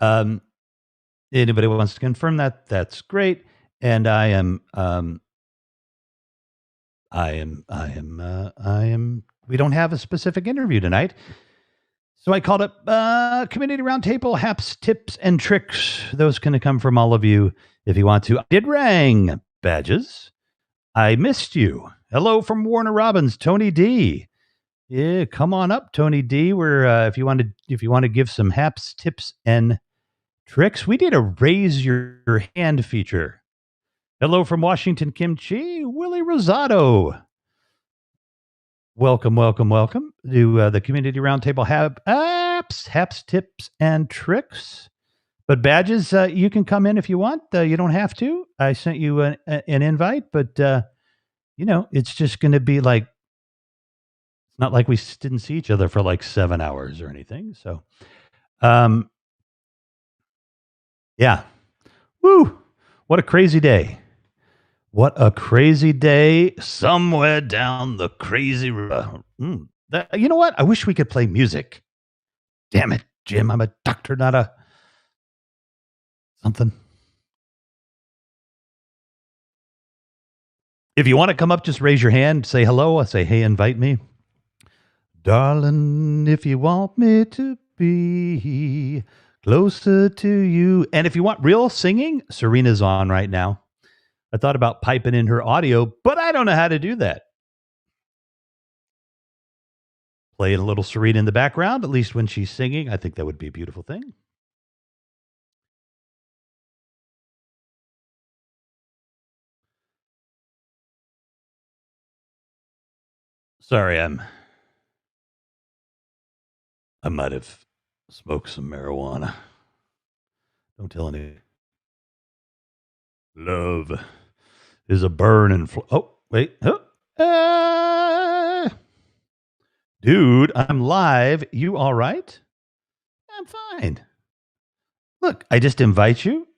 Um, Anybody wants to confirm that, that's great. And I am. We don't have a specific interview tonight, so I called up community roundtable, Happs, tips and tricks. Those can come from all of you if you want to. I did rang badges. I missed you. Hello from Warner Robins, Tony D. Yeah, come on up, Tony D. We're if you want to give some Happs tips and tricks, we did a raise your hand feature. Hello from Washington, Kimchi, Willie Rosado. Welcome, welcome, welcome to the Community Roundtable Happs, tips, and tricks. But badges, you can come in if you want. You don't have to. I sent you an invite, but it's just going to be like not like we didn't see each other for like 7 hours or anything. So, um, yeah, woo! What a crazy day! What a crazy day somewhere down the crazy road. You know what? I wish we could play music. Damn it, Jim. I'm a doctor, not a something. If you want to come up, just raise your hand, say hello. I say, hey, invite me. Darling, if you want me to be closer to you. And if you want real singing, Serena's on right now. I thought about piping in her audio, but I don't know how to do that. Play a little Serena in the background, at least when she's singing. I think that would be a beautiful thing. Sorry, I might have smoked some marijuana. Don't tell any. Love is a burn and oh wait, dude, I'm live. You all right? I'm fine. Look, I just invite you.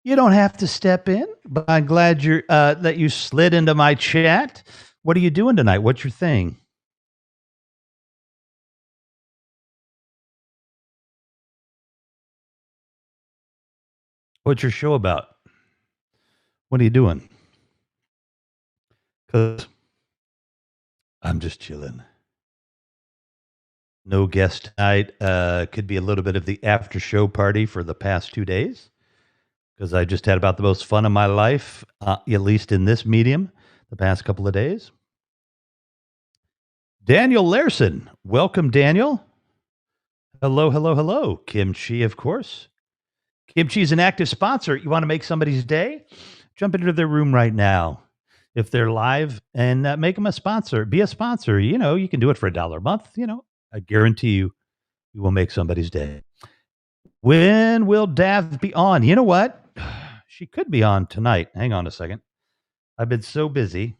You don't have to step in, but I'm glad you're that you slid into my chat. What are you doing tonight? What's your thing? What's your show about? What are you doing? Because I'm just chilling. No guest tonight. Could be a little bit of the after show party for the past 2 days because I just had about the most fun of my life, at least in this medium, the past couple of days. Daniel Larson. Welcome, Daniel. Hello, hello, hello. Kimchi, of course. Kimchi is an active sponsor. You want to make somebody's day? Jump into their room right now. If they're live and make them a sponsor, be a sponsor. You can do it for $1 a month. I guarantee you will make somebody's day. When will Dav be on? You know what? She could be on tonight. Hang on a second. I've been so busy.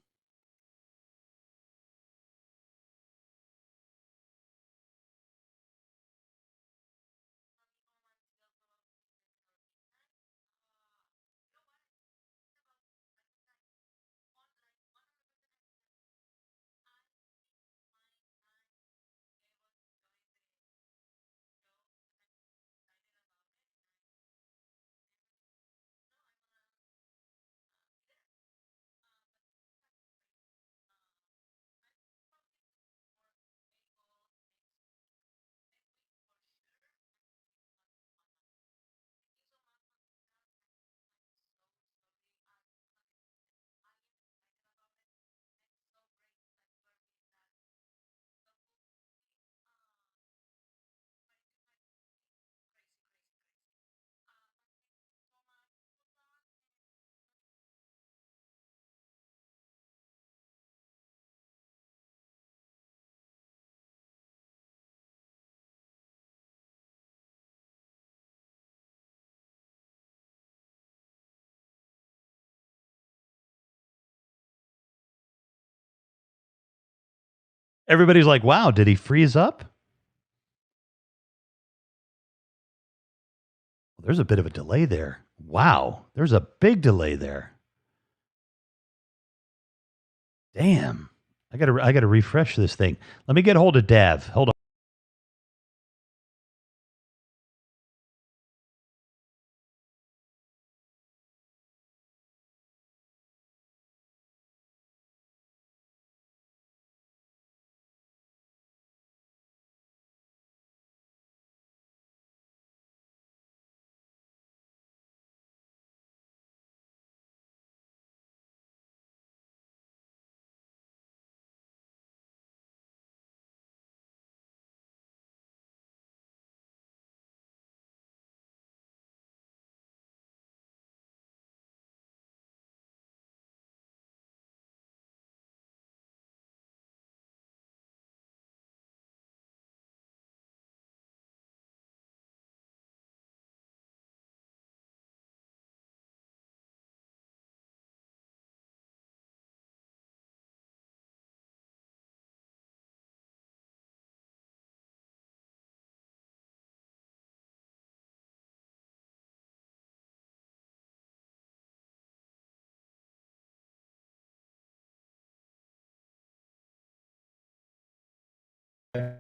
Everybody's like, wow, did he freeze up? There's a bit of a delay there. Wow, there's a big delay there. Damn. I gotta refresh this thing. Let me get hold of Dav. Hold on.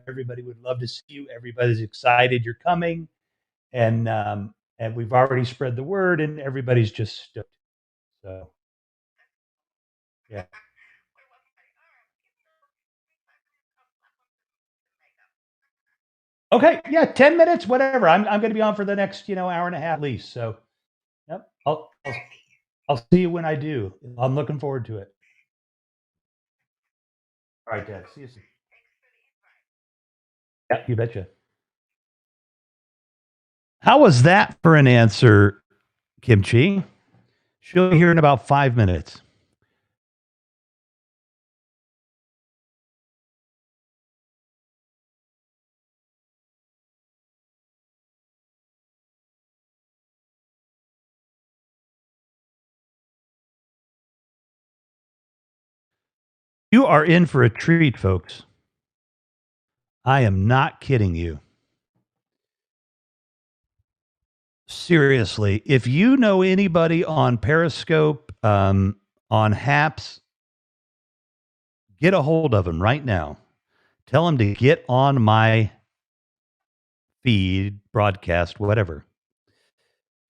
Everybody would love to see you. Everybody's excited you're coming, and we've already spread the word, and everybody's just stoked. So yeah. Okay, yeah, 10 minutes, whatever. I'm going to be on for the next hour and a half at least. So yep, I'll see you when I do. I'm looking forward to it. All right, Dad. See you soon. Yeah, you betcha. How was that for an answer, Kimchi? She'll be here in about 5 minutes. You are in for a treat, folks. I am not kidding you. Seriously, if you know anybody on Periscope, on Happs, get a hold of them right now. Tell them to get on my feed, broadcast, whatever.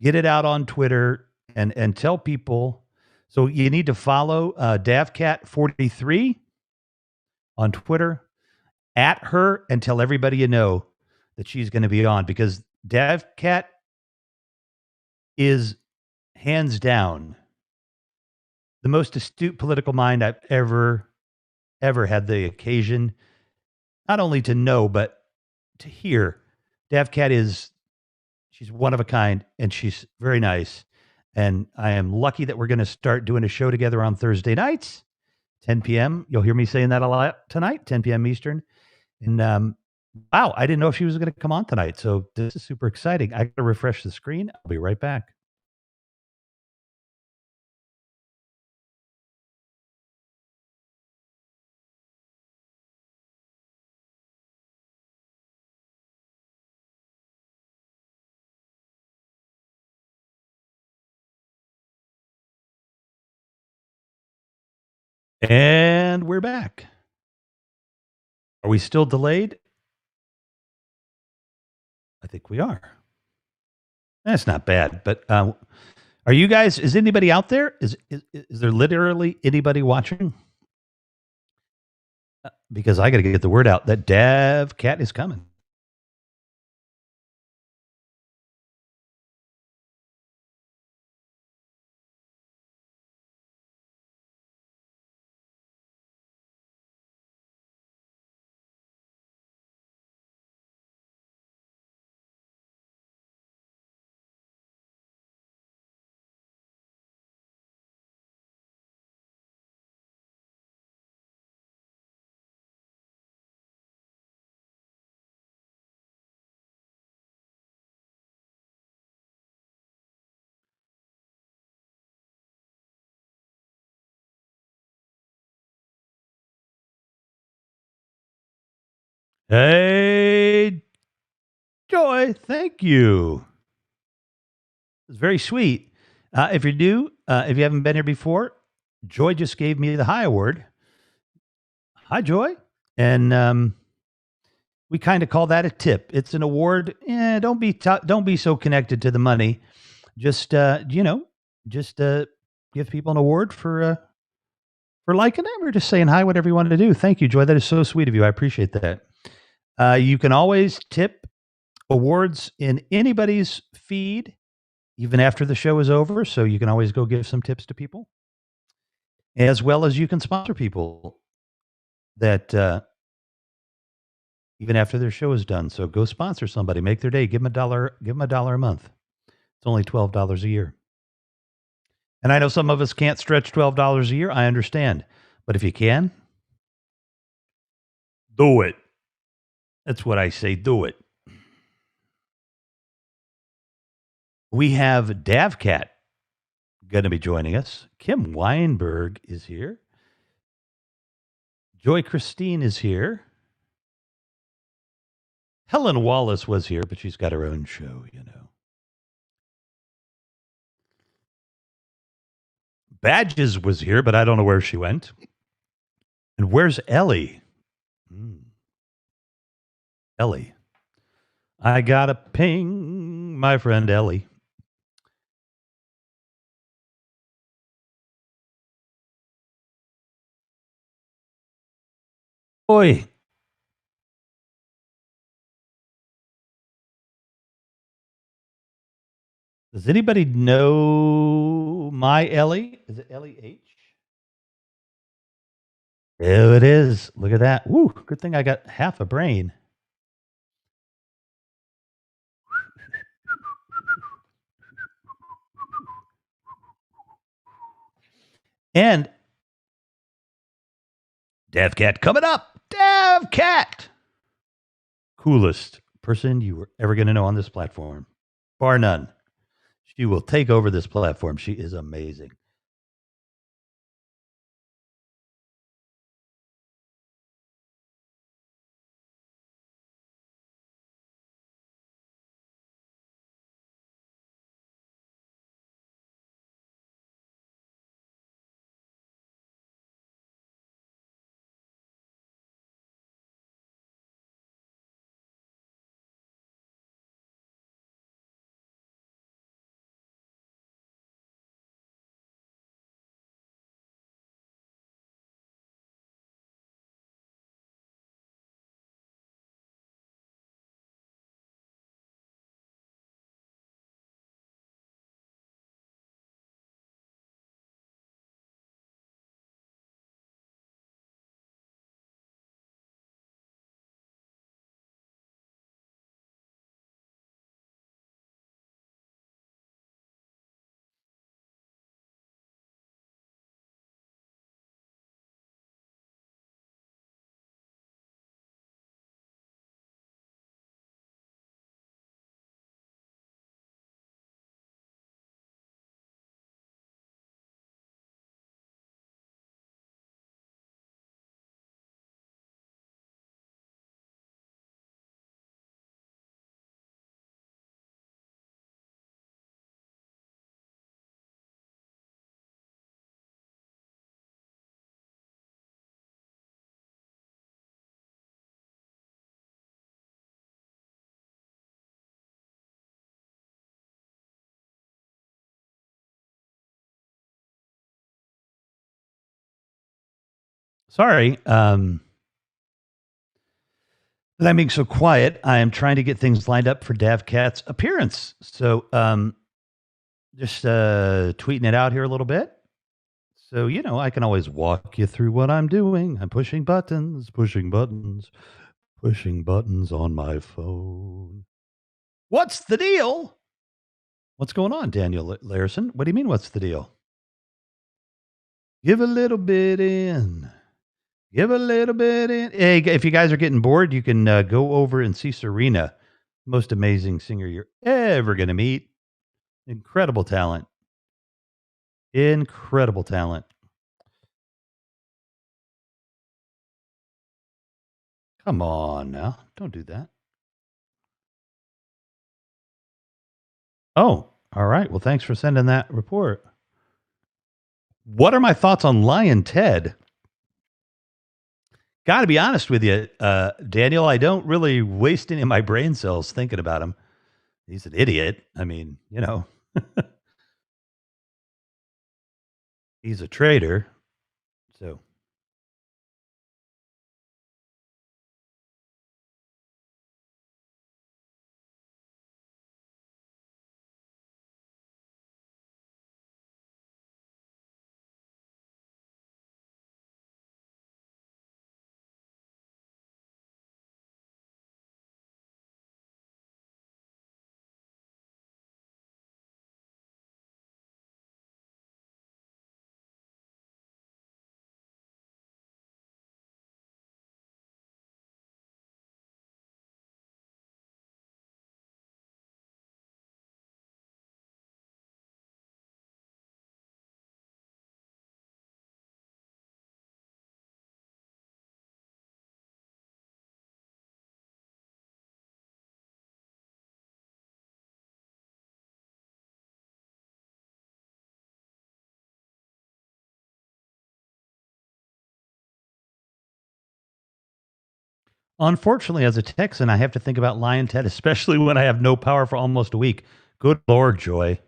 Get it out on Twitter and tell people. So you need to follow DavCat43 on Twitter, at her, and tell everybody you know that she's going to be on, because DavCat is hands down the most astute political mind I've ever had the occasion not only to know but to hear. DavCat is she's one of a kind, and she's very nice. And I am lucky that we're going to start doing a show together on Thursday nights, 10 p.m. You'll hear me saying that a lot tonight, 10 p.m. Eastern. And wow, I didn't know if she was going to come on tonight. So this is super exciting. I got to refresh the screen. I'll be right back. And we're back. Are we still delayed? I think we are. That's not bad. But are you guys, is anybody out there? Is there literally anybody watching? Because I got to get the word out that DavCat is coming. Hey, Joy, thank you. It's very sweet. If you're new, if you haven't been here before, Joy just gave me the High Award. Hi, Joy. And we kind of call that a tip. It's an award. Don't be so connected to the money. Just just give people an award for liking them or just saying hi, whatever you wanted to do. Thank you, Joy. That is so sweet of you. I appreciate that. You can always tip awards in anybody's feed, even after the show is over. So you can always go give some tips to people, as well as you can sponsor people that even after their show is done. So go sponsor somebody, make their day, give them $1, give them $1 a month. It's only $12 a year. And I know some of us can't stretch $12 a year. I understand. But if you can, do it. That's what I say. Do it. We have DavCat going to be joining us. Kim Weinberg is here. Joy Christine is here. Helen Wallace was here, but she's got her own show, you know. Badges was here, but I don't know where she went. And where's Ellie? Ellie. I got a ping, my friend Ellie. Oi. Does anybody know my Ellie? Is it Ellie H? There it is. Look at that. Woo, good thing I got half a brain. And Dev Cat coming up. Dev Cat. Coolest person you were ever going to know on this platform. Bar none. She will take over this platform. She is amazing. Sorry. That I'm being so quiet. I am trying to get things lined up for Dav Cat's appearance. So just tweeting it out here a little bit. So, I can always walk you through what I'm doing. I'm pushing buttons, pushing buttons, pushing buttons on my phone. What's the deal? What's going on, Daniel Larison? What do you mean, what's the deal? Give a little bit in. Give a little bit in. Hey, if you guys are getting bored, you can go over and see Serena, most amazing singer you're ever going to meet. Incredible talent. Incredible talent. Come on now. Don't do that. Oh, all right. Well, thanks for sending that report. What are my thoughts on Lion Ted? Got to be honest with you, Daniel, I don't really waste any of my brain cells thinking about him. He's an idiot. I mean, he's a traitor. So Unfortunately, as a Texan, I have to think about Lion Ted, especially when I have no power for almost a week. Good Lord, Joy.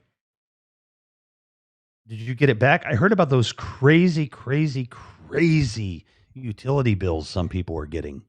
Did you get it back? I heard about those crazy, crazy, crazy utility bills some people were getting.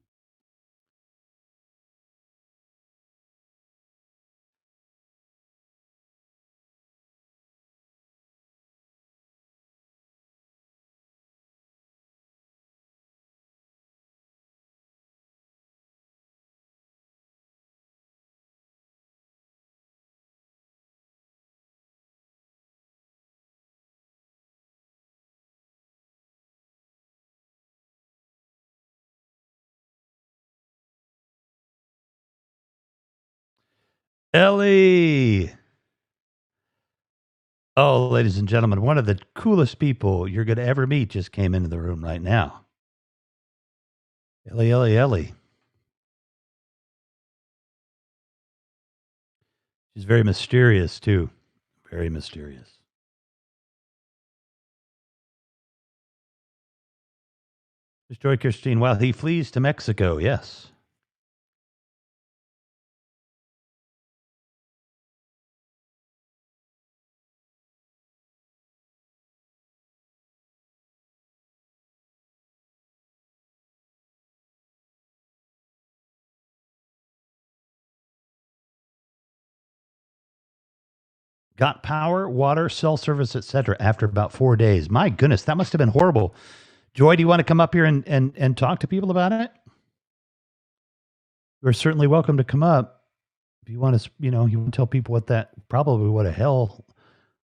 Ellie. Oh, ladies and gentlemen, one of the coolest people you're going to ever meet just came into the room right now. Ellie, Ellie, Ellie. She's very mysterious, too. Very mysterious. Joy Christine, while he flees to Mexico, yes. Got power, water, cell service, etc. after about 4 days. My goodness, that must have been horrible. Joy, do you want to come up here and talk to people about it? You're certainly welcome to come up. If you want to, you want to tell people what the hell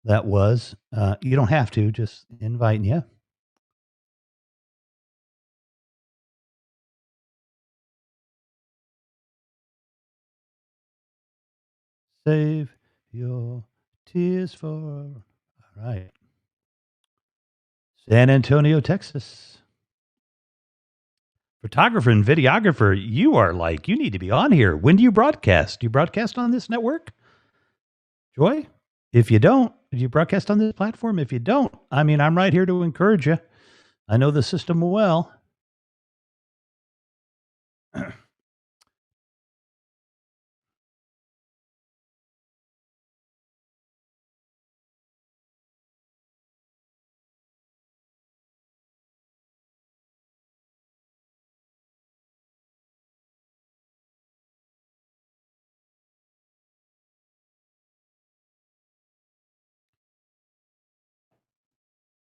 that was. You don't have to, just inviting you. Save your tears for. All right. San Antonio, Texas. Photographer and videographer, you need to be on here. When do you broadcast? Do you broadcast on this network? Joy? If you don't, do you broadcast on this platform? If you don't, I'm right here to encourage you. I know the system well.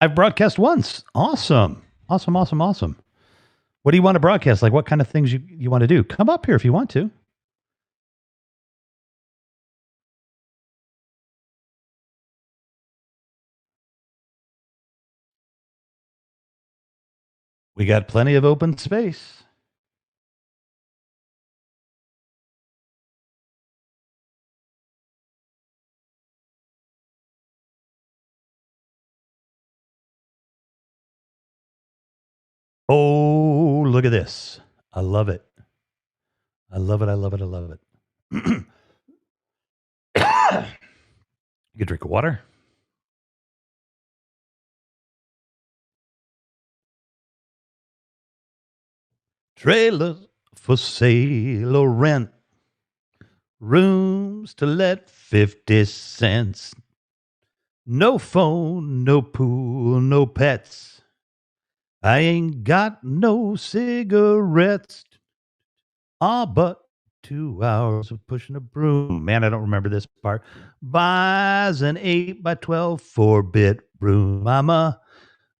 I've broadcast once. Awesome. Awesome, awesome, awesome. What do you want to broadcast? Like what kind of things you want to do? Come up here if you want to. We got plenty of open space. Oh, look at this. I love it. I love it. I love it. I love it. You drink water. Trailers for sale or rent. Rooms to let 50 cents. No phone, no pool, no pets. I ain't got no cigarettes. But 2 hours of pushing a broom. Man, I don't remember this part. Buys an 8x12 4-bit room. I'm a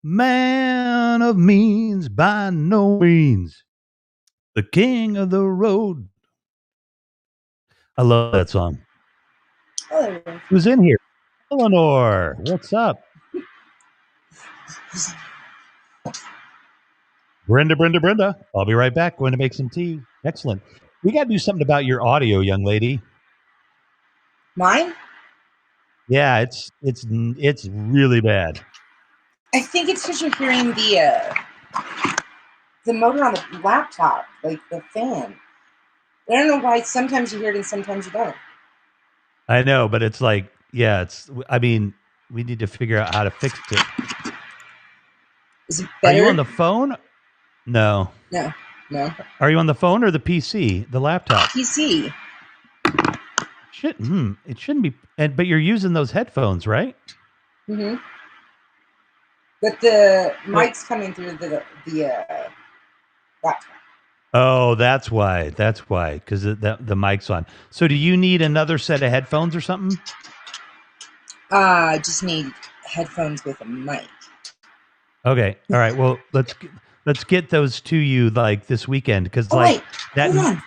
man of means by no means. The king of the road. I love that song. Hello. Who's in here? Eleanor, what's up? Brenda. I'll be right back. Going to make some tea. Excellent. We got to do something about your audio, young lady. Mine? Yeah, it's really bad. I think it's because you're hearing the motor on the laptop, like the fan. I don't know why. Sometimes you hear it and sometimes you don't. I know, but it's like, yeah, we need to figure out how to fix it. Is it better? Are you on the phone? No. No. No. Are you on the phone or the PC, the laptop? PC. It shouldn't be. But you're using those headphones, right? Mm-hmm. But the mic's coming through the laptop. Oh, that's why. That's why. Because the mic's on. So, do you need another set of headphones or something? I just need headphones with a mic. Okay. All right. Well, let's get those to you like this weekend because Wait, that. hold on.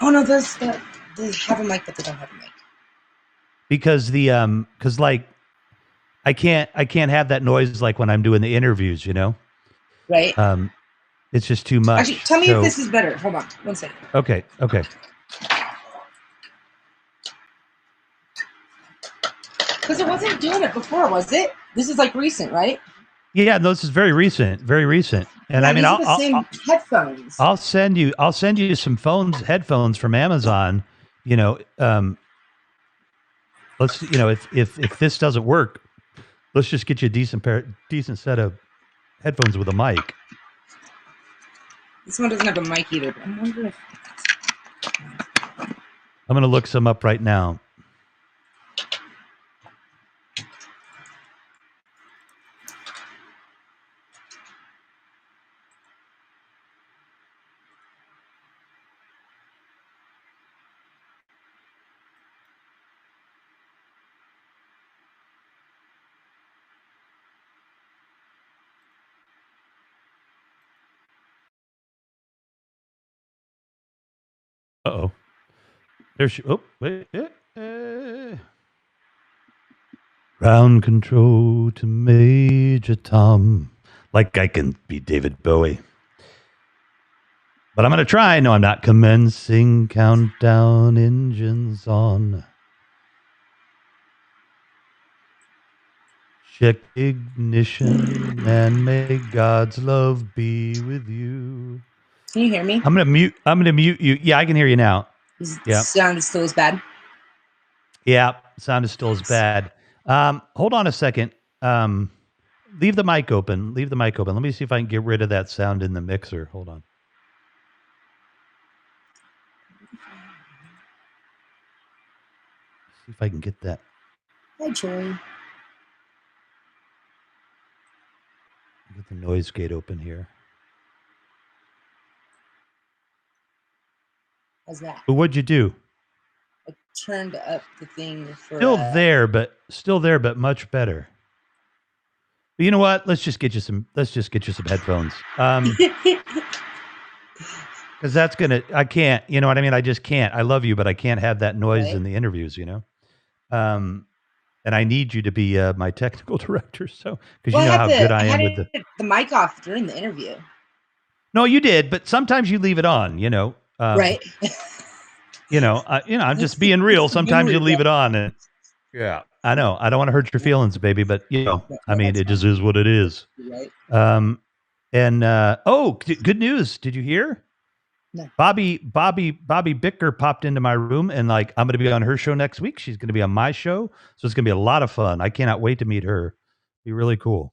Oh no, those they have a mic, but they don't have a mic. Because I can't have that noise like when I'm doing the interviews. Right. It's just too much. Actually, tell me if this is better. Hold on, 1 second. Okay. Because it wasn't doing it before, was it? This is like recent, right? Yeah, no, this is very recent, And yeah, I mean, these are the same headphones. I'll send you some headphones from Amazon. Let's if this doesn't work, let's just get you a decent set of headphones with a mic. This one doesn't have a mic either, but I'm wondering if I'm going to look some up right now. Uh-oh. There she. Oh, wait. Ground control to Major Tom. Like I can be David Bowie. But I'm going to try. No, I'm not. Commencing countdown, engines on. Check ignition and may God's love be with you. Can you hear me? I'm gonna mute you. Yeah, I can hear you now. Yeah. Sound is still as bad? Yeah, sound is still as bad. Hold on a second. Leave the mic open. Let me see if I can get rid of that sound in the mixer. Hold on. See if I can get that. Hi, Joey. Get the noise gate open here. How's that? But what'd you do? I turned up the thing for still there, but much better. But you know what? Let's just get you some headphones. Because that's I can't, you know what I mean? I just can't. I love you, but I can't have that noise in the interviews, and I need you to be my technical director. So, because you know how good I am with the mic off during the interview. No, you did, but sometimes you leave it on, right. I'm just being real. Sometimes you leave it on. And, yeah, I know. I don't want to hurt your feelings, baby, but I mean, it just is what it is. Right. Good news. Did you hear? No. Bobby Bicker popped into my room and I'm going to be on her show next week. She's going to be on my show. So it's going to be a lot of fun. I cannot wait to meet her. Be really cool.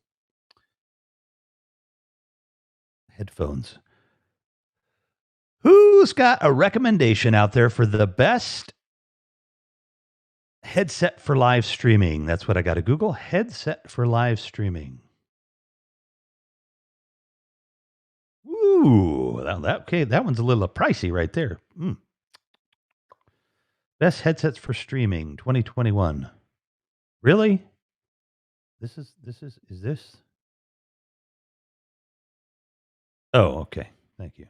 Headphones. Who's got a recommendation out there for the best headset for live streaming? That's what I got to Google. Headset for live streaming. Ooh, that one's a little pricey right there. Best headsets for streaming 2021. Really? Is this? Oh, okay. Thank you.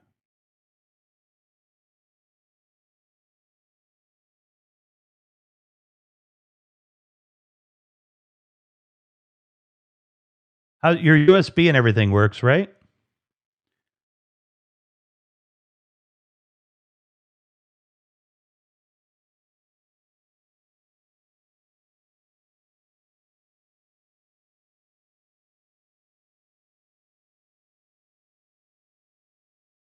How your USB and everything works, right?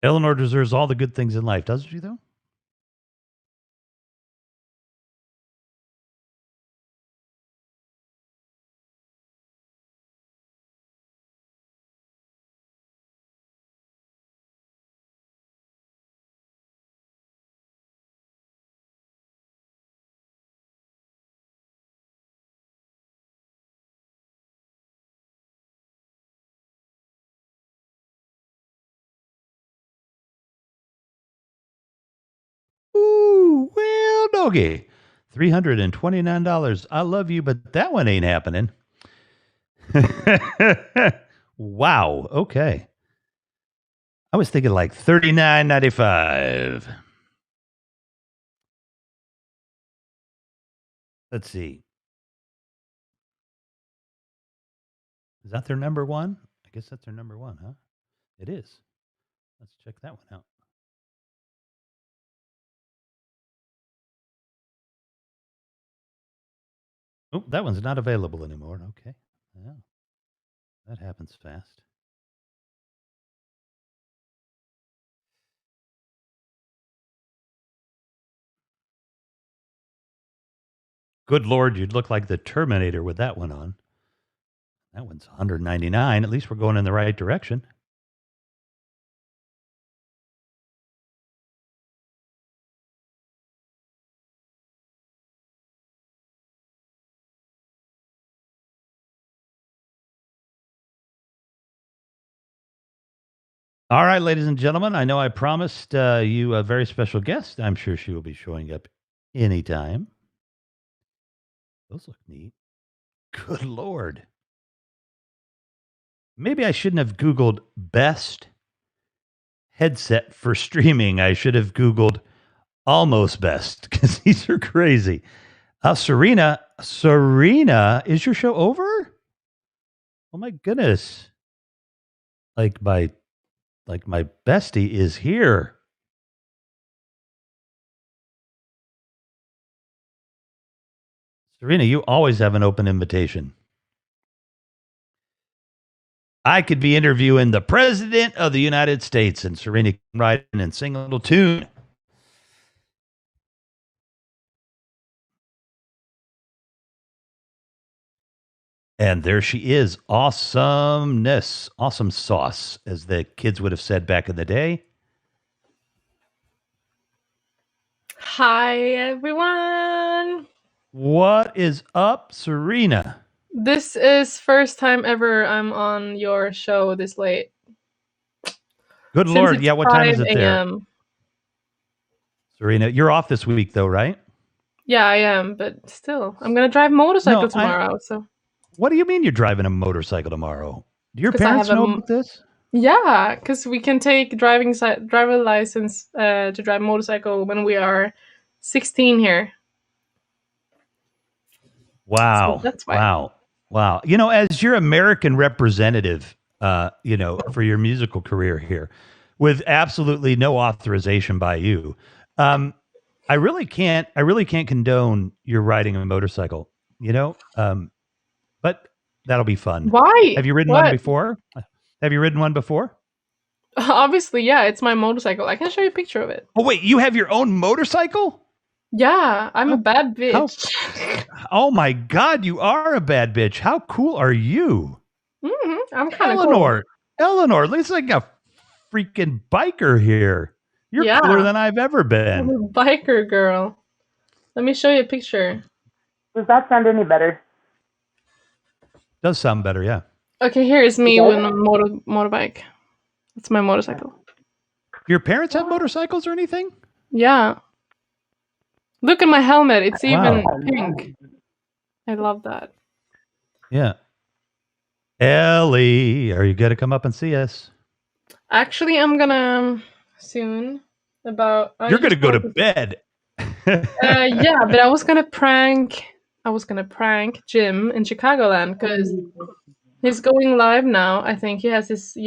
Eleanor deserves all the good things in life, doesn't she, though? Yogi, $329. I love you, but that one ain't happening. Wow. Okay. I was thinking like $39.95. Let's see. Is that their number one? I guess that's their number one, huh? It is. Let's check that one out. Oh, that one's not available anymore. Okay. Yeah. That happens fast. Good Lord, you'd look like the Terminator with that one on. That one's $199. At least we're going in the right direction. All right, ladies and gentlemen, I know I promised you a very special guest. I'm sure she will be showing up anytime. Those look neat. Good Lord. Maybe I shouldn't have Googled best headset for streaming. I should have Googled almost best because these are crazy. Serena, is your show over? Oh my goodness. Like my bestie is here. Serena, you always have an open invitation. I could be interviewing the President of the United States, and Serena can write in and sing a little tune. And there she is. Awesomeness. Awesome sauce, as the kids would have said back in the day. Hi, everyone. What is up, Serena? This is first time ever I'm on your show this late. Good Since Lord. it's Yeah, what time is it 5 there? a.m. Serena, you're off this week, though, right? Yeah, I am, but still. I'm going to drive motorcycle tomorrow. So What do you mean you're driving a motorcycle tomorrow? Do your 'Cause I parents have a know about this? yeah, because we can take driver license to drive motorcycle when we are 16 here. Wow. So that's why. Wow. You know, as your American representative, for your musical career here, with absolutely no authorization by you, I really can't condone your riding a motorcycle, but that'll be fun. Why? Have you ridden one before? Obviously, yeah, it's my motorcycle. I can show you a picture of it. Oh, wait, you have your own motorcycle? Yeah, I'm a bad bitch. Oh my God, you are a bad bitch. How cool are you? I'm kind of cool. Eleanor, looks like a freaking biker here. You're cooler than I've ever been. I'm a biker girl. Let me show you a picture. Does that sound any better? Does sound better, yeah. Okay, here is me with a motorbike. It's my motorcycle. Your parents have motorcycles or anything? Yeah. Look at my helmet. It's even pink. I love that. Yeah. Ellie, are you going to come up and see us? Actually, I'm gonna soon. You're going to go to bed. Yeah, but I was gonna prank Jim in Chicagoland because he's going live now. I think he has his,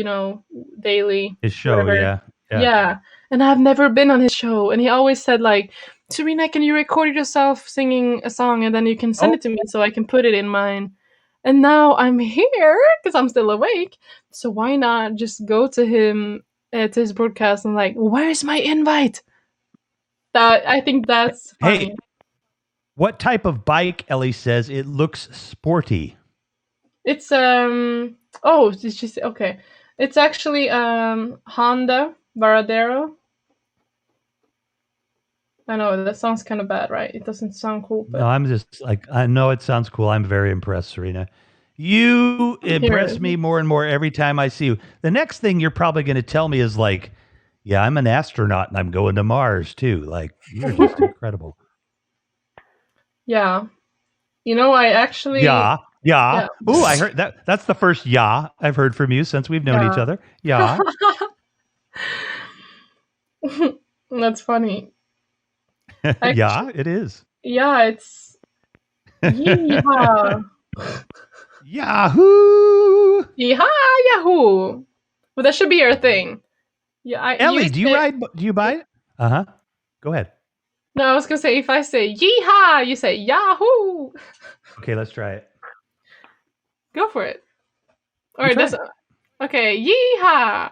daily his show, whatever. Yeah. And I've never been on his show, and he always said like, Serena, can you record yourself singing a song and then you can send it to me so I can put it in mine. And now I'm here because I'm still awake. So why not just go to him at his broadcast and like, where's my invite? I think that's funny. Hey, what type of bike? Ellie says it looks sporty. It's oh, did she say? Okay, it's actually Honda Varadero. I know that sounds kind of bad, right? It doesn't sound cool. But... No, I'm just like, I know it sounds cool. I'm very impressed, Serena. You impress me more and more every time I see you. The next thing you're probably going to tell me is like, yeah, I'm an astronaut and I'm going to Mars too. Like, you're just incredible. Yeah. You know, I actually. Yeah. Yeah. Ooh, I heard that. That's the first yeah I've heard from you since we've known each Yeah. other. Yeah. That's funny. Yeah, it is. Yeah, it's yeehaw. Yahoo! Yeehaw, yahoo. Well, that should be your thing. Yeah, Ellie, do you buy it? Uh-huh. Go ahead. No, I was gonna say if I say yeehaw, you say yahoo. Okay, let's try it. Go for it. All You right, try that's it. okay. Yeehaw,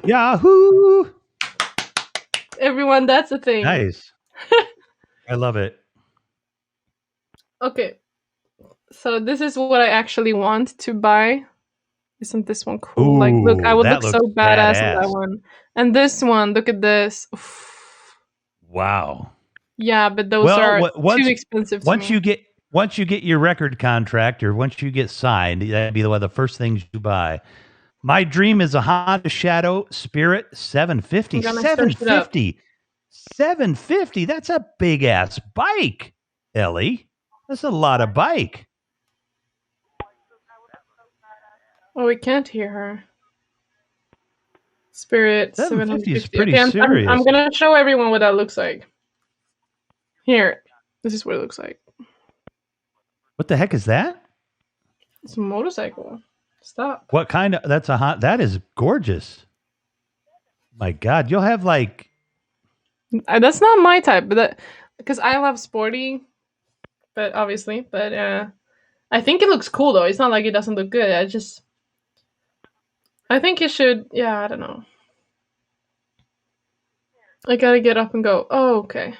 Yahoo! everyone. That's a thing. Nice. I love it. Okay, so this is what I actually want to buy. Isn't this one cool? Like, look, I Ooh, would that look so looks badass on that badass. one. And this one, look at this. Oof. Wow. Yeah, but those Well, are once too expensive to once me. you get your record contract or once you get signed, that'd be one of the first things you buy. My dream is a Honda Shadow Spirit 750. I'm gonna search it up. 750. 750. That's a big ass bike, Ellie. That's a lot of bike. Oh, we can't hear her. Spirit 750 is 750. pretty Okay, I'm serious. gonna show everyone what that looks like. Here, this is what it looks like. What the heck is that? It's a motorcycle. Stop. What kind of? That's a hot. That is gorgeous. My God, you'll have like. That's not my type, but that because I love sporty, but obviously, but I think it looks cool though. It's not like it doesn't look good. I think it should. Yeah, I don't know. I gotta get up and go. Oh, okay.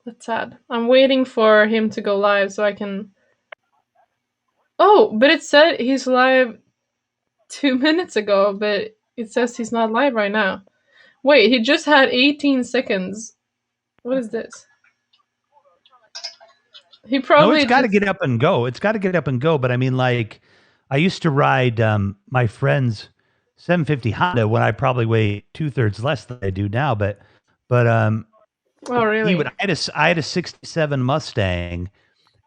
That's sad. I'm waiting for him to go live so I can. Oh, but it said he's live 2 minutes ago, but it says he's not live right now. Wait, he just had 18 seconds. What is this? He probably. No, it's got to get up and go. It's got to get up and go. But I mean, like, I used to ride my friend's 750 Honda when I probably weigh 2/3 less than I do now. But Oh, really? I had a 67 Mustang,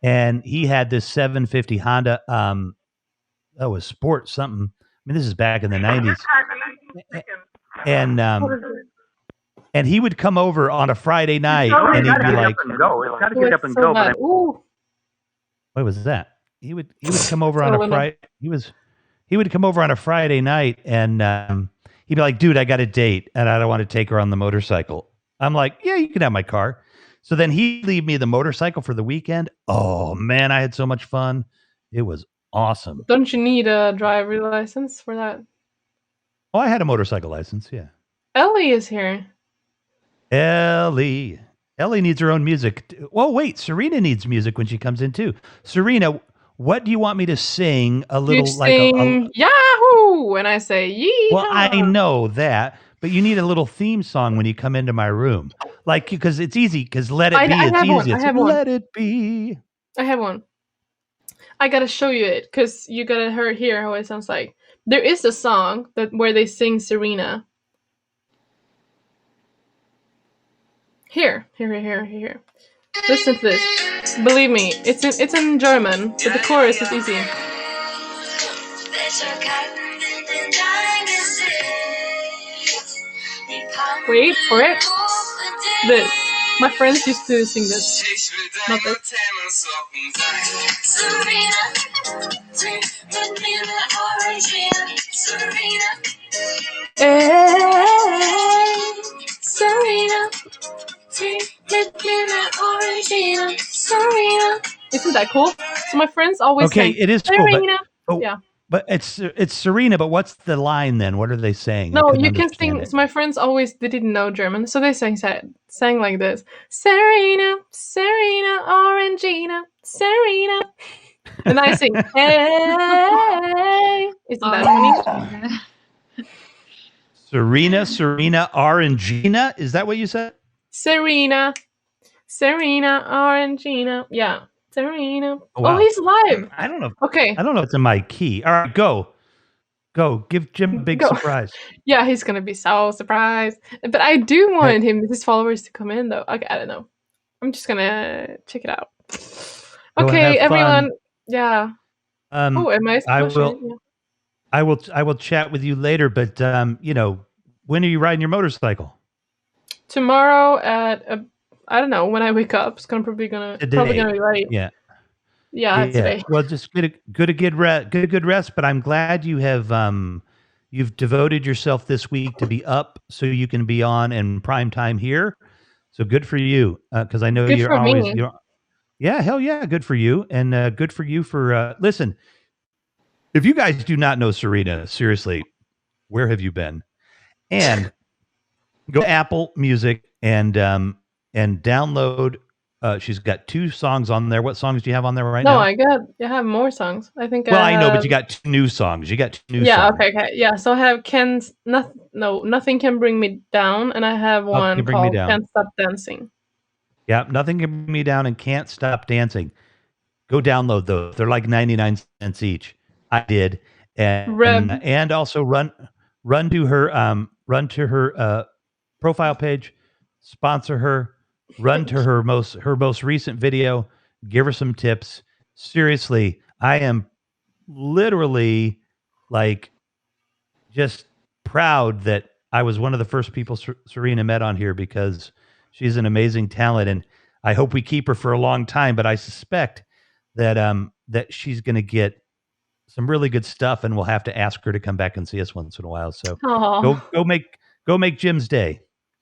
and he had this 750 Honda. That was sport something. I mean, this is back in the 90s, and he would come over on a Friday night, and he'd be like, "It's got to get up and go." But what was that? He would come over on a Friday. He would come over on a Friday night, and he'd be like, "Dude, I got a date, and I don't want to take her on the motorcycle." I'm like, "Yeah, you can have my car." So then he'd leave me the motorcycle for the weekend. Oh man, I had so much fun. It was awesome. Don't you need a driver license for that? Oh, I had a motorcycle license. Yeah. Ellie is here. Ellie needs her own music. Well, wait, Serena needs music when she comes in too. Serena, what do you want me to sing? A little sing Yahoo when I say yeehaw. Well, I know that, but you need a little theme song when you come into my room, like because it's easy. Because Let It Be, it's easy. Let It Be. I have one. I gotta show you it because you gotta hear how it sounds like. There is a song where they sing Serena. Here. Listen to this. Believe me, it's in German, but the chorus is easy. Wait for it. This. My friends used to sing this. Not this. Serena. Isn't that cool? So my friends always okay, sang, it is Serena. cool, yeah, but it's Serena. But what's the line then? What are they saying? No, you can sing. So my friends they didn't know German, so they sang like this: Serena, Serena, Orangina, Serena, and I sing, hey. Isn't that funny? Serena, Orangina. Is that what you said? Serena, Orangina. Yeah, Serena. Oh, wow. He's live. I don't know. Okay. I don't know if it's in my key. All right, go. Give Jim a big surprise. Yeah, he's gonna be so surprised. But I do want his followers to come in though. Okay, I don't know. I'm just gonna check it out. Go Okay, have fun. everyone. Yeah. Um, am I I supposed to? will. Yeah. I will chat with you later. But when are you riding your motorcycle? Tomorrow at I don't know when I wake up. It's probably gonna be late. Yeah. Yeah, today. Well, just get a good rest. But I'm glad you have you've devoted yourself this week to be up so you can be on in prime time here. So good for you, because I know Good you're for always me. yeah, hell yeah, good for you, and good for you for listen. If you guys do not know Serena, seriously, where have you been? And go to Apple Music and download. She's got 2 songs on there. What songs do you have on there right No, now? I have more songs. I think Well, I I know, but have. you got 2 new songs. You got 2 new Yeah. songs. Okay. Yeah. So I have Nothing Can Bring Me Down, and I have one Bring Me called Down. Can't Stop Dancing. Yeah, Nothing Can Bring Me Down and Can't Stop Dancing. Go download those. They're like 99 cents each. I did, and also run to her profile page, sponsor her, run to her most recent video, give her some tips. Seriously, I am literally like just proud that I was one of the first people Serena met on here, because she's an amazing talent, and I hope we keep her for a long time. But I suspect that that she's going to get some really good stuff, and we'll have to ask her to come back and see us once in a while. So go make Jim's day.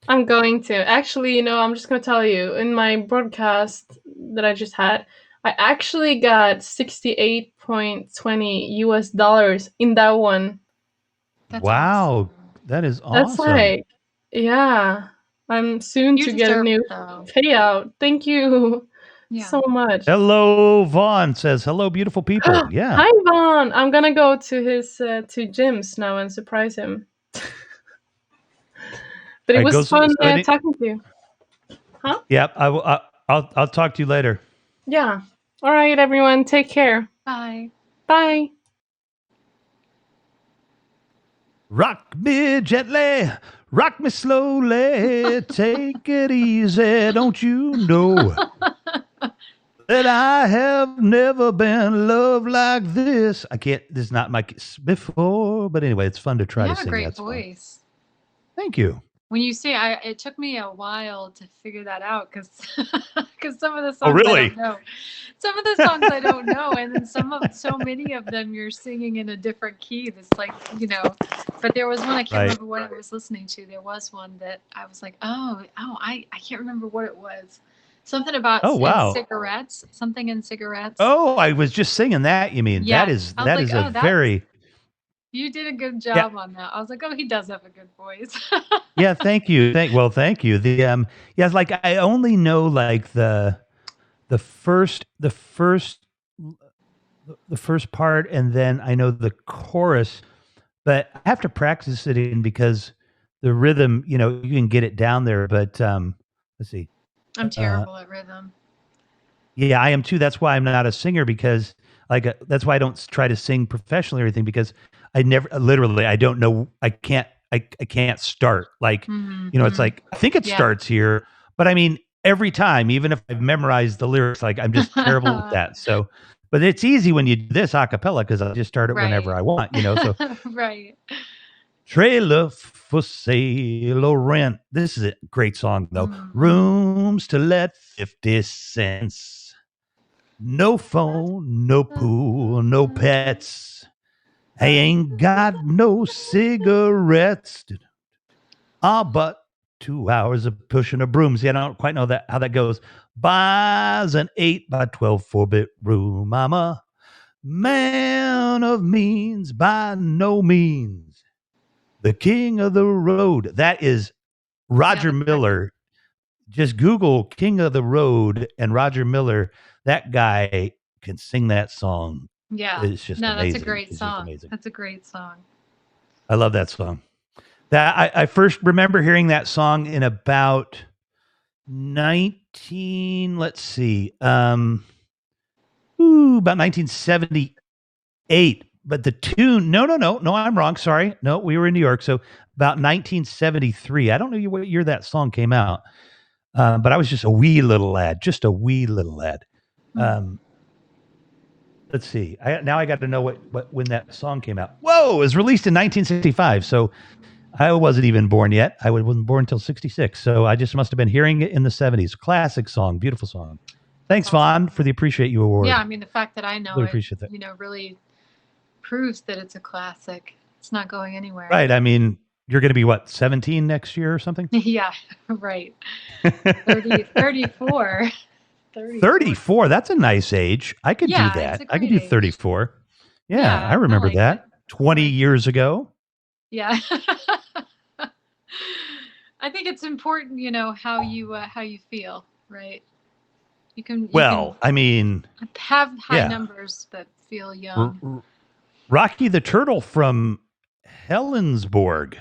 I'm going to. Actually, I'm just going to tell you, in my broadcast that I just had, I actually got $68.20 US in that one. That's wow, awesome. that is awesome. That's like, yeah. I'm soon to get a new payout. Thank you so much. Hello, Vaughn says, hello, beautiful people. Yeah. Hi, Vaughn. I'm going to go to his to Jim's now and surprise him. But it was fun talking to you. Huh? Yep. I'll talk to you later. Yeah. All right, everyone. Take care. Bye. Bye. Rock me gently, rock me slowly, take it easy. Don't you know that I have never been loved like this? I can't. This is not my before, but anyway, it's fun to try to sing. You have a great voice. Thank you. When you say, it took me a while to figure that out, because some of the songs I don't know. Some of the songs I don't know, and then so many of them you're singing in a different key. That's like, But there was one, I can't remember what I was listening to. There was one that I was like, I can't remember what it was. Something about cigarettes. Something in cigarettes. Oh, I was just singing that. You mean that is a very. You did a good job on that. I was like, oh, he does have a good voice. Yeah, thank you. Thank you. The it's like I only know like the first part, and then I know the chorus, but I have to practice it in, because the rhythm, you can get it down there, but let's see. I'm terrible at rhythm. Yeah, I am too. That's why I'm not a singer, because that's why I don't try to sing professionally or anything, because I don't know. I can't start. Like, it's like, I think it starts here, but I mean, every time, even if I've memorized the lyrics, like I'm just terrible at that. So, but it's easy when you do this a cappella, because I just start it whenever I want, so. Right. Trailer for sale or rent. This is a great song though. Rooms to let, 50 cents. No phone, no pool, no pets. I ain't got no cigarettes. But 2 hours of pushing a broom. See, I don't quite know how that goes. Buys an 8x12 4-bit room. I'm a man of means, by no means the king of the road. That is Roger Miller. Just Google King of the Road and Roger Miller. That guy can sing that song. Yeah. It's just amazing. That's a great song. That's a great song. I love that song. That I first remember hearing that song in about 1978. But the tune, no, I'm wrong. Sorry. No, we were in New York. So about 1973. I don't know what year that song came out. But I was just a wee little lad, Let's see. Now I got to know when that song came out. Whoa, it was released in 1965. So I wasn't even born yet. I wasn't born until 66. So I just must have been hearing it in the 70s. Classic song, beautiful song. Thanks, Vaughn, for the Appreciate You Award. Yeah, I mean, the fact that I know Really it, appreciate that. really proves that it's a classic. It's not going anywhere. Right. I mean, you're going to be, 17 next year or something? Yeah, right. 34. 34. That's a nice age. I could do that. I could do 34. Yeah, I remember that. 20 years ago. Yeah. I think it's important, how you feel, right? You can I mean, have high numbers but feel young. Rocky the Turtle from Helensburg.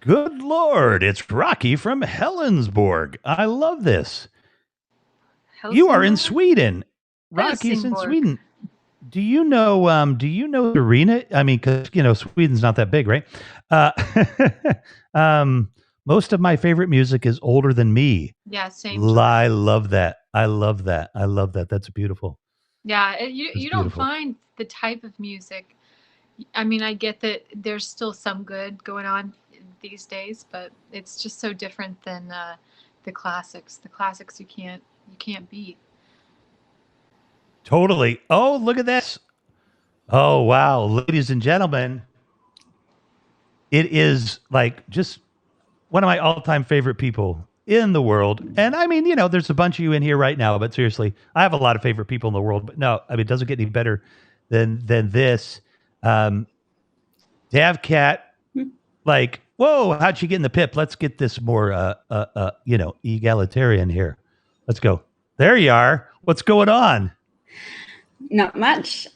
Good Lord, it's Rocky from Helensburg. I love this. You are in Sweden. Rocky's in Sweden. Do you know Serena? I mean, because Sweden's not that big, right? Most of my favorite music is older than me. Yeah, same. I love that. I love that. That's beautiful. Yeah, you don't find the type of music. I mean, I get that there's still some good going on these days, but it's just so different than the classics. The classics you can't beat. Totally. Oh, look at this. Oh, wow. Ladies and gentlemen, it is like just one of my all-time favorite people in the world. And I mean, there's a bunch of you in here right now, but seriously, I have a lot of favorite people in the world, but no, I mean, it doesn't get any better than this. Davcat, like, whoa, how'd she get in the pip? Let's get this more, egalitarian here. Let's go. There you are. What's going on? Not much.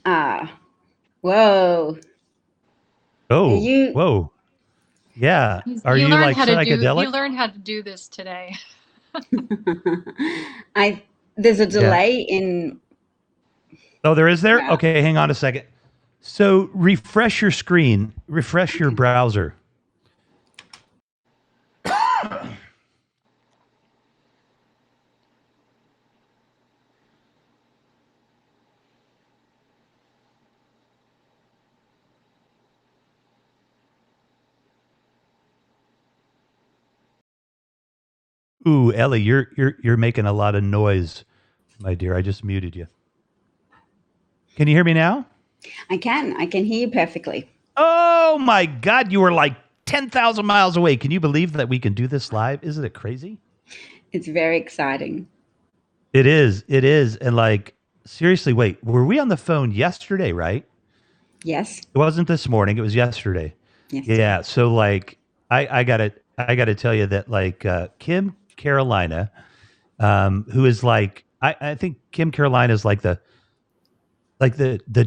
Whoa. Oh, whoa. Yeah. Are you like psychedelic? You learned how to do this today. There's a delay in. Oh, there is there? Yeah. Okay, hang on a second. So refresh your screen, refresh your browser. Ooh, Ellie, you're making a lot of noise, my dear. I just muted you. Can you hear me now? I can hear you perfectly. Oh my God, you were like 10,000 miles away. Can you believe that we can do this live? Isn't it crazy? It's very exciting. It is. And like, seriously, wait, were we on the phone yesterday, right? Yes. It wasn't this morning. It was yesterday. Yes. Yeah. So like, I gotta tell you that like, Kim Carolina, who is like, I think Kim Carolina is like the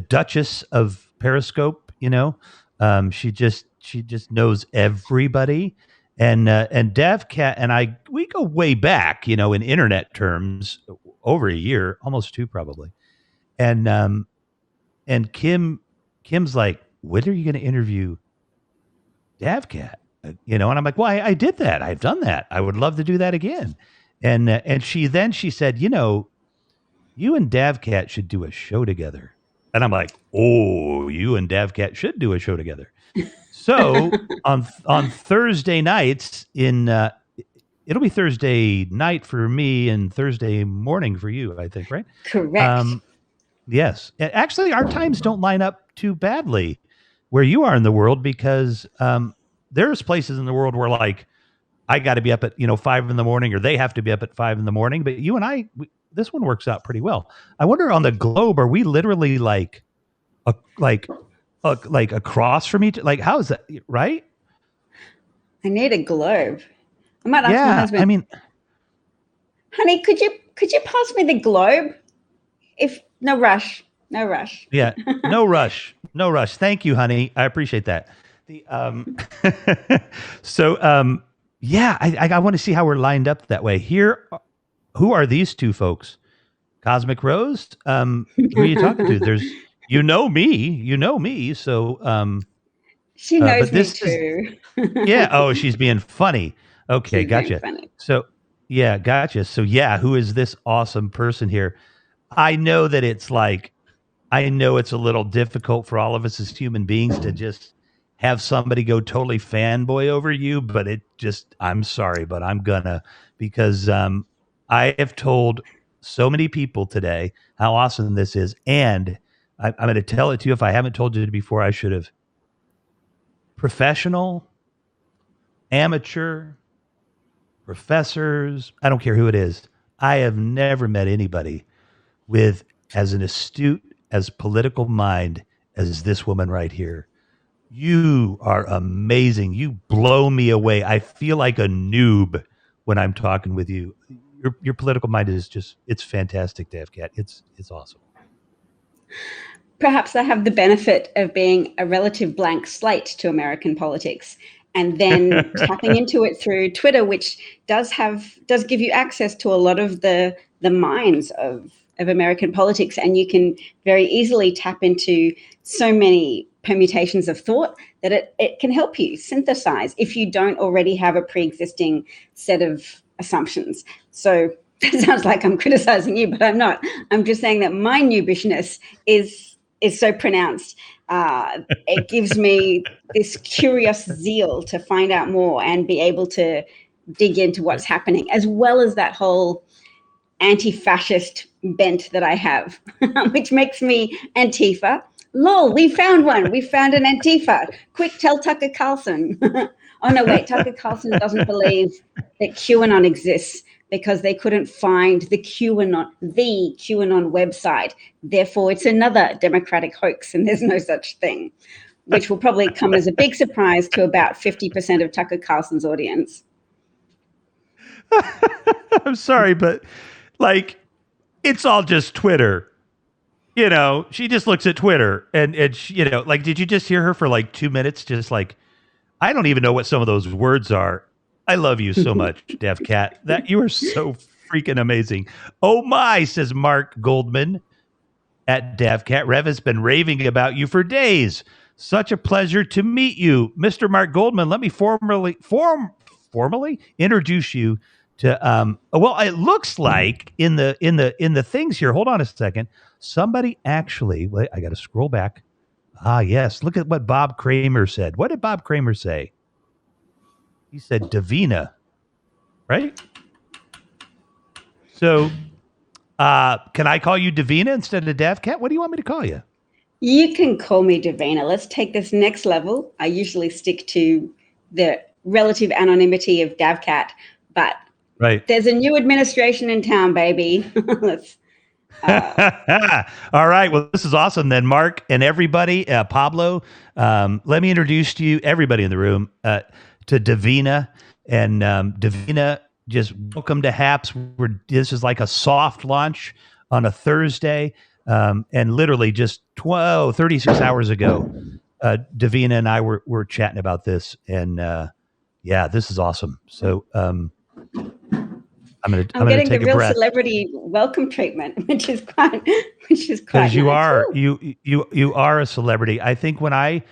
Duchess of Periscope, she just knows everybody. And Davcat and we go way back, in internet terms, over a year, almost 2 probably. And Kim's like, when are you going to interview Davcat? And I'm like, well, I did that. I've done that. I would love to do that again. And she said, you and Davcat should do a show together. And I'm like, oh, you and Davcat should do a show together. So on Thursday nights it'll be Thursday night for me and Thursday morning for you, I think, right? Correct. Yes. Actually, our times don't line up too badly where you are in the world because there's places in the world where like I got to be up at 5 in the morning, or they have to be up at 5 in the morning. But you and I, this one works out pretty well. I wonder on the globe, are we literally like across from each? Like, how is that? Right? I need a globe. I might ask my husband. I mean, honey, could you pass me the globe? If no rush. Yeah, no rush. Thank you, honey. I appreciate that. Yeah, I want to see how we're lined up that way. Here, who are these two folks? Cosmic Rose? Who are you talking to? There's, you know me. So, she knows me too. Yeah. Oh, she's being funny. Okay, gotcha. Funny. So, Yeah, gotcha. So yeah, who is this awesome person here? I know that it's like, I know it's a little difficult for all of us as human beings to just have somebody go totally fanboy over you, but it just, I'm sorry, but I'm gonna, because I have told so many people today how awesome this is. And I'm going to tell it to you. If I haven't told you before, I should have. Professional, amateur, professors, I don't care who it is. I have never met anybody with as an astute as political mind as this woman right here. You are amazing. You blow me away. I feel like a noob when I'm talking with you. Your political mind is just, it's fantastic, DavCat. It's awesome. Perhaps I have the benefit of being a relative blank slate to American politics, and then tapping into it through Twitter, which does give you access to a lot of the minds of American politics, and you can very easily tap into so many permutations of thought that it can help you synthesize if you don't already have a pre-existing set of assumptions. So that sounds like I'm criticizing you, but I'm not. I'm just saying that my noobishness is so pronounced. It gives me this curious zeal to find out more and be able to dig into what's happening, as well as that whole anti-fascist bent that I have, which makes me Antifa. Lol, we found one. We found an Antifa. Quick, tell Tucker Carlson. Oh, no, wait. Tucker Carlson doesn't believe that QAnon exists because they couldn't find the QAnon website. Therefore, it's another Democratic hoax, and there's no such thing, which will probably come as a big surprise to about 50% of Tucker Carlson's audience. I'm sorry, but like, it's all just Twitter. You know, she just looks at Twitter and she, you know, like, did you just hear her for like 2 minutes? Just like, I don't even know what some of those words are. I love you so much, DevCat. That you are so freaking amazing. Oh my, says Mark Goldman at DevCat. Rev has been raving about you for days. Such a pleasure to meet you, Mr. Mark Goldman. Let me formally introduce you to well, it looks like in the things here. Hold on a second. Somebody actually, wait, I got to scroll back. Ah, yes. Look at what Bob Kramer said. What did Bob Kramer say? He said Davina, right? So, can I call you Davina instead of DavCat? What do you want me to call you? You can call me Davina. Let's take this next level. I usually stick to the relative anonymity of DavCat, but there's a new administration in town, baby. Let's. All right. Well, this is awesome then, Mark and everybody. Pablo, let me introduce to you, everybody in the room, to Davina. And Davina, just welcome to Happs. This is like a soft launch on a Thursday. And literally just 36 hours ago, Davina and I were chatting about this. And yeah, this is awesome. So I'm getting the real celebrity welcome treatment, which is quite because you nice. are you are a celebrity. I think when I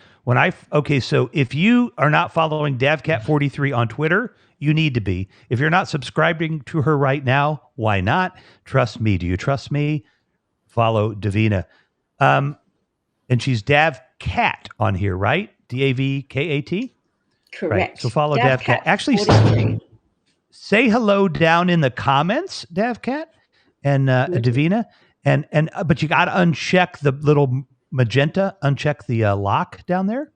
okay, so if you are not following DavCat43 on Twitter, you need to be. If you're not subscribing to her right now, why not? Trust me. Do you trust me? Follow Davina, and she's DavCat on here, right? DavKat. Correct. Right. So follow DavCat. Actually. Say hello down in the comments, DavCat and Davina, and but you got to uncheck the little magenta, uncheck the lock down there,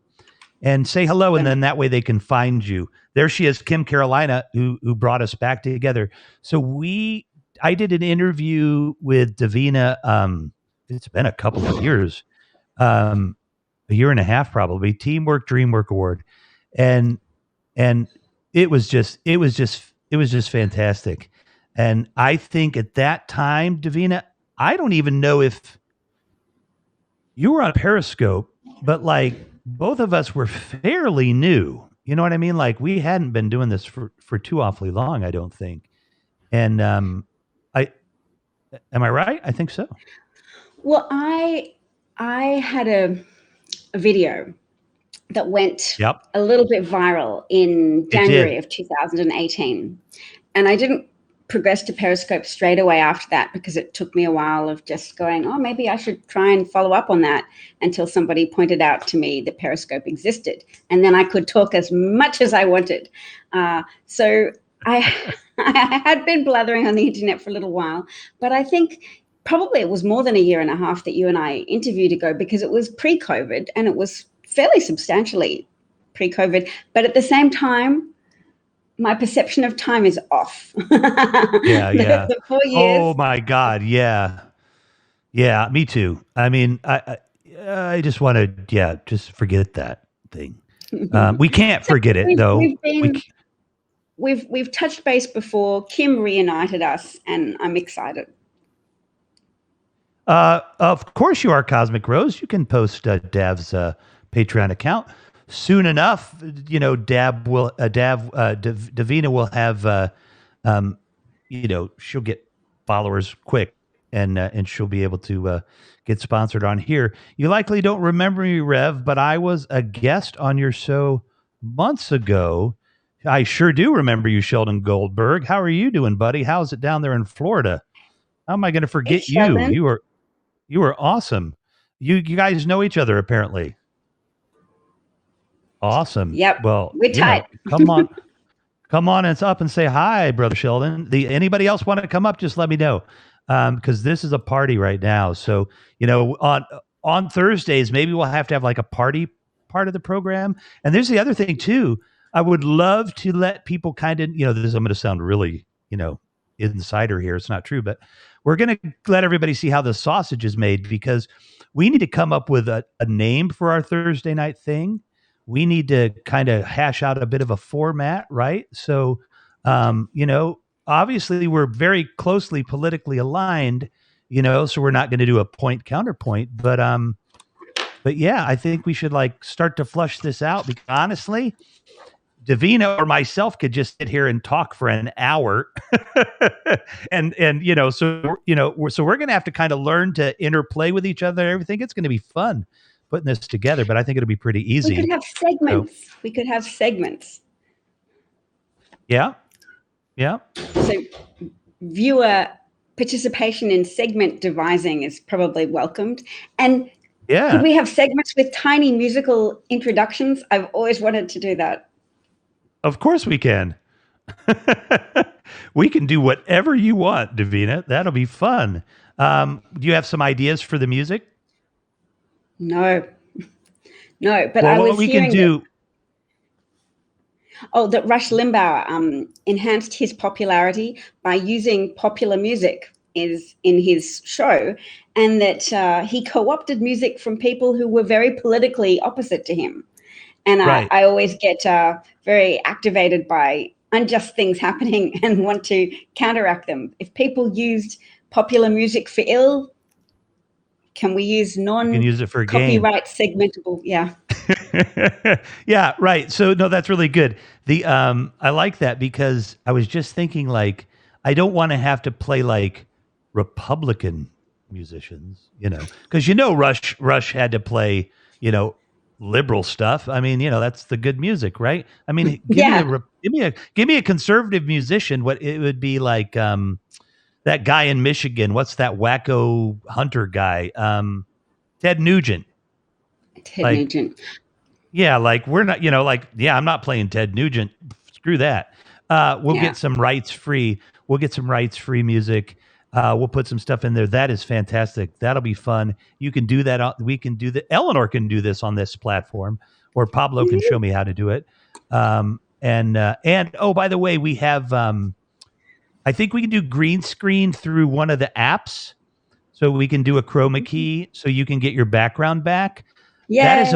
and say hello, and then that way they can find you. There she is, Kim Carolina, who brought us back together. So I did an interview with Davina. It's been a couple of years, a year and a half probably. Teamwork Dreamwork Award, and it was just fantastic. And I think at that time, Davina, I don't even know if you were on Periscope, but like both of us were fairly new. You know what I mean? Like we hadn't been doing this for too awfully long, I don't think. And am I right? I think so. Well, I had a video that went a little bit viral in January of 2018. And I didn't progressed to Periscope straight away after that because it took me a while of just going, oh, maybe I should try and follow up on that until somebody pointed out to me that Periscope existed. And then I could talk as much as I wanted. So I had been blathering on the internet for a little while, but I think probably it was more than a year and a half that you and I interviewed ago because it was pre-COVID and it was fairly substantially pre-COVID. But at the same time, my perception of time is off. Yeah. The 4 years. Oh my God. Yeah. Yeah. Me too. I mean, I just want to, just forget that thing. We can't forget it though. We've touched base before. Kim reunited us, and I'm excited. Of course you are, Cosmic Rose. You can post Dav's Patreon account soon enough. You know, Davina will have, she'll get followers quick, and she'll be able to get sponsored on here. You likely don't remember me, Rev, but I was a guest on your show months ago. I sure do remember you, Sheldon Goldberg. How are you doing, buddy? How's it down there in Florida? How am I going to forget you? Sheldon. You were awesome. You guys know each other apparently. Awesome. Yep. Well, we're tight. Come on and up and say hi, Brother Sheldon. Anybody else want to come up? Just let me know, because this is a party right now. So on Thursdays, maybe we'll have to have like a party part of the program. And there's the other thing too. I would love to let people kind of, this, I'm going to sound really, insider here. It's not true, but we're going to let everybody see how the sausage is made because we need to come up with a name for our Thursday night thing. We need to kind of hash out a bit of a format, right? So, obviously we're very closely politically aligned, so we're not going to do a point counterpoint, but yeah, I think we should start to flush this out because honestly, Davina or myself could just sit here and talk for an hour and so we're going to have to kind of learn to interplay with each other and everything. It's going to be fun putting this together, but I think it'll be pretty easy. We could have segments. Yeah. So viewer participation in segment devising is probably welcomed. And could we have segments with tiny musical introductions? I've always wanted to do that. Of course we can. We can do whatever you want, Davina. That'll be fun. Do you have some ideas for the music? No, but well, I was what we hearing can do. That Rush Limbaugh enhanced his popularity by using popular music in his show, and that he co-opted music from people who were very politically opposite to him. And right. I always get very activated by unjust things happening and want to counteract them. If people used popular music for ill, can we use non-copyright segmentable? Yeah. Yeah, right. So no, that's really good. I like that because I was just thinking I don't want to have to play Republican musicians, because Rush had to play, liberal stuff. I mean, that's the good music, right? I mean, give me a conservative musician. What it would be like, that guy in Michigan. What's that wacko hunter guy? Ted Nugent. Nugent. Yeah, we're not, I'm not playing Ted Nugent. Screw that. We'll get some rights free. We'll get some rights free music. We'll put some stuff in there. That is fantastic. That'll be fun. You can do that. We can do that. Eleanor can do this on this platform, or Pablo can show me how to do it. And oh, by the way, we have, I think we can do green screen through one of the apps. So we can do a chroma key so you can get your background back. Yay. That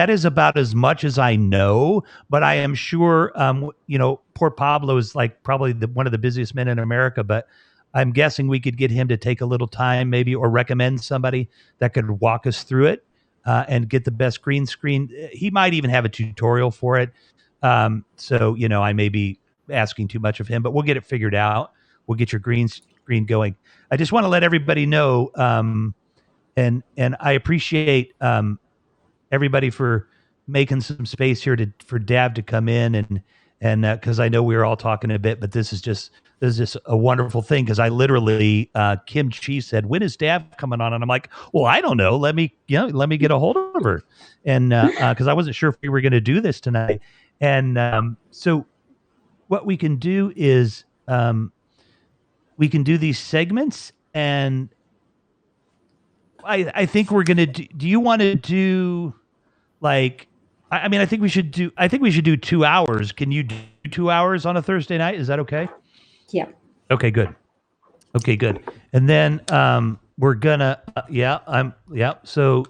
is about as much as I know, but I am sure, poor Pablo is probably one of the busiest men in America, but I'm guessing we could get him to take a little time maybe, or recommend somebody that could walk us through it and get the best green screen. He might even have a tutorial for it. So, I may be asking too much of him, but we'll get it figured out. We'll get your green screen going. I just want to let everybody know, and I appreciate everybody for making some space here for Dav to come in, and because I know we were all talking a bit, but this is just a wonderful thing because I literally Kim Chi said, "When is Dav coming on?" And I'm like, "Well, I don't know. Let me get a hold of her," and because I wasn't sure if we were going to do this tonight, and so what we can do is we can do these segments, and I think we're gonna do you want to do like I mean I think we should do 2 hours. Can you do 2 hours on a Thursday night? Is that okay? Yeah. Okay, good. And then we're gonna so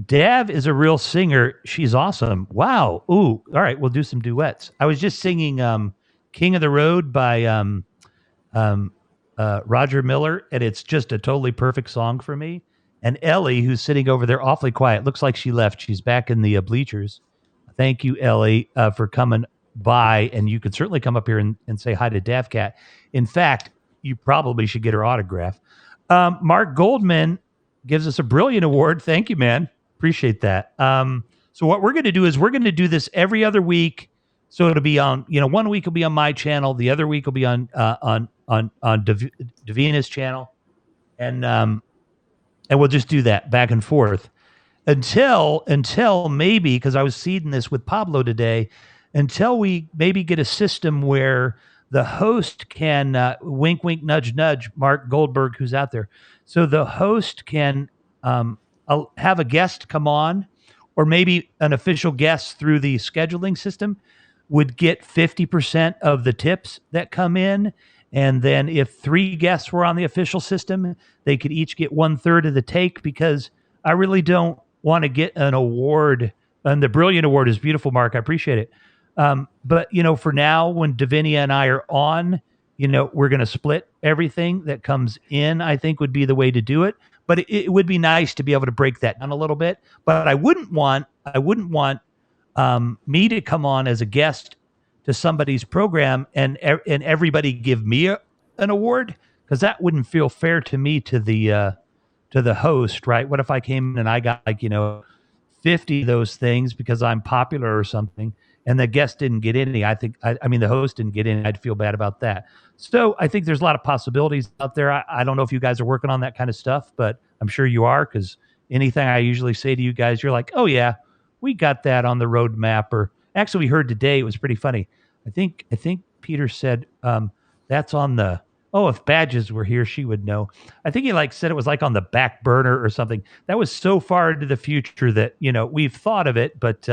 Dav is a real singer. She's awesome. Wow. Ooh, all right, we'll do some duets. I was just singing King of the Road by Roger Miller, and it's just a totally perfect song for me. And Ellie, who's sitting over there awfully quiet, looks like she left. She's back in the bleachers. Thank you, Ellie, for coming by. And you could certainly come up here and say hi to Davcat. In fact, you probably should get her autograph. Mark Goldman gives us a brilliant award. Thank you, man. Appreciate that. So what we're going to do is we're going to do this every other week. So it'll be on, 1 week will be on my channel. The other week will be on Davina's channel. And we'll just do that back and forth until maybe, because I was seeding this with Pablo today, until we maybe get a system where the host can wink, wink, nudge, nudge, Mark Goldberg, who's out there. So the host can have a guest come on, or maybe an official guest through the scheduling system would get 50% of the tips that come in. And then if 3 guests were on the official system, they could each get 1/3 of the take, because I really don't want to get an award. And the brilliant award is beautiful, Mark. I appreciate it. But, for now, when Davinia and I are on, we're going to split everything that comes in, I think would be the way to do it. But it would be nice to be able to break that down a little bit. But I wouldn't want me to come on as a guest to somebody's program and everybody give me an award, because that wouldn't feel fair to me, to the host, right? What if I came in and I got 50 of those things because I'm popular or something, and the guest didn't get any? I mean the host didn't get any. I'd feel bad about that. So I think there's a lot of possibilities out there. I don't know if you guys are working on that kind of stuff, but I'm sure you are, because anything I usually say to you guys, you're like, oh yeah, we got that on the roadmap. Or actually, we heard today, it was pretty funny. I think Peter said that's on the. Oh, if Badges were here, she would know. I think he said it was on the back burner or something. That was so far into the future that we've thought of it, but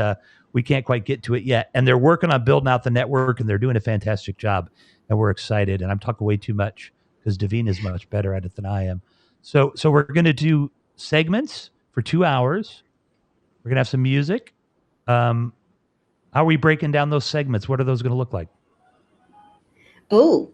we can't quite get to it yet. And they're working on building out the network, and they're doing a fantastic job, and we're excited. And I'm talking way too much because Davina is much better at it than I am. So we're going to do segments for 2 hours. We're going to have some music. How are we breaking down those segments? What are those going to look like? Oh,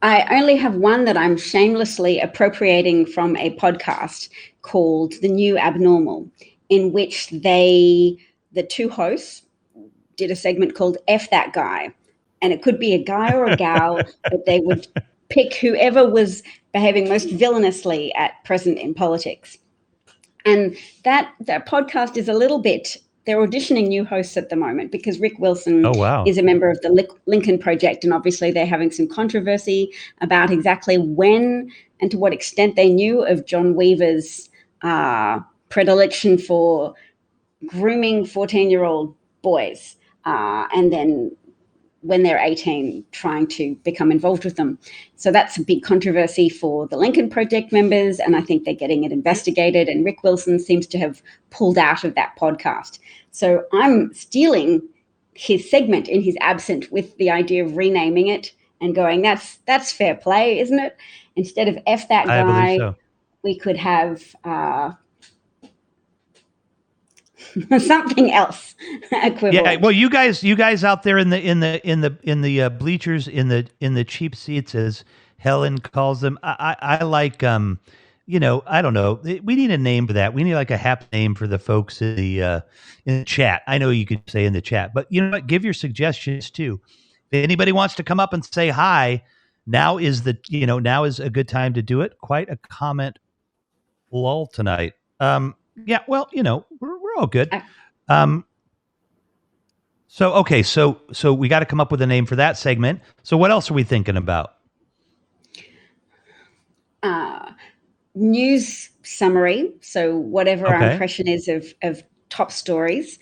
I only have one that I'm shamelessly appropriating from a podcast called The New Abnormal, in which the 2 hosts did a segment called F That Guy. And it could be a guy or a gal, but they would pick whoever was behaving most villainously at present in politics. And that podcast is a little bit, they're auditioning new hosts at the moment, because Rick Wilson is a member of the Lincoln Project, and obviously they're having some controversy about exactly when and to what extent they knew of John Weaver's predilection for grooming 14-year-old boys, and then when they're 18, trying to become involved with them. So that's a big controversy for the Lincoln Project members, and I think they're getting it investigated, and Rick Wilson seems to have pulled out of that podcast. So I'm stealing his segment in his absence with the idea of renaming it and going, that's fair play, isn't it? Instead of F That Guy, I believe so. We could have something else equivalent. Yeah, well, you guys out there in the bleachers, in the cheap seats, as Helen calls them. I like I don't know. We need a name for that. We need a Happs name for the folks in the chat. I know you could say in the chat, but you know what? Give your suggestions too. If anybody wants to come up and say hi, now is a good time to do it. Quite a comment lull tonight. Yeah, well, we're all good. So we got to come up with a name for that segment. So what else are we thinking about? News summary. So whatever our Okay. impression is of top stories,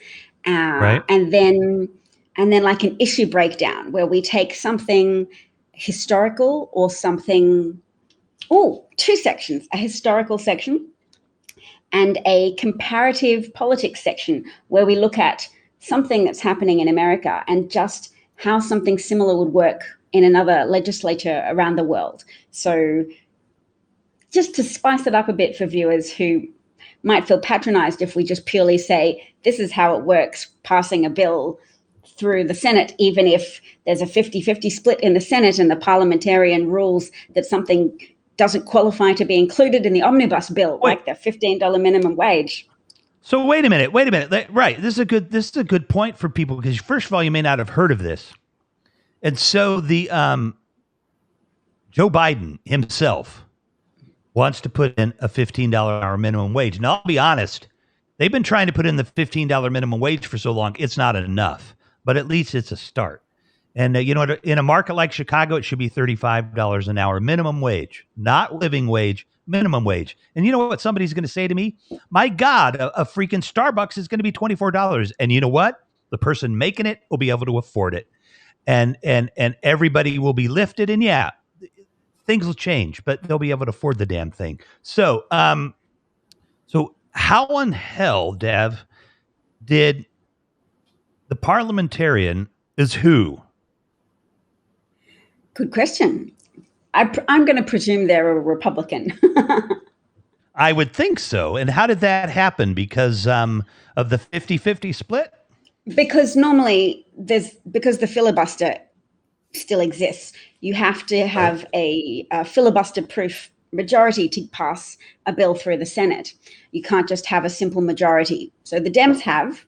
Right. and then like an issue breakdown where we take something historical or something. Oh, two sections: a historical section and a comparative politics section, where we look at something that's happening in America and just how something similar would work in another legislature around the world. So just to spice it up a bit for viewers who might feel patronized if we just purely say, this is how it works, passing a bill through the Senate, even if there's a 50-50 split in the Senate and the parliamentarian rules that something doesn't qualify to be included in the omnibus bill, like the $15 minimum wage. So wait a minute. Right. This is a good point for people, because first of all, you may not have heard of this. And so the Joe Biden himself wants to put in a $15 an hour minimum wage. Now, I'll be honest, they've been trying to put in the $15 minimum wage for so long, it's not enough, but at least it's a start. And in a market like Chicago, it should be $35 an hour minimum wage, not living wage, minimum wage. And you know what somebody's going to say to me? My God, a freaking Starbucks is going to be $24. And you know what? The person making it will be able to afford it. And everybody will be lifted. And yeah, things will change, but they'll be able to afford the damn thing. So, so how in hell, Dev, did the parliamentarian is who? Good question. I'm going to presume they're a Republican. I would think so. And how did that happen? Because of the 50-50 split? Because normally because the filibuster still exists, you have to have a filibuster-proof majority to pass a bill through the Senate. You can't just have a simple majority. So the Dems have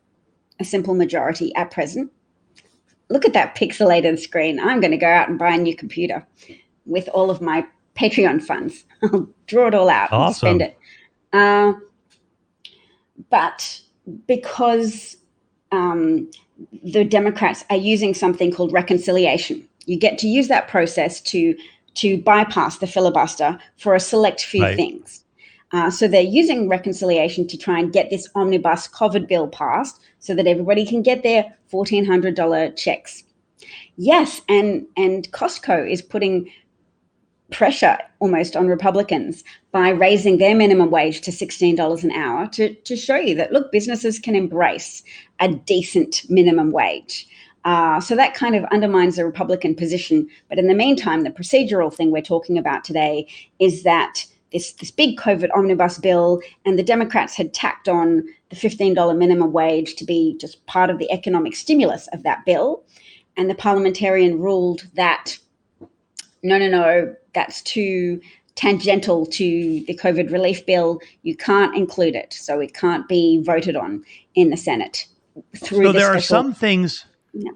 a simple majority at present. Look at that pixelated screen. I'm going to go out and buy a new computer with all of my Patreon funds. I'll draw it all out and spend it. But because the Democrats are using something called reconciliation, you get to use that process to bypass the filibuster for a select few things. So they're using reconciliation to try and get this omnibus COVID bill passed so that everybody can get their $1,400 checks. Yes, and Costco is putting pressure almost on Republicans by raising their minimum wage to $16 an hour to show you that, look, businesses can embrace a decent minimum wage. So that kind of undermines the Republican position. But in the meantime, the procedural thing we're talking about today is that this big COVID omnibus bill, and the Democrats had tacked on the $15 minimum wage to be just part of the economic stimulus of that bill. And the parliamentarian ruled that, no, that's too tangential to the COVID relief bill. You can't include it. So it can't be voted on in the Senate. So there are some things. Yeah.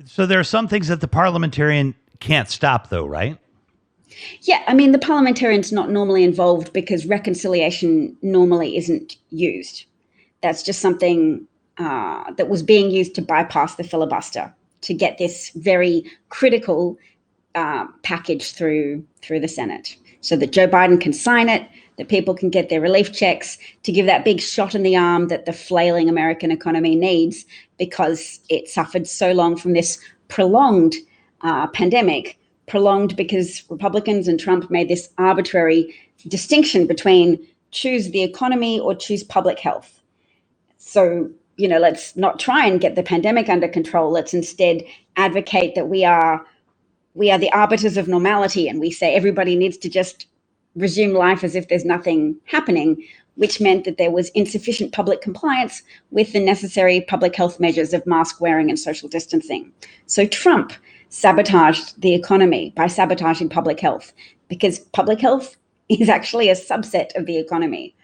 So there are some things that the parliamentarian can't stop, though, right? Yeah, I mean, the parliamentarian's not normally involved because reconciliation normally isn't used. That's just something that was being used to bypass the filibuster to get this very critical package through the Senate so that Joe Biden can sign it, that people can get their relief checks, to give that big shot in the arm that the flailing American economy needs because it suffered so long from this prolonged pandemic. Prolonged because Republicans and Trump made this arbitrary distinction between choose the economy or choose public health. So, let's not try and get the pandemic under control. Let's instead advocate that we are the arbiters of normality, and we say everybody needs to just resume life as if there's nothing happening, which meant that there was insufficient public compliance with the necessary public health measures of mask wearing and social distancing. So Trump sabotaged the economy by sabotaging public health, because public health is actually a subset of the economy.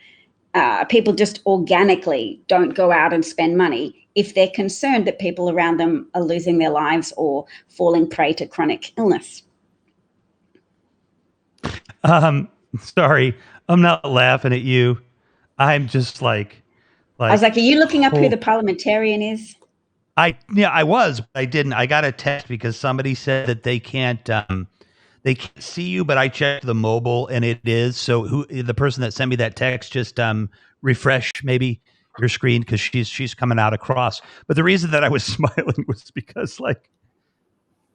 People just organically don't go out and spend money if they're concerned that people around them are losing their lives or falling prey to chronic illness. Sorry, I'm not laughing at you. I'm just like I was like, are you looking up who the parliamentarian is? I was, but I didn't. I got a text because somebody said that they can't see you, but I checked the mobile and it is. So the person that sent me that text, just refresh maybe your screen because she's coming out across. But the reason that I was smiling was because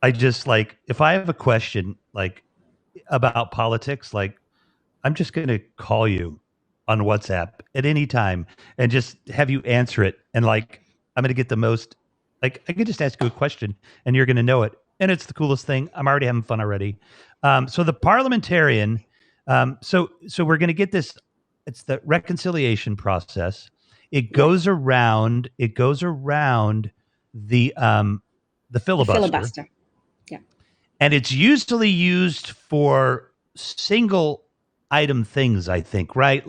I just if I have a question about politics, I'm just going to call you on WhatsApp at any time and just have you answer it. And I'm going to get the most, I could just ask you a question and you're going to know it. And it's the coolest thing. I'm already having fun already. So the parliamentarian, so we're going to get this. It's the reconciliation process. It goes around the filibuster. Filibuster. Yeah. And it's usually used for single item things, I think, right?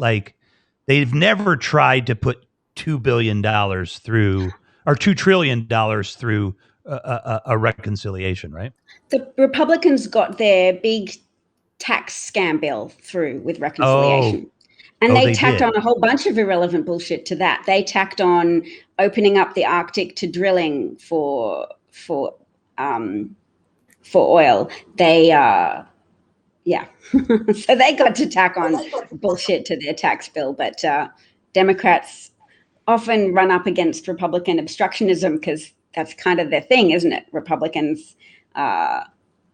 They've never tried to put $2 billion through or $2 trillion through a reconciliation, right? The Republicans got their big tax scam bill through with reconciliation. And they tacked on a whole bunch of irrelevant bullshit to that. They tacked on opening up the Arctic to drilling for oil. They so they got to tack on bullshit to their tax bill. But Democrats often run up against Republican obstructionism because that's kind of their thing, isn't it? Republicans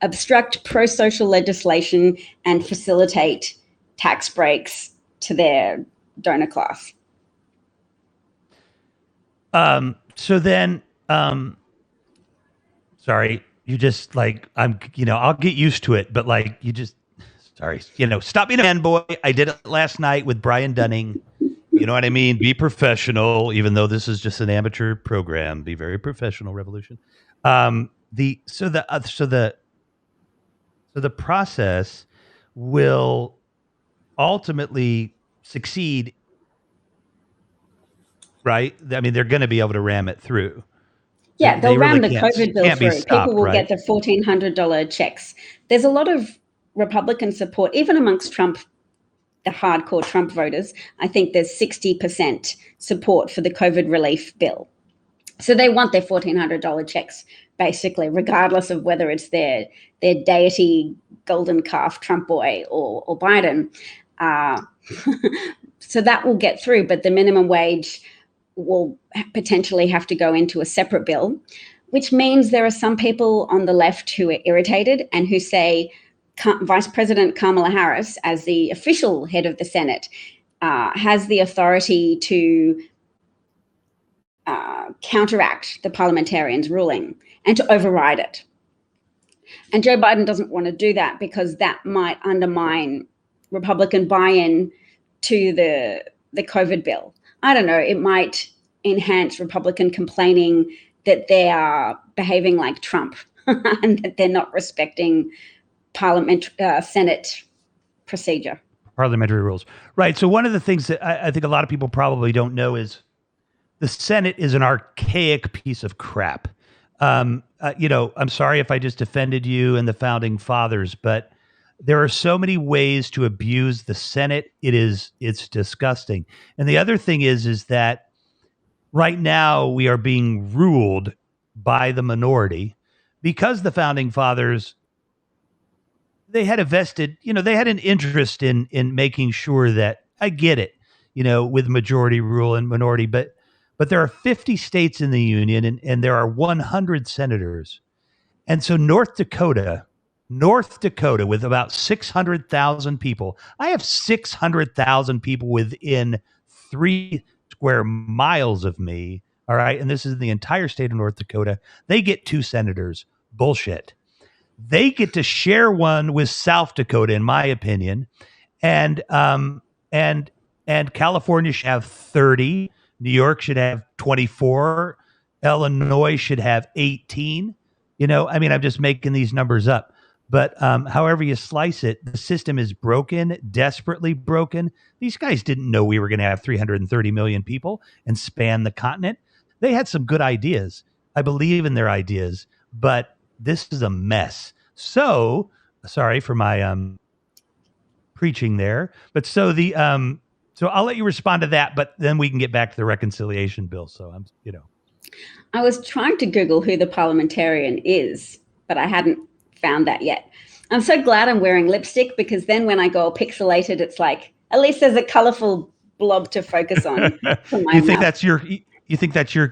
obstruct pro-social legislation and facilitate tax breaks to their donor class. So then, sorry, you just I'll get used to it, but you just, sorry, stop being a fanboy. I did it last night with Brian Dunning. You know what I mean? Be professional, even though this is just an amateur program. Be very professional, Revolution. The process will ultimately succeed, right? I mean, they're going to be able to ram it through. Yeah, they'll ram the COVID bill through. Stopped, people will right? get the $1,400 checks. There's a lot of Republican support, even amongst Trump, the hardcore Trump voters. I think there's 60% support for the COVID relief bill. So they want their $1,400 checks, basically, regardless of whether it's their deity golden calf Trump boy or Biden. So that will get through, but the minimum wage will potentially have to go into a separate bill, which means there are some people on the left who are irritated and who say Vice President Kamala Harris, as the official head of the Senate, has the authority to counteract the parliamentarians' ruling and to override it. And Joe Biden doesn't want to do that because that might undermine Republican buy-in to the COVID bill. I don't know, it might enhance Republican complaining that they are behaving like Trump and that they're not respecting Senate procedure. Parliamentary rules. Right. So one of the things that I think a lot of people probably don't know is the Senate is an archaic piece of crap. I'm sorry if I just offended you and the founding fathers, but there are so many ways to abuse the Senate. It's disgusting. And the other thing is that right now we are being ruled by the minority because the founding fathers, they had they had an interest in making sure that, I get it, with majority rule and minority, but there are 50 states in the union and there are 100 senators. And so North Dakota with about 600,000 people, I have 600,000 people within 3 square miles of me. All right. And this is the entire state of North Dakota. They get 2 senators. Bullshit. They get to share one with South Dakota, in my opinion. And California should have 30. New York should have 24. Illinois should have 18. I'm just making these numbers up. But however you slice it, the system is broken, desperately broken. These guys didn't know we were going to have 330 million people and span the continent. They had some good ideas. I believe in their ideas, but this is a mess. So, sorry for my preaching there, but so I'll let you respond to that, but then we can get back to the reconciliation bill. So I was trying to Google who the parliamentarian is, but I hadn't found that yet. I'm so glad I'm wearing lipstick, because then when I go all pixelated, it's like, at least there's a colorful blob to focus on for my You think mouth. that's your? You think that's your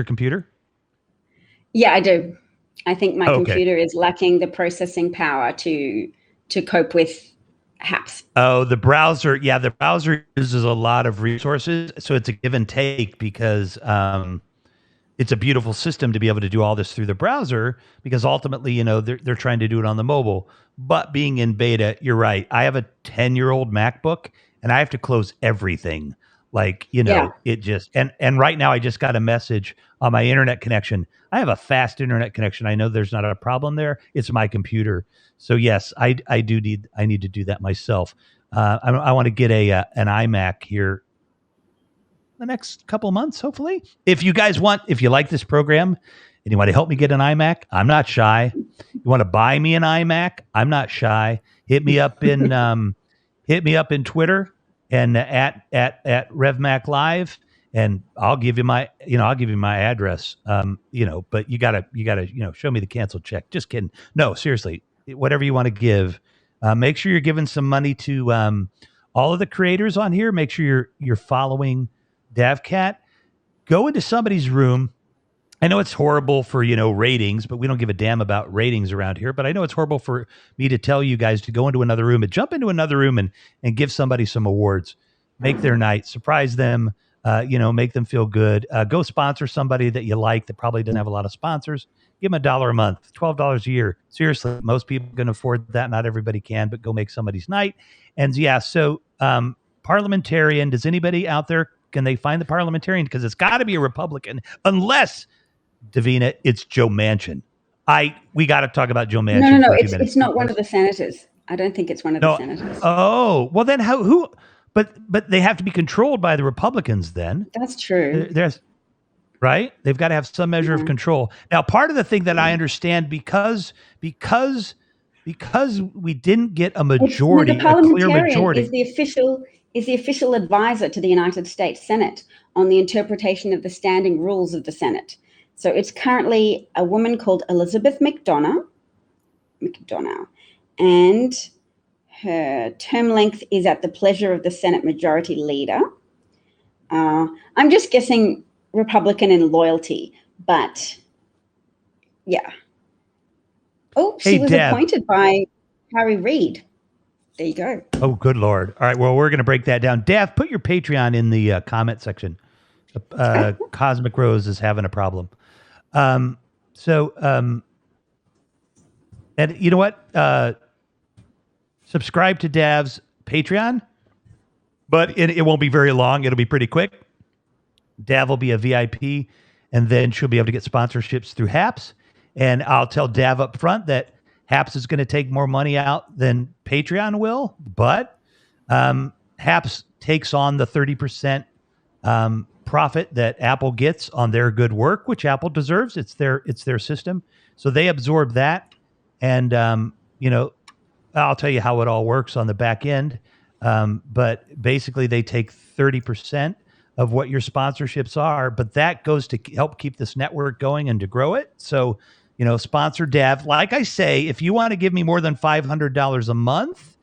computer? Yeah, I do. I think my Okay. computer is lacking the processing power to cope with Happs. Oh, the browser. Yeah, the browser uses a lot of resources, so it's a give and take, because it's a beautiful system to be able to do all this through the browser, because ultimately, they're trying to do it on the mobile. But being in beta, you're right. I have a 10-year-old MacBook, and I have to close everything. Like, it just, and right now I just got a message on my internet connection. I have a fast internet connection. I know there's not a problem there. It's my computer. So yes, I need to do that myself. I want to get an iMac here the next couple of months, hopefully. If you like this program and you want to help me get an iMac, I'm not shy. You want to buy me an iMac? I'm not shy. Hit me up in Twitter and at RevMac Live, and I'll give you my address. But you gotta show me the canceled check. Just kidding. No, seriously, whatever you want to give. Make sure you're giving some money to all of the creators on here. Make sure you're following DavCat. Go into somebody's room. I know it's horrible for, ratings, but we don't give a damn about ratings around here. But I know it's horrible for me to tell you guys to go into another room and jump into another room and give somebody some awards, make their night, surprise them, make them feel good. Go sponsor somebody that you like that probably doesn't have a lot of sponsors. Give them $1 a month, $12 a year. Seriously, most people can afford that. Not everybody can, but go make somebody's night. And yeah, so parliamentarian, does anybody out there, can they find the parliamentarian? Because it's got to be a Republican, unless, Davina, it's Joe Manchin. We got to talk about Joe Manchin. No. It's not one of the senators. I don't think it's one of the senators. Oh, well then who? But they have to be controlled by the Republicans then. That's true. There's right. They've got to have some measure of control. Now, part of the thing that I understand, because we didn't get a majority, the parliamentarian a clear majority, is the official advisor to the United States Senate on the interpretation of the standing rules of the Senate. So it's currently a woman called Elizabeth McDonough, and her term length is at the pleasure of the Senate Majority Leader. I'm just guessing Republican in loyalty, but yeah. Oh, she was appointed by Harry Reid. There you go. Oh, good Lord. All right, well, we're going to break that down. Dav, put your Patreon in the comment section. Cosmic Rose is having a problem. And you know what? Subscribe to Dav's Patreon, but it won't be very long. It'll be pretty quick. Dav will be a VIP, and then she'll be able to get sponsorships through Happs. And I'll tell Dav up front that Happs is going to take more money out than Patreon will, but Happs takes on the 30% profit that Apple gets on their good work, which Apple deserves. It's their system. So they absorb that. And, I'll tell you how it all works on the back end. But basically they take 30% of what your sponsorships are, but that goes to help keep this network going and to grow it. So, sponsor Dav. Like I say, if you want to give me more than $500 a month,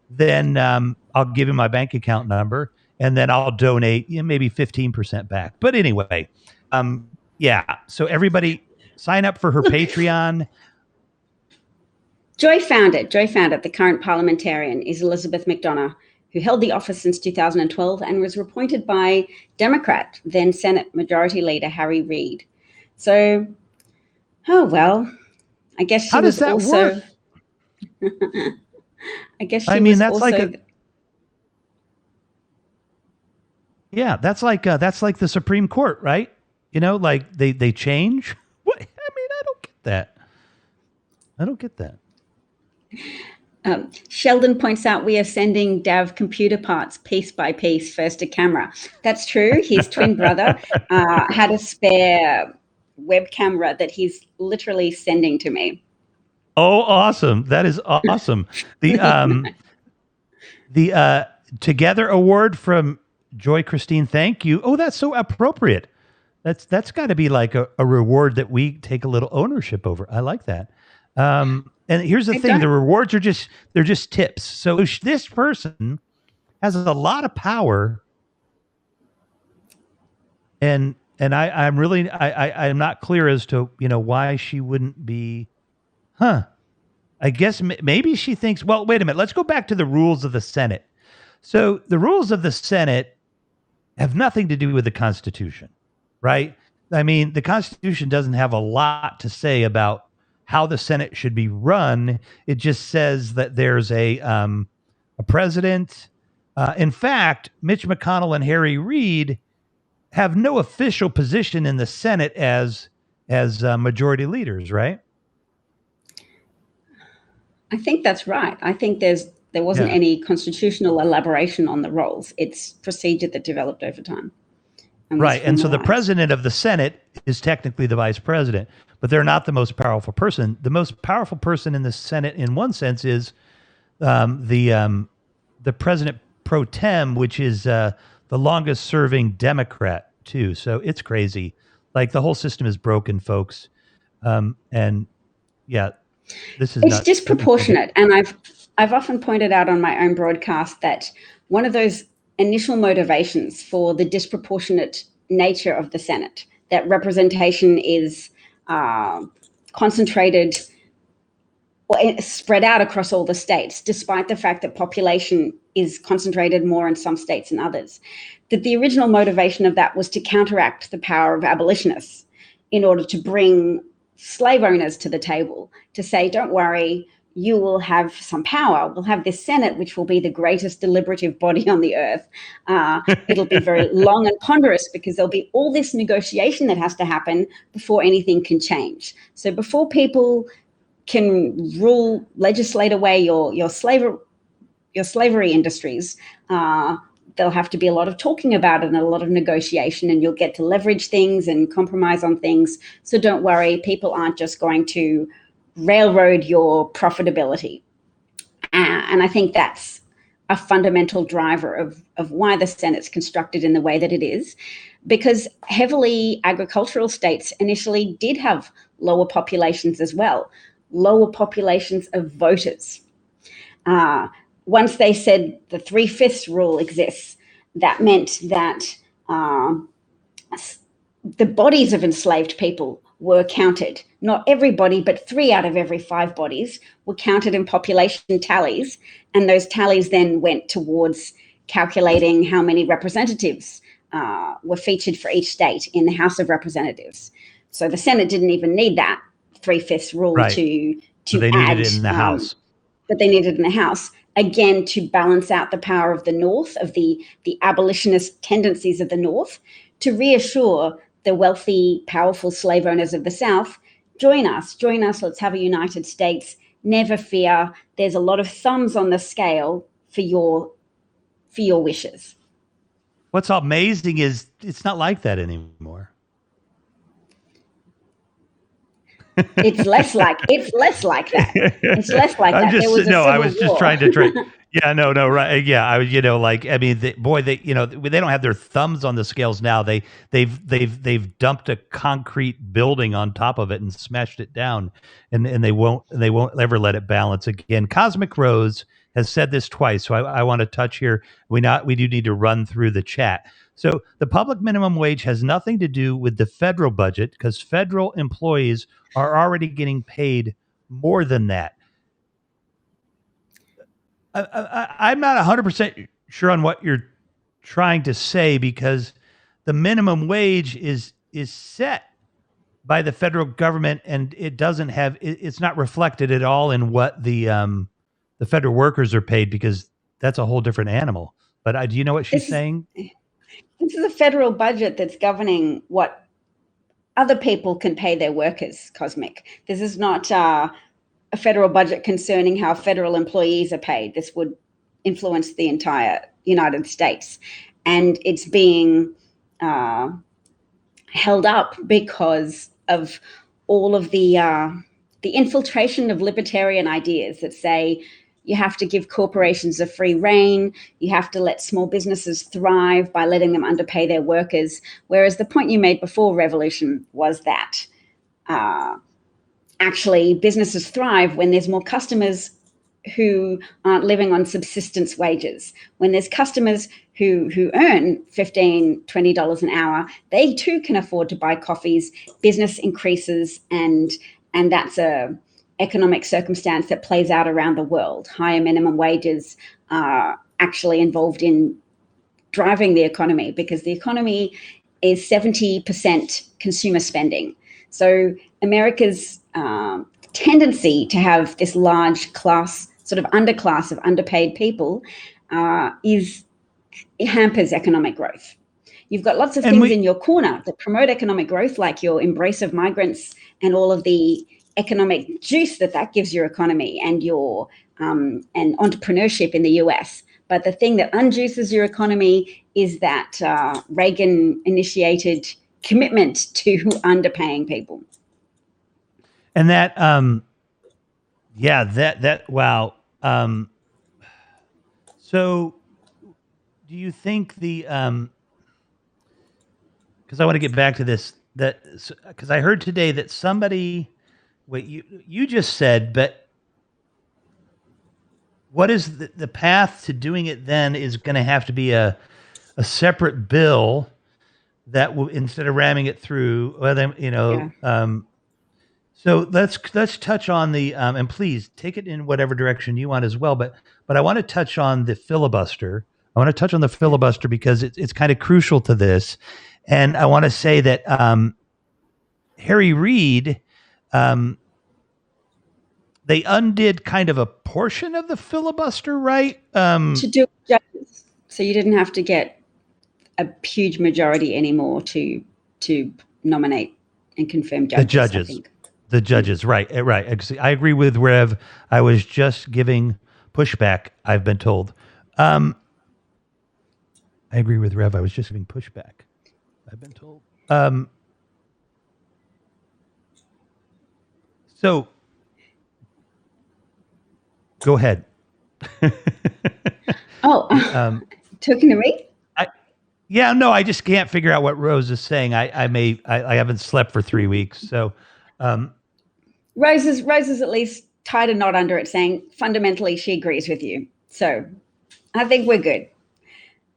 then I'll give you my bank account number, and then I'll donate maybe 15% back. But anyway, so everybody sign up for her Patreon. Joy found it. The current parliamentarian is Elizabeth McDonough, who held the office since 2012 and was appointed by Democrat, then Senate Majority Leader Harry Reid. So, I guess she How does was that also. work? I guess she that's was also. That's like the Supreme Court, right? Like they change. What? I don't get that. Sheldon points out we are sending Dav computer parts piece by piece first to camera. That's true. His twin brother had a spare web camera that he's literally sending to me. Oh, awesome. That is awesome. The Together Award from Joy Christine. Thank you. Oh, that's so appropriate. That's got to be like a reward that we take a little ownership over. I like that. And here's the thing: the rewards are they're just tips. So this person has a lot of power, and I'm really I'm not clear as to why she wouldn't be. I guess maybe she thinks. Well, wait a minute. Let's go back to the rules of the Senate. So the rules of the Senate have nothing to do with the Constitution, right? I mean, the Constitution doesn't have a lot to say about how the Senate should be run. It just says that there's a president. In fact, Mitch McConnell and Harry Reid have no official position in the Senate as majority leaders, right? I think that's right. I think there wasn't any constitutional elaboration on the roles. It's procedure that developed over time. Right. And so the president of the Senate is technically the vice president, but they're not the most powerful person. The most powerful person in the Senate, in one sense, is the president pro tem, which is the longest serving Democrat, too. So it's crazy. Like the whole system is broken, folks. And yeah. It's disproportionate, and I've often pointed out on my own broadcast that one of those initial motivations for the disproportionate nature of the Senate, that representation is concentrated or spread out across all the states, despite the fact that population is concentrated more in some states than others, that the original motivation of that was to counteract the power of abolitionists in order to bring slave owners to the table, to say, don't worry, you will have some power. We'll have this Senate, which will be the greatest deliberative body on the earth. It'll be very long and ponderous because there'll be all this negotiation that has to happen before anything can change. So before people can legislate away your slavery industries, there'll have to be a lot of talking about it and a lot of negotiation, and you'll get to leverage things and compromise on things. So don't worry, people aren't just going to railroad your profitability. And I think that's a fundamental driver of why the Senate's constructed in the way that it is, because heavily agricultural states initially did have lower populations as well, lower populations of voters. Once they said the 3/5 rule exists, that meant that the bodies of enslaved people were counted. Not everybody, but 3 out of every 5 bodies were counted in population tallies. And those tallies then went towards calculating how many representatives were featured for each state in the House of Representatives. So the Senate didn't even need that 3/5 rule to so they add, needed it in the House. But they needed it in the House. Again, to balance out the power of the North, of the abolitionist tendencies of the North, to reassure the wealthy, powerful slave owners of the South, join us, let's have a United States, never fear, there's a lot of thumbs on the scale for your wishes. What's amazing is it's not like that anymore. It's less like that. It's less like that. I was just trying to trick. Yeah, no, right. Yeah, I mean, they don't have their thumbs on the scales now. They've dumped a concrete building on top of it and smashed it down, and they won't ever let it balance again. Cosmic Rose has said this twice, so I want to touch here. We do need to run through the chat. So the public minimum wage has nothing to do with the federal budget because federal employees are already getting paid more than that. I'm not 100% sure on what you're trying to say because the minimum wage is set by the federal government and it's not reflected at all in what the federal workers are paid because that's a whole different animal. But do you know what she's saying? This is a federal budget that's governing what other people can pay their workers, Cosmic. This is not a federal budget concerning how federal employees are paid. This would influence the entire United States. And it's being held up because of all of the infiltration of libertarian ideas that say, You have to give corporations a free rein. You have to let small businesses thrive by letting them underpay their workers. Whereas the point you made before revolution was that actually businesses thrive when there's more customers who aren't living on subsistence wages. When there's customers who earn $15, $20 an hour, they too can afford to buy coffees. Business increases, and that's a economic circumstance that plays out around the world. Higher minimum wages are actually involved in driving the economy, because the economy is 70% consumer spending. So America's tendency to have this large class, sort of underclass of underpaid people, it hampers economic growth. You've got lots of things in your corner that promote economic growth, like your embrace of migrants and all of the economic juice that gives your economy, and your and entrepreneurship in the US. But the thing that unjuices your economy is that Reagan-initiated commitment to underpaying people. And that, wow. So do you think because I want to get back to this, because I heard today that somebody, you just said, but what is the path to doing it then is going to have to be a separate bill that will, instead of ramming it through, so let's touch on the and please take it in whatever direction you want as well. But I want to touch on the filibuster. I want to touch on the filibuster because it's kind of crucial to this, and I want to say that Harry Reid, they undid kind of a portion of the filibuster, right? To do judges, so you didn't have to get a huge majority anymore to nominate and confirm judges. The judges. I think. The judges, right. I agree with Rev. I was just giving pushback, I've been told. I agree with Rev. I was just giving pushback, I've been told. So, go ahead. Talking to me? Yeah, no, I just can't figure out what Rose is saying. I haven't slept for 3 weeks, so... Rose is at least tied a knot under it, saying fundamentally she agrees with you. So I think we're good.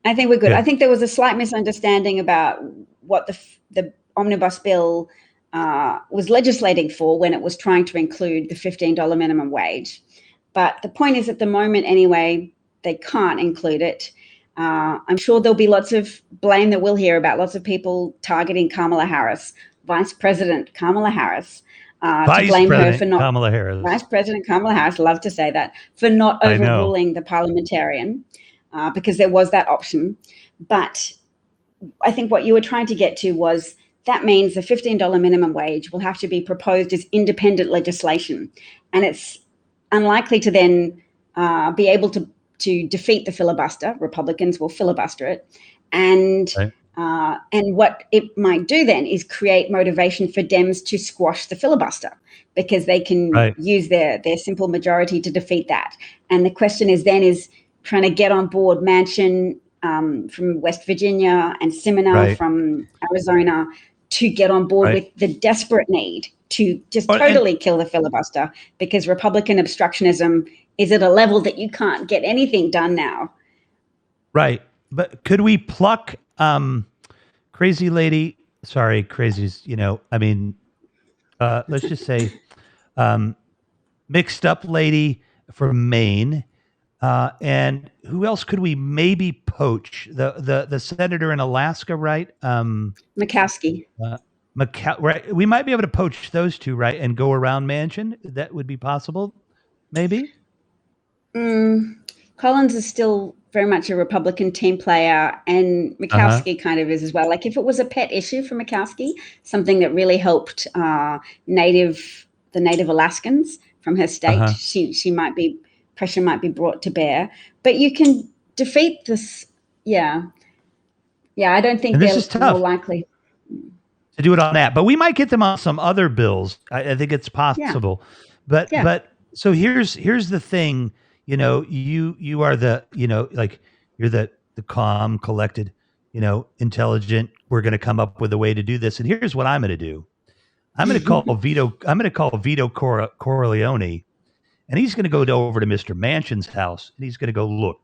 Yeah. I think there was a slight misunderstanding about what the omnibus bill was legislating for when it was trying to include the $15 minimum wage. But the point is, at the moment anyway, they can't include it. I'm sure there'll be lots of blame that we'll hear about, lots of people targeting Kamala Harris, Vice President Kamala Harris, to blame her for not. Kamala Harris. Vice President Kamala Harris, love to say that, for not overruling the parliamentarian, because there was that option. But I think what you were trying to get to was that means the $15 minimum wage will have to be proposed as independent legislation, and it's unlikely to then be able to defeat the filibuster. Republicans will filibuster it, and what it might do then is create motivation for Dems to squash the filibuster, because they can use their simple majority to defeat that. And the question is trying to get on board Manchin from West Virginia and Simino from Arizona to get on board with the desperate need to just totally kill the filibuster, because Republican obstructionism is at a level that you can't get anything done now. Right. But could we pluck crazy lady? Sorry, crazies, let's just say mixed up lady from Maine. And who else could we maybe poach? The senator in Alaska, right? Murkowski. Right. We might be able to poach those two, right? And go around Manchin. That would be possible, maybe? Collins is still very much a Republican team player, and Murkowski kind of is as well. Like, if it was a pet issue for Murkowski, something that really helped the Native Alaskans from her state, pressure might be brought to bear. But you can defeat this. Yeah, I don't think they're more likely to do it on that. But we might get them on some other bills. I think it's possible. But so here's the thing. you are the, like you're the calm, collected, intelligent. We're going to come up with a way to do this. And here's what I'm going to do. I'm going to call Vito Corleone, and he's going to go over to Mr. Manchin's house, and he's going to go, look,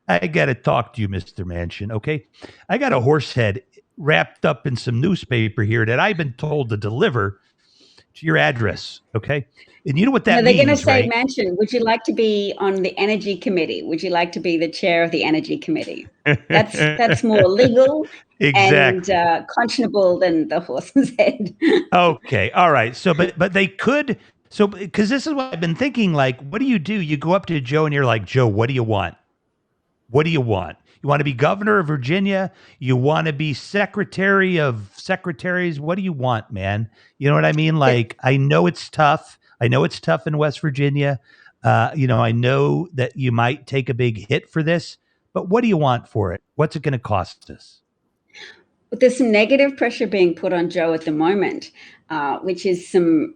I got to talk to you, Mr. Manchin. Okay. I got a horse head wrapped up in some newspaper here that I've been told to deliver to your address. Okay. And you know what that they're means, going to say, right? Manchin, would you like to be on the energy committee? Would you like to be the chair of the energy committee? That's more legal exactly. and conscionable than the horse's head. Okay. All right. So, but they could. So, because this is what I've been thinking, like, what do? You go up to Joe and you're like, Joe, what do you want? What do you want? You want to be governor of Virginia? You want to be secretary of secretaries? What do you want, man? You know what I mean? Like, I know it's tough. I know it's tough in West Virginia. I know that you might take a big hit for this, but what do you want for it? What's it going to cost us? There's some negative pressure being put on Joe at the moment, which is some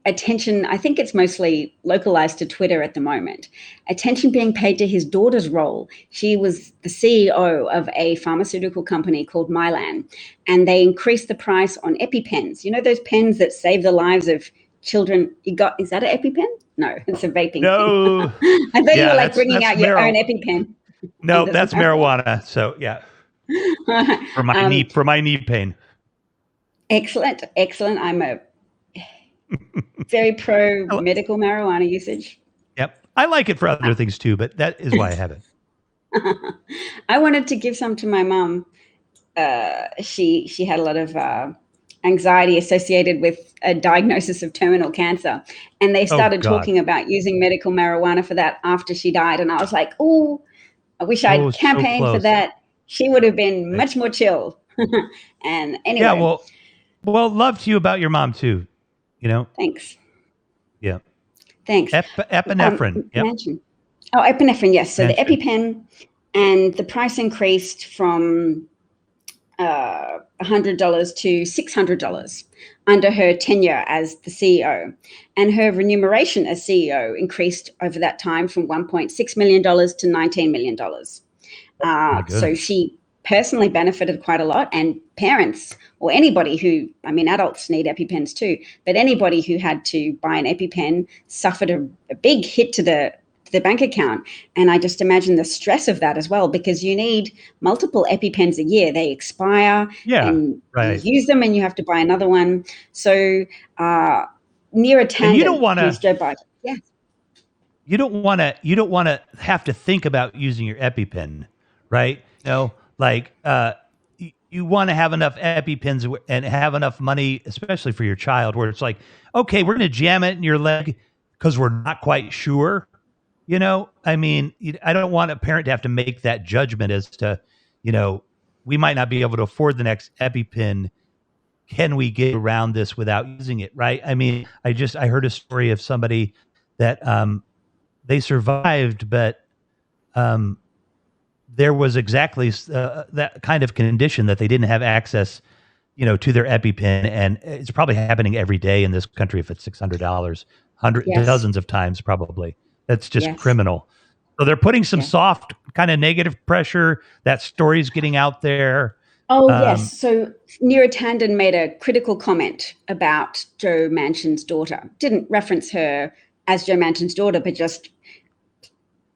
attention. I think it's mostly localized to Twitter at the moment. Attention being paid to his daughter's role. She was the CEO of a pharmaceutical company called Mylan, and they increased the price on EpiPens. You know those pens that save the lives of children? Is that an EpiPen? No, it's a vaping No. pen. I thought you were like bringing out your own EpiPen. No, that's marijuana. So yeah. For my knee pain. Excellent. I'm a very pro medical marijuana usage. Yep. I like it for other things too, but that is why I have it. I wanted to give some to my mom. She had a lot of anxiety associated with a diagnosis of terminal cancer. And they started talking about using medical marijuana for that after she died. And I was like, oh, I wish I'd campaigned for that. She would have been much more chill. And anyway. Yeah, well, love to you about your mom too. Thanks. Yeah. Thanks. Epinephrine. Yep. Epinephrine, yes. So the EpiPen, and the price increased from $100 to $600 under her tenure as the CEO. And her remuneration as CEO increased over that time from $1.6 million to $19 million. So she personally benefited quite a lot, and parents or anybody who, adults need EpiPens too, but anybody who had to buy an EpiPen suffered a big hit to the bank account. And I just imagine the stress of that as well, because you need multiple EpiPens a year. They expire and you use them and you have to buy another one. So near a tandem, you don't want to, Joe Biden. Yeah. You don't want to have to think about using your EpiPen, right? You want to have enough EpiPens and have enough money, especially for your child, where it's like, okay, we're going to jam it in your leg because we're not quite sure. I don't want a parent to have to make that judgment as to, we might not be able to afford the next EpiPen. Can we get around this without using it? Right. I heard a story of somebody that they survived, but there was exactly that kind of condition that they didn't have access, to their EpiPen. And it's probably happening every day in this country if it's $600, dozens of times probably. That's just criminal. So they're putting some soft kind of negative pressure. That story's getting out there. Oh, yes. So Neera Tanden made a critical comment about Joe Manchin's daughter. Didn't reference her as Joe Manchin's daughter, but just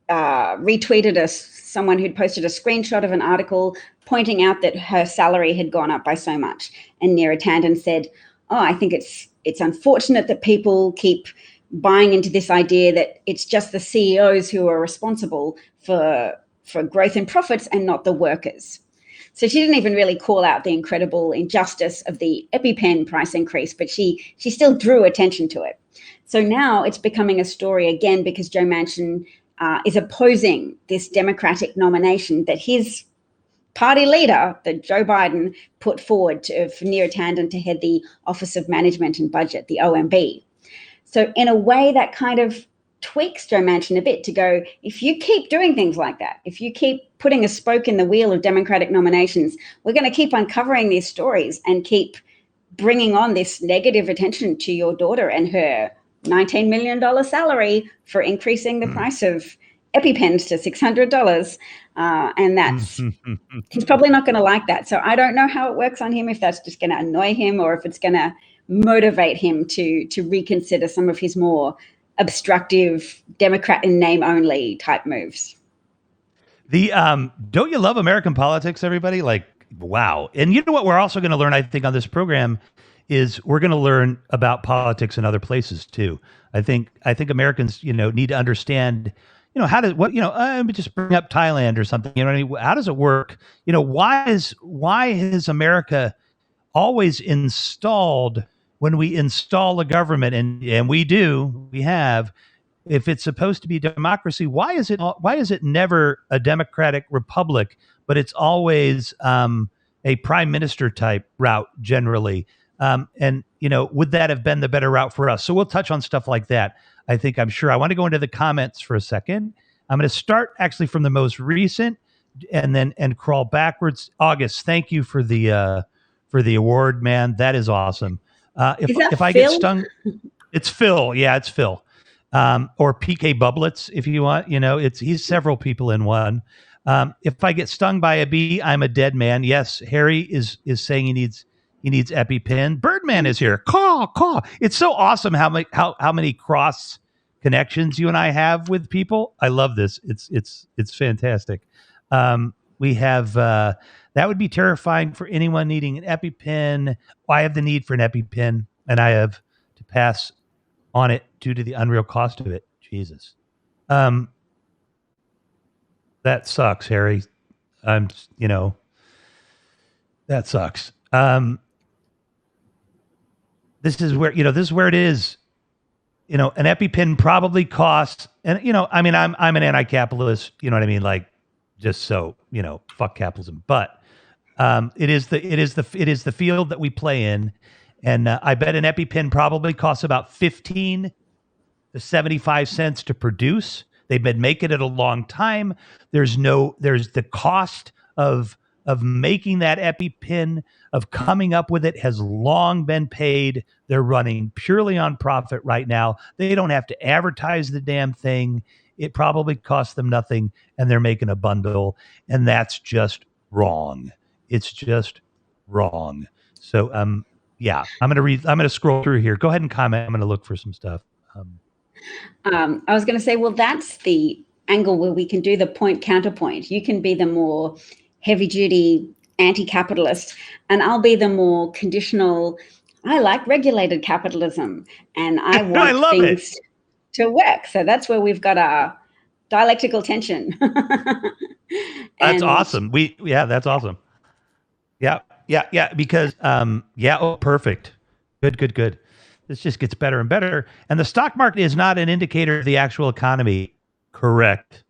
retweeted someone who'd posted a screenshot of an article pointing out that her salary had gone up by so much. And Neera Tanden said, I think it's unfortunate that people keep buying into this idea that it's just the CEOs who are responsible for growth and profits and not the workers. So she didn't even really call out the incredible injustice of the EpiPen price increase, but she still drew attention to it. So now it's becoming a story again because Joe Manchin is opposing this Democratic nomination that his party leader, that Joe Biden, put forward for Neera Tanden to head the Office of Management and Budget, the OMB. So in a way that kind of tweaks Joe Manchin a bit to go, if you keep doing things like that, if you keep putting a spoke in the wheel of Democratic nominations, we're going to keep uncovering these stories and keep bringing on this negative attention to your daughter and her $19 million salary for increasing the price of EpiPens to $600. And that's, he's probably not going to like that. So I don't know how it works on him, if that's just going to annoy him or if it's going to motivate him to reconsider some of his more obstructive Democrat in name only type moves. The don't you love American politics, everybody? Like, wow. And you know what we're also going to learn, I think, on this program is we're going to learn about politics in other places too. I think Americans, need to understand, how does let me just bring up Thailand or something. How does it work? Why is America always installed when we install a government, and we have, if it's supposed to be democracy, why is it never a democratic republic, but it's always a prime minister type route generally? And would that have been the better route for us? So we'll touch on stuff like that. I'm sure. I want to go into the comments for a second. I'm going to start actually from the most recent and crawl backwards. August, thank you for the award, man. That is awesome. If I get stung, it's Phil. Yeah, it's Phil. Or PK Bublets, if you want. He's several people in one. If I get stung by a bee, I'm a dead man. Yes, Harry is saying he needs EpiPen. Birdman is here. Caw. It's so awesome how many cross connections you and I have with people. I love this. It's fantastic. We have that would be terrifying for anyone needing an EpiPen. I have the need for an EpiPen, and I have to pass on it due to the unreal cost of it. Jesus. That sucks, Harry. That sucks. This is where it is. An EpiPen probably costs, and I'm an anti-capitalist, you know what I mean? Like, just so, fuck capitalism. But it is the field that we play in. And I bet an EpiPen probably costs about 15 to 75 cents to produce. They've been making it a long time. There's the cost of making that EpiPen, of coming up with it, has long been paid. They're running purely on profit right now. They don't have to advertise the damn thing. It probably costs them nothing, and they're making a bundle, and that's just wrong. It's just wrong. So, yeah, I'm going to scroll through here. Go ahead and comment. I'm going to look for some stuff. I was going to say, well, that's the angle where we can do the point counterpoint. You can be the more heavy duty anti-capitalist, and I'll be the more conditional. I like regulated capitalism, and I want things to work. So that's where we've got our dialectical tension. That's awesome. That's awesome. Yeah. Because, perfect. Good. This just gets better and better. And the stock market is not an indicator of the actual economy. Correct.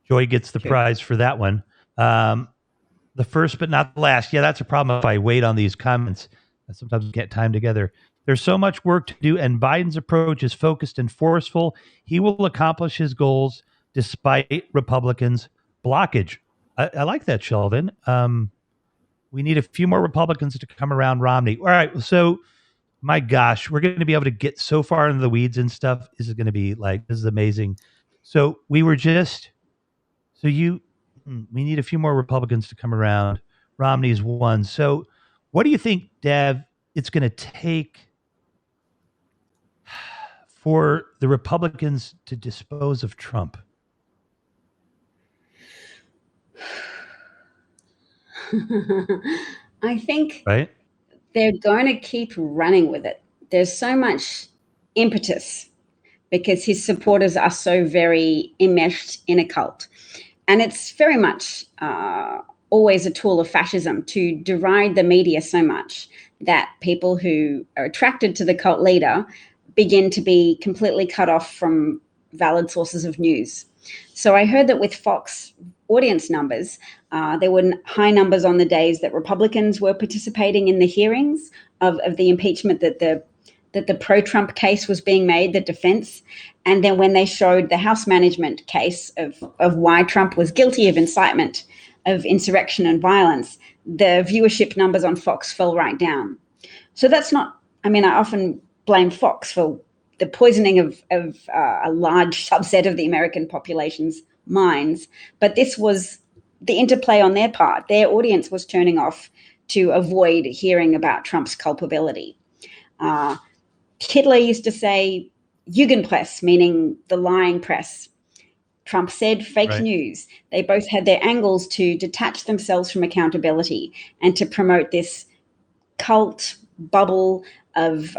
Joy gets the prize for that one. The first but not the last. Yeah, that's a problem if I wait on these comments. I sometimes get time together. There's so much work to do, and Biden's approach is focused and forceful. He will accomplish his goals despite Republicans' blockage. I like that, Sheldon. We need a few more Republicans to come around Romney. All right, so my gosh, we're going to be able to get so far into the weeds and stuff. This is going to be this is amazing. So we need a few more Republicans to come around. Romney's one. So what do you think, Dev, it's going to take for the Republicans to dispose of Trump? I think they're going to keep running with it. There's so much impetus because his supporters are so very enmeshed in a cult. And it's very much always a tool of fascism to deride the media so much that people who are attracted to the cult leader begin to be completely cut off from valid sources of news. So I heard that with Fox audience numbers, there were high numbers on the days that Republicans were participating in the hearings of the impeachment, that the pro-Trump case was being made, the defense. And then when they showed the House management case of why Trump was guilty of incitement of insurrection and violence, the viewership numbers on Fox fell right down. So that's not, I often blame Fox for poisoning of a large subset of the American population's minds. But this was the interplay on their part. Their audience was turning off to avoid hearing about Trump's culpability. Hitler used to say Jugendpresse, meaning the lying press. Trump said fake news. They both had their angles to detach themselves from accountability and to promote this cult bubble of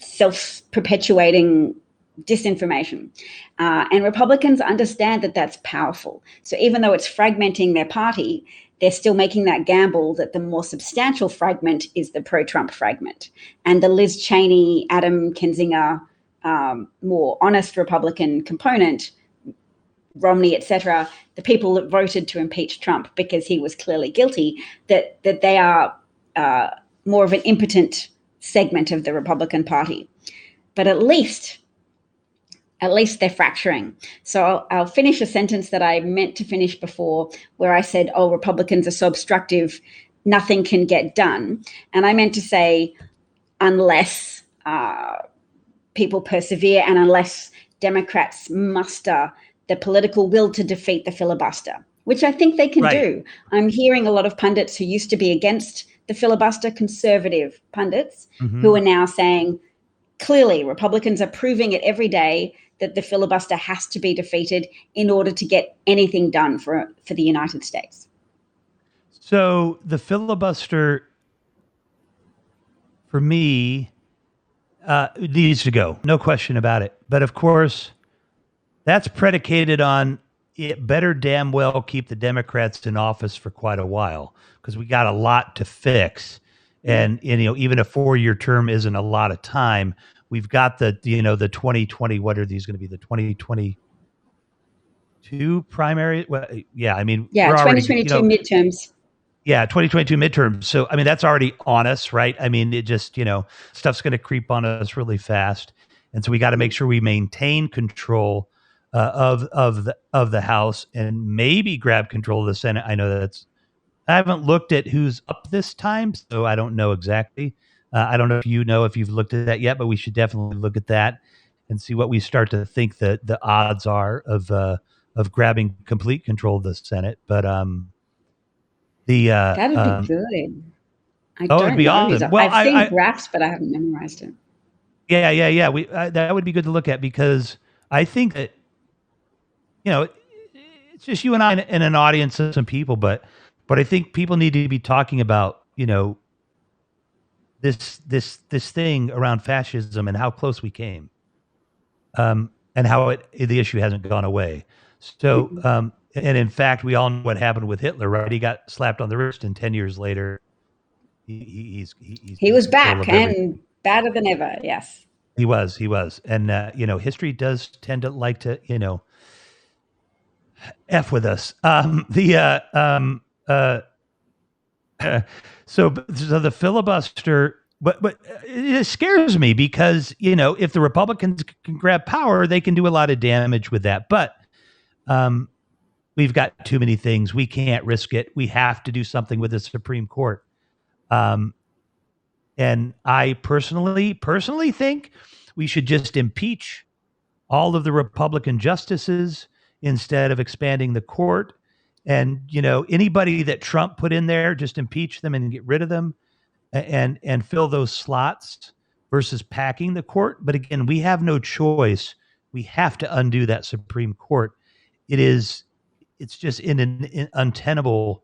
self-perpetuating disinformation. And Republicans understand that that's powerful. So even though it's fragmenting their party, they're still making that gamble that the more substantial fragment is the pro-Trump fragment. And the Liz Cheney, Adam Kinzinger, more honest Republican component, Romney, etc., the people that voted to impeach Trump because he was clearly guilty, that they are more of an impotent segment of the Republican Party. But at least they're fracturing. So I'll finish a sentence that I meant to finish before, where I said, oh, Republicans are so obstructive, nothing can get done. And I meant to say, unless people persevere and unless Democrats muster the political will to defeat the filibuster, which I think they can do. I'm hearing a lot of pundits who used to be against the filibuster, conservative pundits, who are now saying, clearly, Republicans are proving it every day that the filibuster has to be defeated in order to get anything done for the United States. So the filibuster, for me, needs to go. No question about it. But of course, that's predicated on it better damn well keep the Democrats in office for quite a while, because we got a lot to fix. And even a 4-year term isn't a lot of time. We've got the 2020, what are these going to be, the 2022 primary? Well, yeah, I mean, yeah, 2022 midterms. Yeah, 2022 midterms. So, I mean, that's already on us, right? I mean, it just, stuff's going to creep on us really fast. And so we got to make sure we maintain control of the House and maybe grab control of the Senate. I know I haven't looked at who's up this time, so I don't know exactly. I don't know if if you've looked at that yet, but we should definitely look at that and see what we start to think the odds are of grabbing complete control of the Senate. But that'd be good. I don't it'd be know. awesome. Well, I've seen graphs, but I haven't memorized it. Yeah. That would be good to look at, because I think that it's just you and I and an audience of some people, but I think people need to be talking about this thing around fascism and how close we came, and how the issue hasn't gone away. So, and in fact, we all know what happened with Hitler, right? He got slapped on the wrist, and 10 years later, he was back and badder than ever. Yes, he was, and history does tend to like to F with us. So the filibuster, but it scares me because, if the Republicans can grab power, they can do a lot of damage with that. But we've got too many things. We can't risk it. We have to do something with the Supreme Court. And I personally think we should just impeach all of the Republican justices instead of expanding the court. And, anybody that Trump put in there, just impeach them and get rid of them and fill those slots versus packing the court. But again, we have no choice. We have to undo that Supreme Court. It's just in an untenable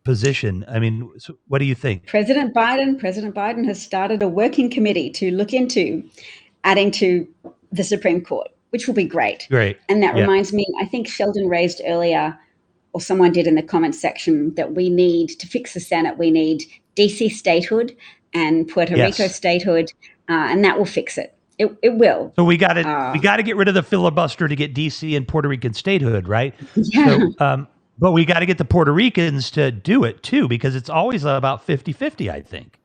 position. I mean, so what do you think? President Biden has started a working committee to look into adding to the Supreme Court, which will be great. Great. And that reminds me, I think Sheldon raised earlier, or someone did in the comments section, that we need to fix the Senate. We need DC statehood and Puerto Rico statehood, and that will fix it. It will. So we got to get rid of the filibuster to get DC and Puerto Rican statehood, right? Yeah. So, but we got to get the Puerto Ricans to do it too, because it's always about 50-50, I think.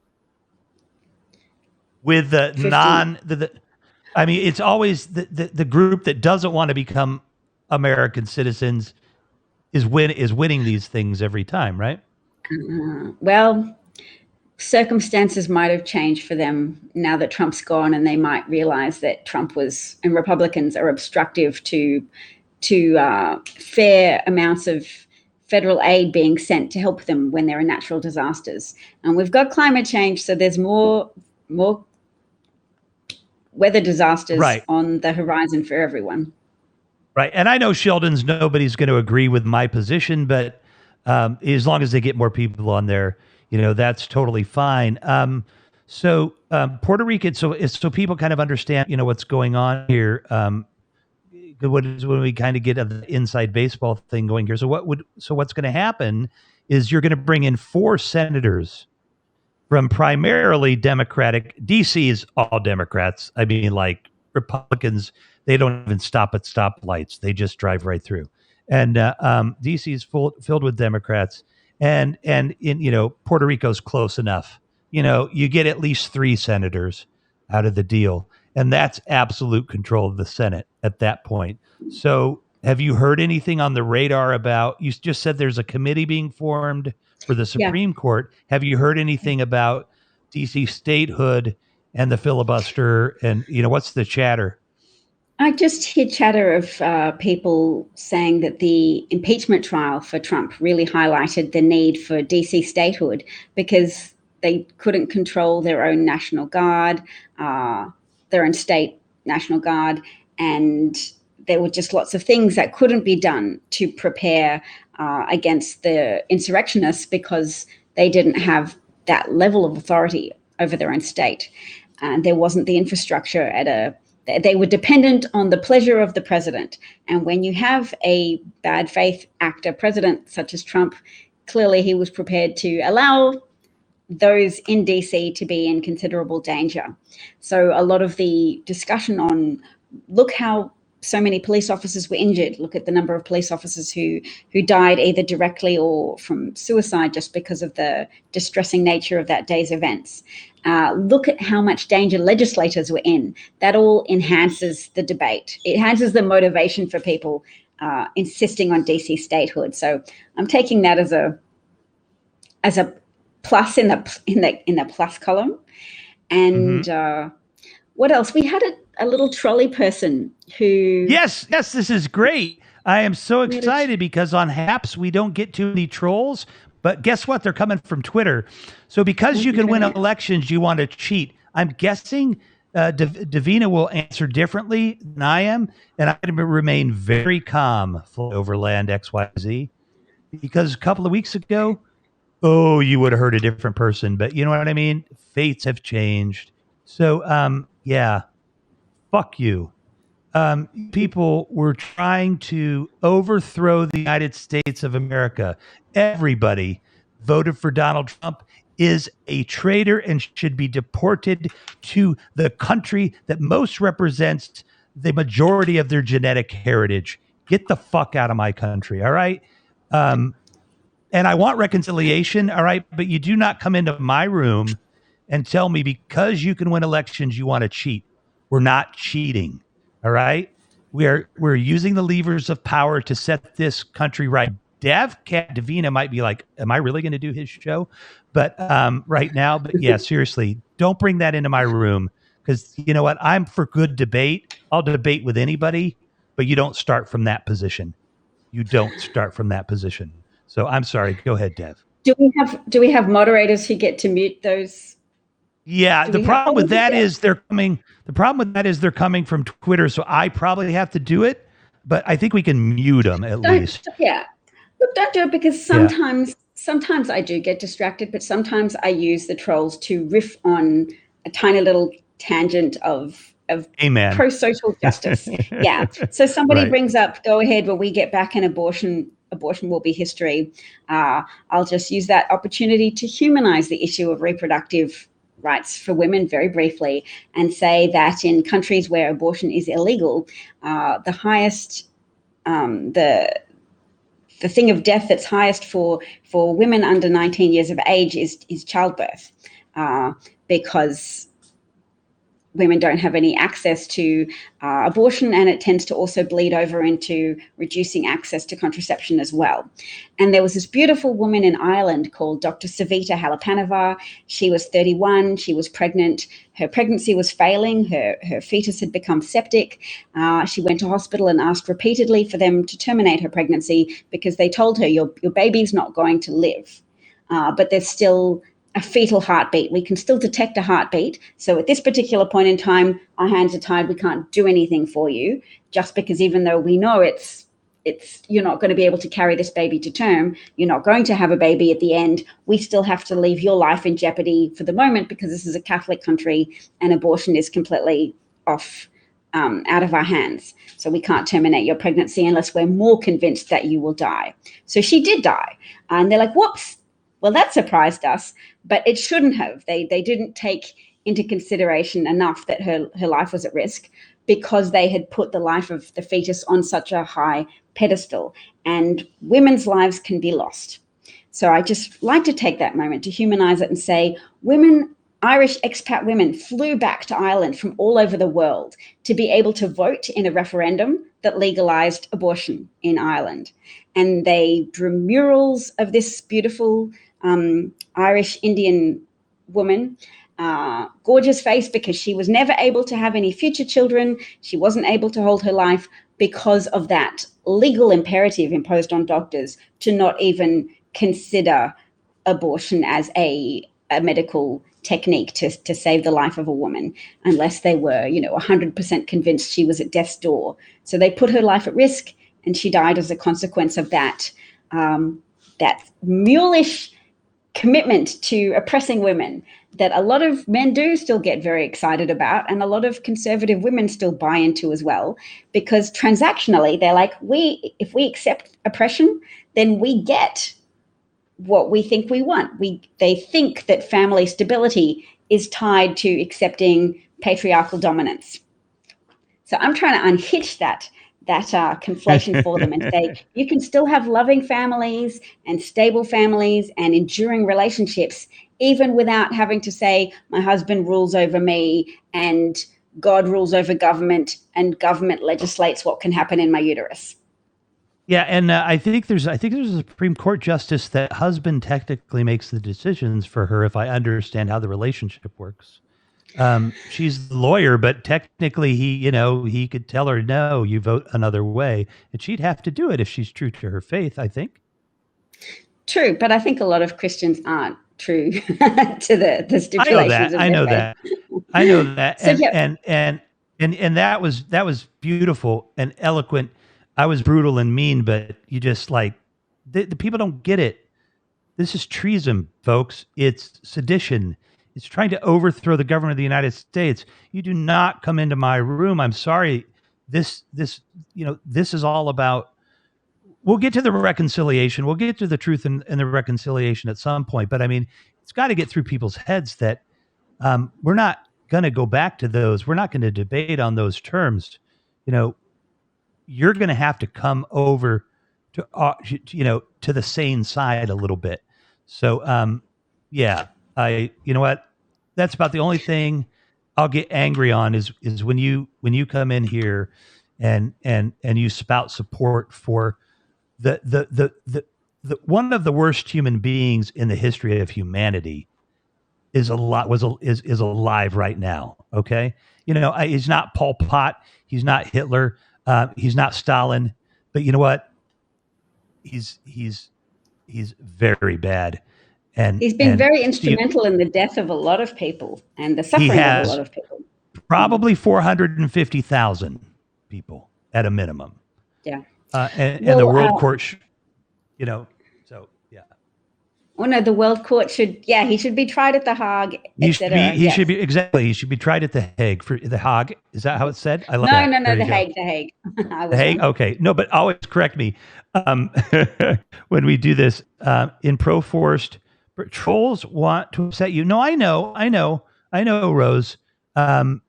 With it's always the group that doesn't want to become American citizens is winning these things every time, right? Well, circumstances might have changed for them now that Trump's gone, and they might realize that Trump was, and Republicans are obstructive to fair amounts of federal aid being sent to help them when there are natural disasters. And we've got climate change, so there's more weather disasters on the horizon for everyone. Right. And I know Sheldon's nobody's going to agree with my position, but as long as they get more people on there, that's totally fine. So Puerto Rican, so people kind of understand, what's going on here. When we kind of get the inside baseball thing going here. So what's going to happen is you're going to bring in 4 senators from primarily Democratic. DC is all Democrats. I mean, like Republicans, they don't even stop at stoplights. They just drive right through. And DC is filled with Democrats. And in Puerto Rico's close enough. You get at least 3 senators out of the deal. And that's absolute control of the Senate at that point. So have you heard anything on the radar about, you just said there's a committee being formed for the Supreme Court. Have you heard anything about DC statehood and the filibuster? And, what's the chatter? I just hear chatter of people saying that the impeachment trial for Trump really highlighted the need for DC statehood because they couldn't control their own National Guard, their own state National Guard, and there were just lots of things that couldn't be done to prepare against the insurrectionists because they didn't have that level of authority over their own state. And there wasn't the infrastructure they were dependent on the pleasure of the president. And when you have a bad faith actor president such as Trump, clearly he was prepared to allow those in DC to be in considerable danger. So a lot of the discussion on, look how so many police officers were injured. Look at the number of police officers who died either directly or from suicide just because of the distressing nature of that day's events. Look at how much danger legislators were in. That all enhances the debate. It enhances the motivation for people insisting on DC statehood. So I'm taking that as a plus in the plus column. And what else? We had a little trolley person who... Yes, this is great. I am so excited because on Happs, we don't get too many trolls, but guess what? They're coming from Twitter. So because you can win elections, you want to cheat. I'm guessing Davina will answer differently than I am, and I'm going to remain very calm for Overland XYZ, because a couple of weeks ago, you would have heard a different person, but you know what I mean? Fates have changed. So, fuck you. People were trying to overthrow the United States of America. Everybody voted for Donald Trump is a traitor and should be deported to the country that most represents the majority of their genetic heritage. Get the fuck out of my country, all right? And I want reconciliation, all right? But you do not come into my room and tell me because you can win elections, you want to cheat. We're not cheating. All right. We're using the levers of power to set this country right. Davina might be like, am I really going to do his show? But right now, but yeah, seriously, don't bring that into my room because you know what? I'm for good debate. I'll debate with anybody, but you don't start from that position. You don't start from that position. So I'm sorry. Go ahead, Dev. Do we have moderators who get to mute those? Yeah, the problem with that is they're coming. The problem with that is they're coming from Twitter, so I probably have to do it. But I think we can mute them at least. Yeah, look, don't do it because sometimes I do get distracted, but sometimes I use the trolls to riff on a tiny little tangent of pro-social justice. Yeah. So somebody brings up, go ahead, when we get back in abortion will be history. I'll just use that opportunity to humanize the issue of reproductive rights for women very briefly and say that in countries where abortion is illegal, the highest, the thing of death that's highest for women under 19 years of age is childbirth, because women don't have any access to abortion, and it tends to also bleed over into reducing access to contraception as well. And there was this beautiful woman in Ireland called Dr. Savita Halapanova. She was 31. She was pregnant. Her pregnancy was failing. Her fetus had become septic. She went to hospital and asked repeatedly for them to terminate her pregnancy because they told her, your baby's not going to live. But there's still a fetal heartbeat. We can still detect a heartbeat. So at this particular point in time, our hands are tied. We can't do anything for you, just because even though we know it's you're not going to be able to carry this baby to term, you're not going to have a baby at the end, we still have to leave your life in jeopardy for the moment because this is a Catholic country and abortion is completely off, out of our hands. So we can't terminate your pregnancy unless we're more convinced that you will die. So she did die. And they're like, whoops. Well, that surprised us, but it shouldn't have. They didn't take into consideration enough that her life was at risk because they had put the life of the fetus on such a high pedestal, and women's lives can be lost. So I just like to take that moment to humanize it and say Irish expat women flew back to Ireland from all over the world to be able to vote in a referendum that legalized abortion in Ireland. And they drew murals of this beautiful Irish Indian woman, gorgeous face, because she was never able to have any future children. She wasn't able to hold her life because of that legal imperative imposed on doctors to not even consider abortion as a medical technique to save the life of a woman unless they were, 100% convinced she was at death's door. So they put her life at risk, and she died as a consequence of that mulish commitment to oppressing women that a lot of men do still get very excited about, and a lot of conservative women still buy into as well, because transactionally they're like, if we accept oppression, then we get what we think we want. They think that family stability is tied to accepting patriarchal dominance. So I'm trying to unhitch that conflation for them and say, you can still have loving families and stable families and enduring relationships, even without having to say, my husband rules over me and God rules over government and government legislates what can happen in my uterus. Yeah, and I think there's a Supreme Court justice that husband technically makes the decisions for her, if I understand how the relationship works. She's the lawyer, but technically he could tell her, no, you vote another way, and she'd have to do it if she's true to her faith, I think. True, but I think a lot of Christians aren't true to the stipulations. I know that. And that was beautiful and eloquent. I was brutal and mean, but you just the people don't get it. This is treason, folks. It's sedition. It's trying to overthrow the government of the United States. You do not come into my room. I'm sorry. This is all about, we'll get to the reconciliation. We'll get to the truth and the reconciliation at some point. But I mean, it's got to get through people's heads that we're not going to go back to those. We're not going to debate on those terms. You're going to have to come over to, to the sane side a little bit. So, you know what? That's about the only thing I'll get angry on is when you come in here and you spout support for the one of the worst human beings in the history of humanity is alive right now. Okay. He's not Pol Pot. He's not Hitler. He's not Stalin, but you know what? He's very bad. And he's been very instrumental in the death of a lot of people and the suffering of a lot of people. Probably 450,000 people at a minimum. Yeah. And the world court, so yeah. Oh no, the world court he should be tried at the Hague, etc. He should be tried at the Hague for the Hague. Is that how it's said? I love that. No, the Hague. The Hague. Okay. No, but always correct me when we do this in pro-forced. Trolls want to upset you. No, I know, Rose. And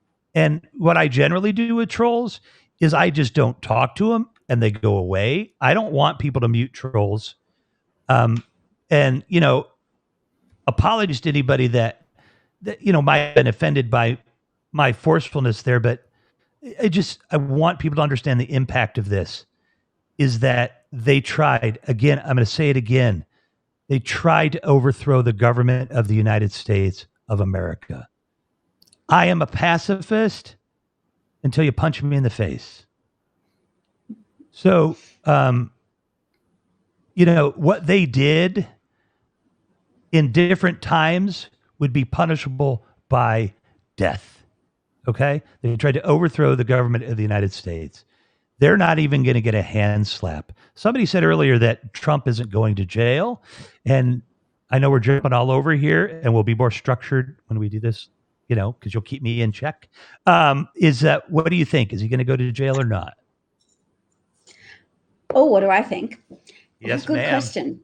what I generally do with trolls is I just don't talk to them and they go away. I don't want people to mute trolls. And apologies to anybody that might have been offended by my forcefulness there, but I want people to understand the impact of this is that they tried, again, I'm going to say it again. They tried to overthrow the government of the United States of America. I am a pacifist until you punch me in the face. So, what they did in different times would be punishable by death. Okay? They tried to overthrow the government of the United States. They're not even going to get a hand slap. Somebody said earlier that Trump isn't going to jail. And I know we're jumping all over here and we'll be more structured when we do this, because you'll keep me in check. What do you think? Is he going to go to jail or not? Oh, what do I think? Yes, good ma'am. Question.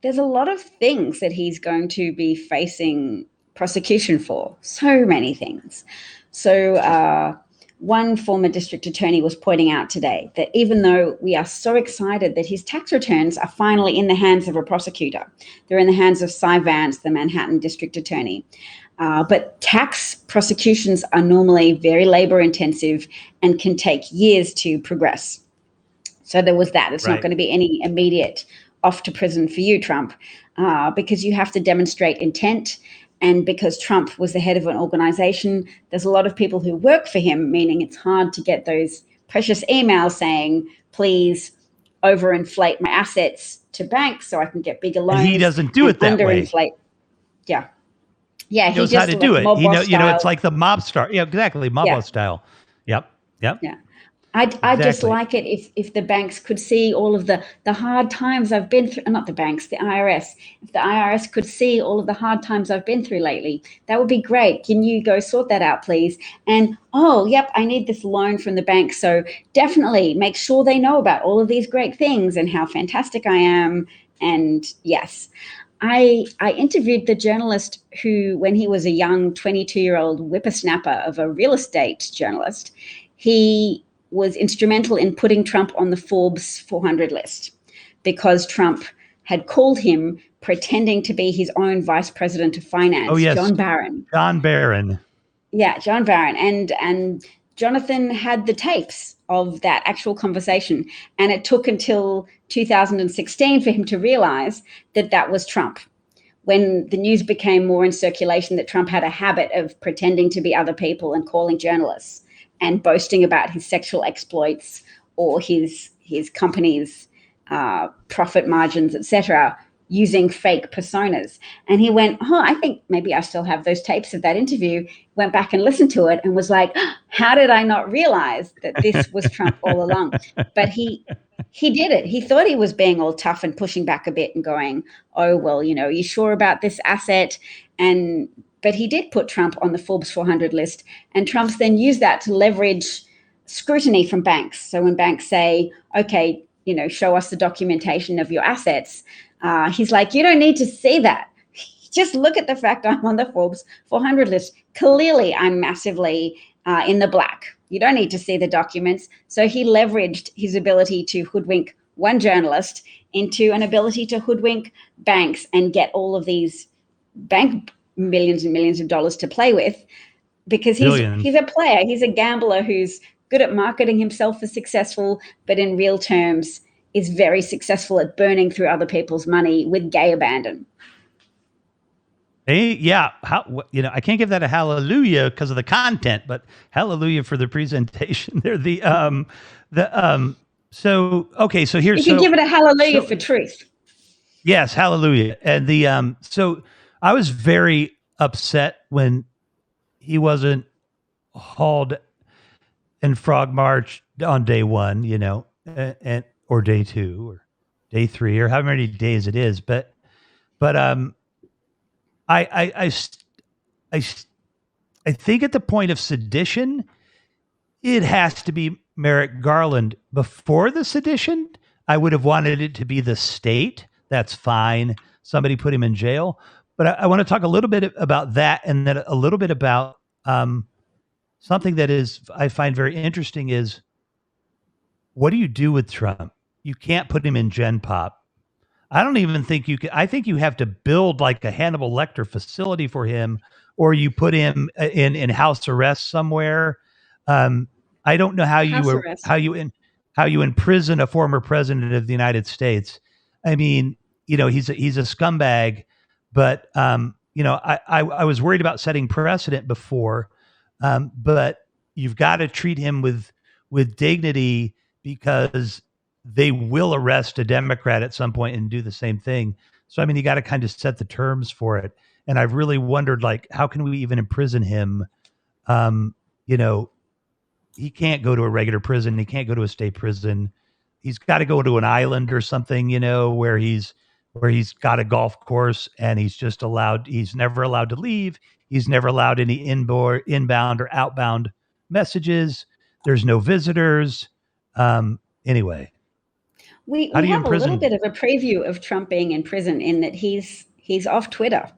There's a lot of things that he's going to be facing prosecution for. So many things. So one former district attorney was pointing out today that even though we are so excited that his tax returns are finally in the hands of a prosecutor, they're in the hands of Cy Vance, the Manhattan district attorney. But tax prosecutions are normally very labor intensive and can take years to progress. So there was that. It's not going to be any immediate off to prison for you, Trump, because you have to demonstrate intent. And because Trump was the head of an organization, there's a lot of people who work for him, meaning it's hard to get those precious emails saying, please overinflate my assets to banks so I can get bigger loans. And he doesn't do it that way. Yeah. Yeah, he knows how to do it. It's like the mob star. Yeah, exactly. Mob style. Yep. Yeah. I just like it if the banks could see all of the hard times I've been through, not the banks, the IRS. If the IRS could see all of the hard times I've been through lately, that would be great. Can you go sort that out, please? And, I need this loan from the bank. So definitely make sure they know about all of these great things and how fantastic I am. And yes, I interviewed the journalist who, when he was a young 22-year-old whippersnapper of a real estate journalist, he was instrumental in putting Trump on the Forbes 400 list because Trump had called him pretending to be his own vice president of finance, John Barron. John Barron. Yeah, John Barron. And Jonathan had the tapes of that actual conversation. And it took until 2016 for him to realize that that was Trump. When the news became more in circulation that Trump had a habit of pretending to be other people and calling journalists and boasting about his sexual exploits or his company's profit margins, etc., using fake personas. And he went, I think maybe I still have those tapes of that interview, went back and listened to it and was like, how did I not realize that this was Trump all along? But he did it. He thought he was being all tough and pushing back a bit and going, oh, well, you sure about this asset? But he did put Trump on the Forbes 400 list, and Trump's then used that to leverage scrutiny from banks. So when banks say, okay, show us the documentation of your assets, he's like, you don't need to see that. Just look at the fact I'm on the Forbes 400 list. Clearly, I'm massively in the black. You don't need to see the documents. So he leveraged his ability to hoodwink one journalist into an ability to hoodwink banks and get all of these bank millions and millions of dollars to play with, because he's a player. He's a gambler who's good at marketing himself as successful, but in real terms is very successful at burning through other people's money with gay abandon. Hey, yeah. I can't give that a hallelujah because of the content, but hallelujah for the presentation. They're so here's, you can give it a hallelujah for truth. Yes. Hallelujah. And so I was very upset when he wasn't hauled in Frog March on day one, or day two or day three or however many days it is. But I think at the point of sedition, it has to be Merrick Garland. Before the sedition, I would have wanted it to be the state. That's fine. Somebody put him in jail. But I want to talk a little bit about that, and then a little bit about something that I find very interesting is, what do you do with Trump? You can't put him in Gen Pop. I don't even think you could. I think you have to build like a Hannibal Lecter facility for him or you put him in house arrest somewhere. I don't know how you imprison a former president of the United States. I mean, he's a scumbag, but I was worried about setting precedent before, but you've got to treat him with dignity, because they will arrest a Democrat at some point and do the same thing. So, I mean, you got to kind of set the terms for it. And I've really wondered, like, how can we even imprison him? He can't go to a regular prison. He can't go to a state prison. He's got to go to an island or something, where he's got a golf course, and he's never allowed to leave. He's never allowed any inbound or outbound messages. There's no visitors. Anyway. We have a little bit of a preview of Trump being in prison, in that he's off Twitter.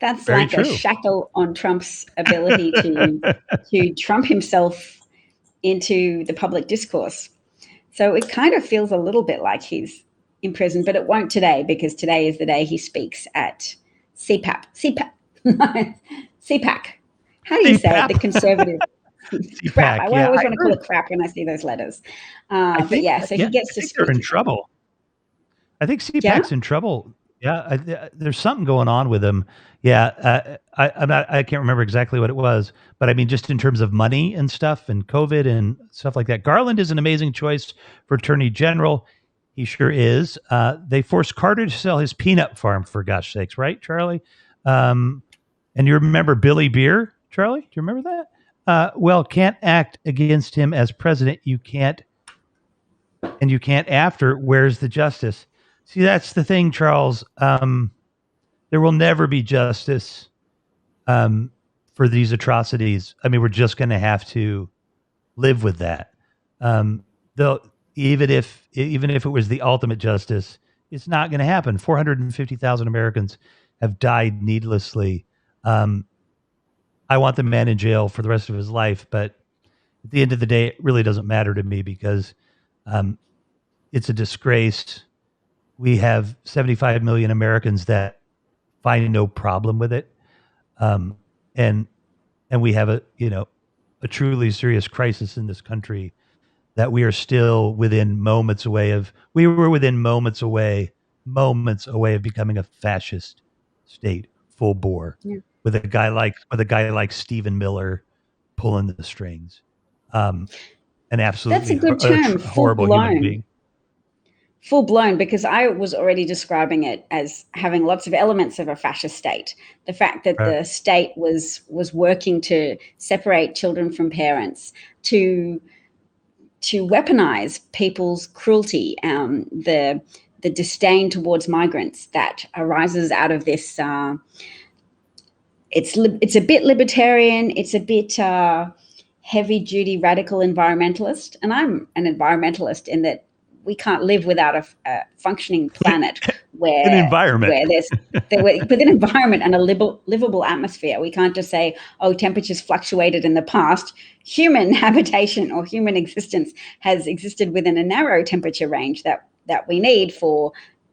That's very like true. A shackle on Trump's ability to Trump himself into the public discourse. So it kind of feels a little bit like he's in prison, but it won't today, because today is the day he speaks at CPAC. How do you say it? The conservative crap. I always want to call it crap when I see those letters. So he gets to speak. They're in trouble. I think CPAC's in trouble. Yeah, there's something going on with him. Yeah, I can't remember exactly what it was, but I mean, just in terms of money and stuff and COVID and stuff like that. Garland is an amazing choice for Attorney General. He sure is. They forced Carter to sell his peanut farm, for gosh sakes, right, Charlie? And you remember Billy Beer, Charlie? Do you remember that? Well, can't act against him as president. You can't, and you can't after. Where's the justice? See, that's the thing, Charles. There will never be justice for these atrocities. I mean, we're just going to have to live with that. Though, even if it was the ultimate justice, it's not going to happen. 450,000 Americans have died needlessly. I want the man in jail for the rest of his life, but at the end of the day, it really doesn't matter to me, because it's a disgrace. We have 75 million Americans that find no problem with it. And we have a truly serious crisis in this country that we are still within moments away of. We were within moments away of becoming a fascist state, full bore, with a guy like Stephen Miller pulling the strings. An absolutely that's a good term, horrible human being. Full blown, because I was already describing it as having lots of elements of a fascist state. The fact that the state was working to separate children from parents, to weaponize people's cruelty, the disdain towards migrants that arises out of this. It's a bit libertarian. It's a bit heavy duty radical environmentalist, and I'm an environmentalist in that we can't live without a functioning planet where an environment with an environment and a livable atmosphere. We can't just say, oh, temperatures fluctuated in the past. Human habitation or human existence has existed within a narrow temperature range that we need for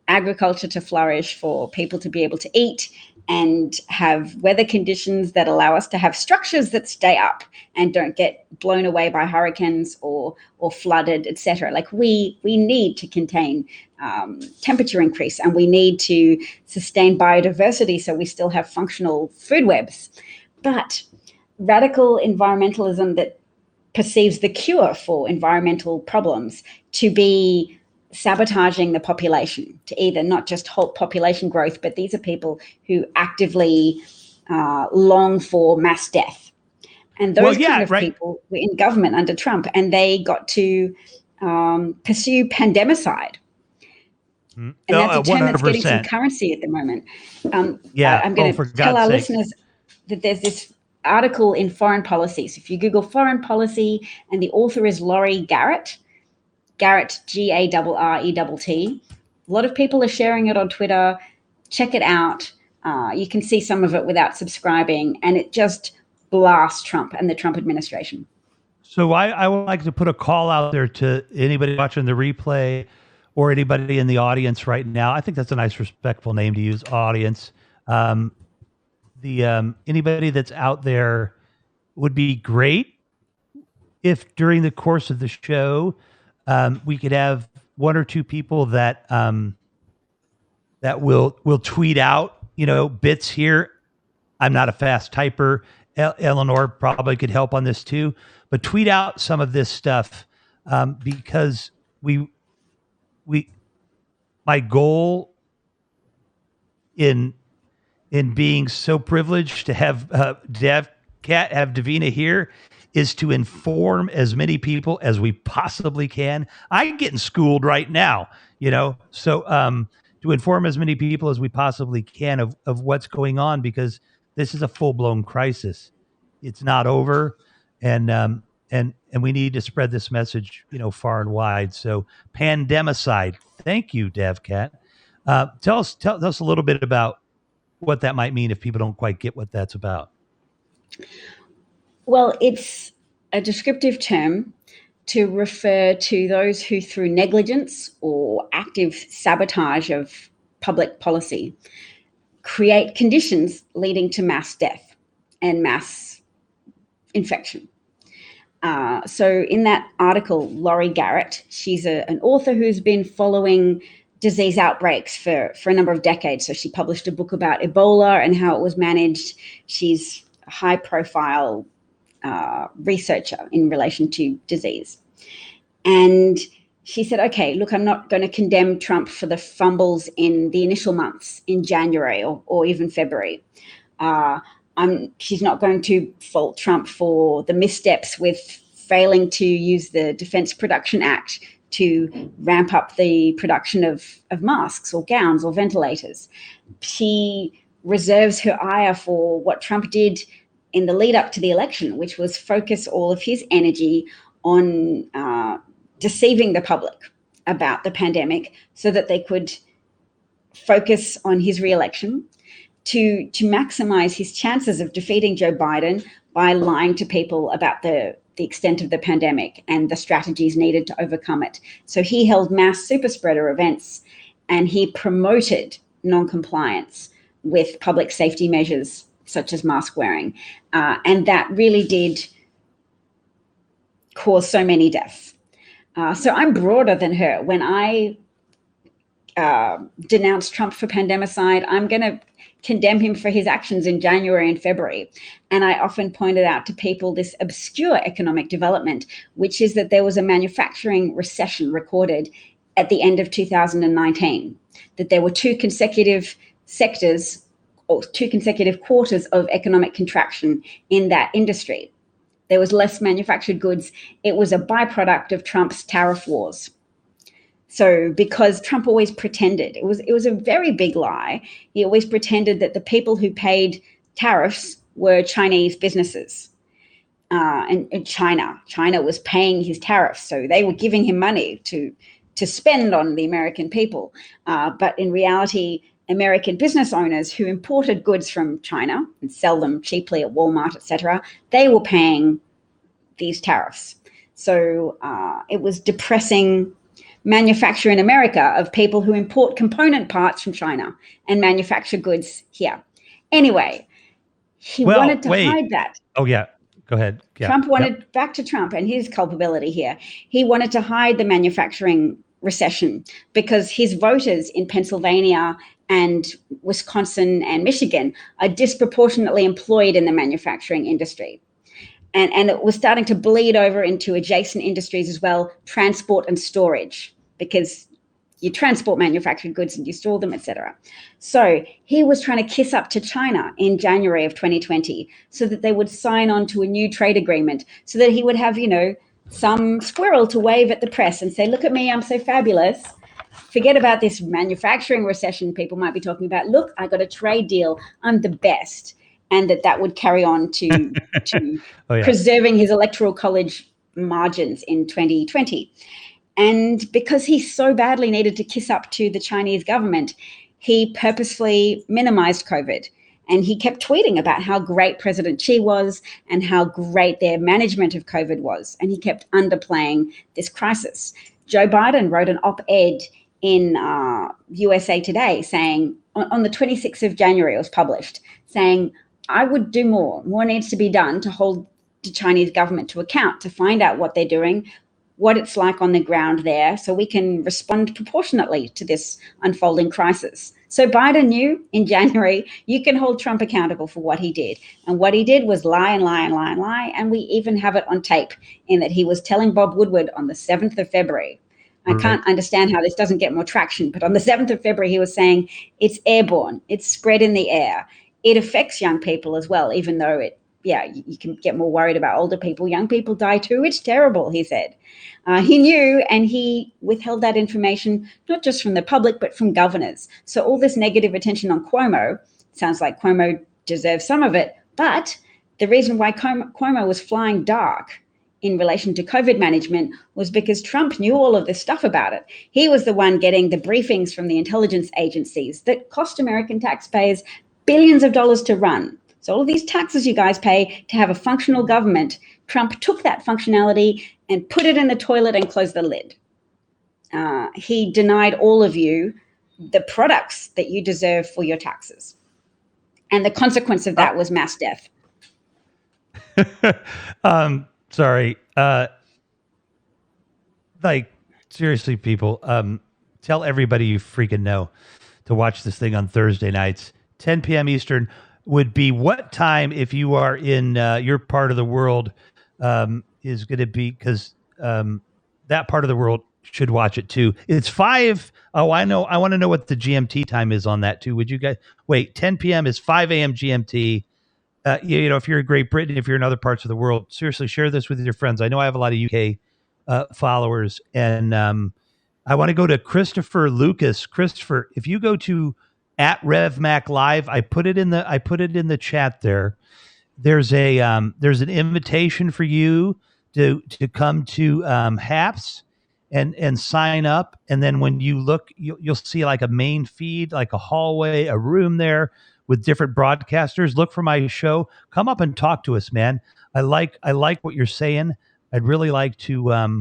agriculture to flourish, for people to be able to eat, and have weather conditions that allow us to have structures that stay up and don't get blown away by hurricanes or flooded, etc. Like we need to contain temperature increase, and we need to sustain biodiversity so we still have functional food webs. But radical environmentalism that perceives the cure for environmental problems to be sabotaging the population, to either not just halt population growth, but these are people who actively long for mass death. And those people were in government under Trump, and they got to pursue pandemicide. And that's a term that's getting some currency at the moment. I'm going to tell our listeners that there's this article in Foreign Policy. So if you Google Foreign Policy, and the author is Laurie Garrett, Garrett, A lot of people are sharing it on Twitter. Check it out. You can see some of it without subscribing, and it just blasts Trump and the Trump administration. So I would like to put a call out there to anybody watching the replay or anybody in the audience right now. I think that's a nice, respectful name to use, audience. Anybody that's out there, would be great if during the course of the show we could have one or two people that that will tweet out, bits here. I'm not a fast typer. Eleanor probably could help on this too, but tweet out some of this stuff because my goal in being so privileged to have have Davina here is to inform as many people as we possibly can. I'm getting schooled right now, so to inform as many people as we possibly can of what's going on, because this is a full-blown crisis. It's not over, and we need to spread this message, far and wide. So pandemicide. Thank you, DevCat. Tell us a little bit about what that might mean if people don't quite get what that's about. Well, it's a descriptive term to refer to those who, through negligence or active sabotage of public policy, create conditions leading to mass death and mass infection. So in that article, Laurie Garrett, she's an author who's been following disease outbreaks for a number of decades. So she published a book about Ebola and how it was managed. She's a high-profile researcher in relation to disease. And she said, okay, look, I'm not going to condemn Trump for the fumbles in the initial months in January or even February. She's not going to fault Trump for the missteps with failing to use the Defense Production Act to ramp up the production of masks or gowns or ventilators. She reserves her ire for what Trump did in the lead up to the election, which was focus all of his energy on deceiving the public about the pandemic so that they could focus on his re-election, to maximize his chances of defeating Joe Biden by lying to people about the extent of the pandemic and the strategies needed to overcome it. So he held mass super spreader events and he promoted non-compliance with public safety measures such as mask wearing. And that really did cause so many deaths. So I'm broader than her. When I denounce Trump for pandemicide, I'm going to condemn him for his actions in January and February. And I often pointed out to people this obscure economic development, which is that there was a manufacturing recession recorded at the end of 2019, that there were two consecutive sectors or two consecutive quarters of economic contraction in that industry. There was less manufactured goods. It was a byproduct of Trump's tariff wars. So because Trump always pretended, it was a very big lie. He always pretended that the people who paid tariffs were Chinese businesses. And China was paying his tariffs. So they were giving him money to spend on the American people. But in reality, American business owners who imported goods from China and sell them cheaply at Walmart, etc., they were paying these tariffs. So it was depressing manufacture in America of people who import component parts from China and manufacture goods here. Anyway, he wanted to hide that. Oh, yeah. Go ahead. Yeah. Trump wanted, back to Trump and his culpability here, he wanted to hide the manufacturing recession because his voters in Pennsylvania and Wisconsin and Michigan are disproportionately employed in the manufacturing industry. And it was starting to bleed over into adjacent industries as well, transport and storage, because you transport manufactured goods and you store them, etc. So he was trying to kiss up to China in January of 2020 so that they would sign on to a new trade agreement so that he would have, some squirrel to wave at the press and say, look at me, I'm so fabulous. Forget about this manufacturing recession people might be talking about. Look, I got a trade deal. I'm the best. And that would carry on to preserving his electoral college margins in 2020. And because he so badly needed to kiss up to the Chinese government, he purposefully minimized COVID. And he kept tweeting about how great President Xi was and how great their management of COVID was. And he kept underplaying this crisis. Joe Biden wrote an op-ed in USA Today saying, on the 26th of January, it was published, saying, I would do more. More needs to be done to hold the Chinese government to account, to find out what they're doing, what it's like on the ground there, so we can respond proportionately to this unfolding crisis. So Biden knew in January, you can hold Trump accountable for what he did. And what he did was lie and lie and lie and lie. And we even have it on tape in that he was telling Bob Woodward on the 7th of February. I can't understand how this doesn't get more traction, but on the 7th of February, he was saying it's airborne, it's spread in the air. It affects young people as well, even though you can get more worried about older people. Young people die too. It's terrible, he said. He knew, and he withheld that information, not just from the public, but from governors. So all this negative attention on Cuomo, sounds like Cuomo deserves some of it, but the reason why Cuomo was flying dark in relation to COVID management was because Trump knew all of this stuff about it. He was the one getting the briefings from the intelligence agencies that cost American taxpayers billions of dollars to run. So all of these taxes you guys pay to have a functional government, Trump took that functionality and put it in the toilet and closed the lid. He denied all of you the products that you deserve for your taxes. And the consequence of that was mass death. Sorry. Like, seriously, people, tell everybody you freaking know to watch this thing on Thursday nights. 10 p.m. Eastern would be what time if you are in your part of the world is going to be, because that part of the world should watch it too. It's 5. Oh, I know. I want to know what the GMT time is on that too. Would you guys wait? 10 p.m. is 5 a.m. GMT. You know, if you're in Great Britain, if you're in other parts of the world, seriously, share this with your friends. I know I have a lot of UK followers, and I want to go to Christopher Lucas. Christopher, if you go to @RevMac Live, I put it in the chat there. There's an invitation for you to come to Happs and sign up, and then when you look, you'll see like a main feed, like a hallway, a room there with different broadcasters. Look for my show. Come up and talk to us, man. I like what you're saying. I'd really like to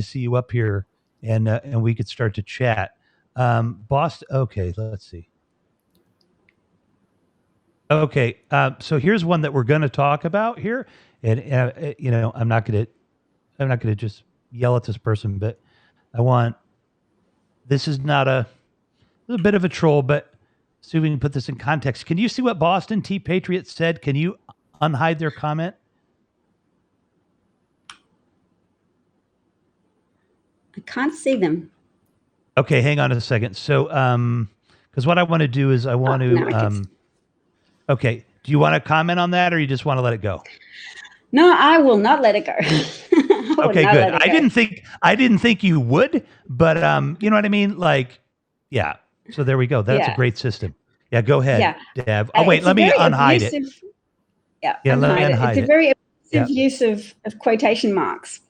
see you up here, and we could start to chat. Boston. Okay, let's see. Okay, so here's one that we're going to talk about here, and you know, I'm not going to just yell at this person, but this is not a bit of a troll, but so we can put this in context. Can you see what Boston Tea Patriots said? Can you unhide their comment? I can't see them. Okay, hang on a second. So, because what I want to do is okay. Do you want to comment on that, or you just want to let it go? No, I will not let it go. Okay, good. I didn't think you would, but you know what I mean? Like, yeah. So there we go. That's a great system. Yeah, go ahead, Deb. Oh, wait, let me unhide it. Yeah, let me unhide it. It's a very abusive use of quotation marks.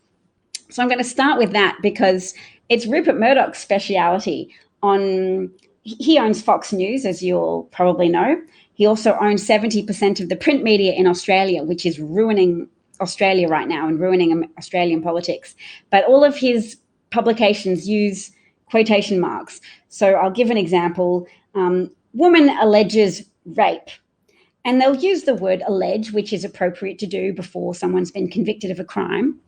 So I'm going to start with that because it's Rupert Murdoch's speciality. He owns Fox News, as you'll probably know. He also owns 70% of the print media in Australia, which is ruining Australia right now and ruining Australian politics. But all of his publications use quotation marks. So I'll give an example. Woman alleges rape. And they'll use the word allege, which is appropriate to do before someone's been convicted of a crime.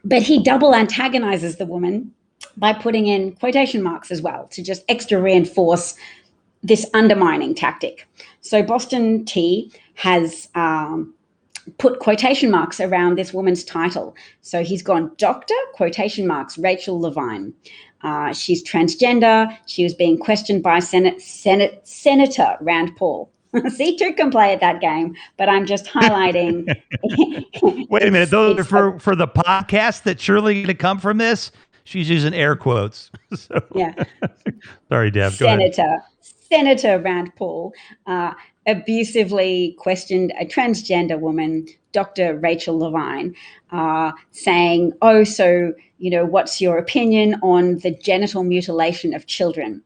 But he double antagonizes the woman by putting in quotation marks as well to just extra reinforce this undermining tactic. So Boston Tea has put quotation marks around this woman's title. So he's gone Dr. quotation marks Rachel Levine. She's transgender. She was being questioned by Senator Rand Paul. See, two can play at that game, but I'm just highlighting. Wait a minute. Those are for the podcast that's surely going to come from this. She's using air quotes. So. Yeah. Sorry, Deb. Go ahead. Senator Rand Paul abusively questioned a transgender woman, Dr. Rachel Levine, saying, "Oh, so what's your opinion on the genital mutilation of children?"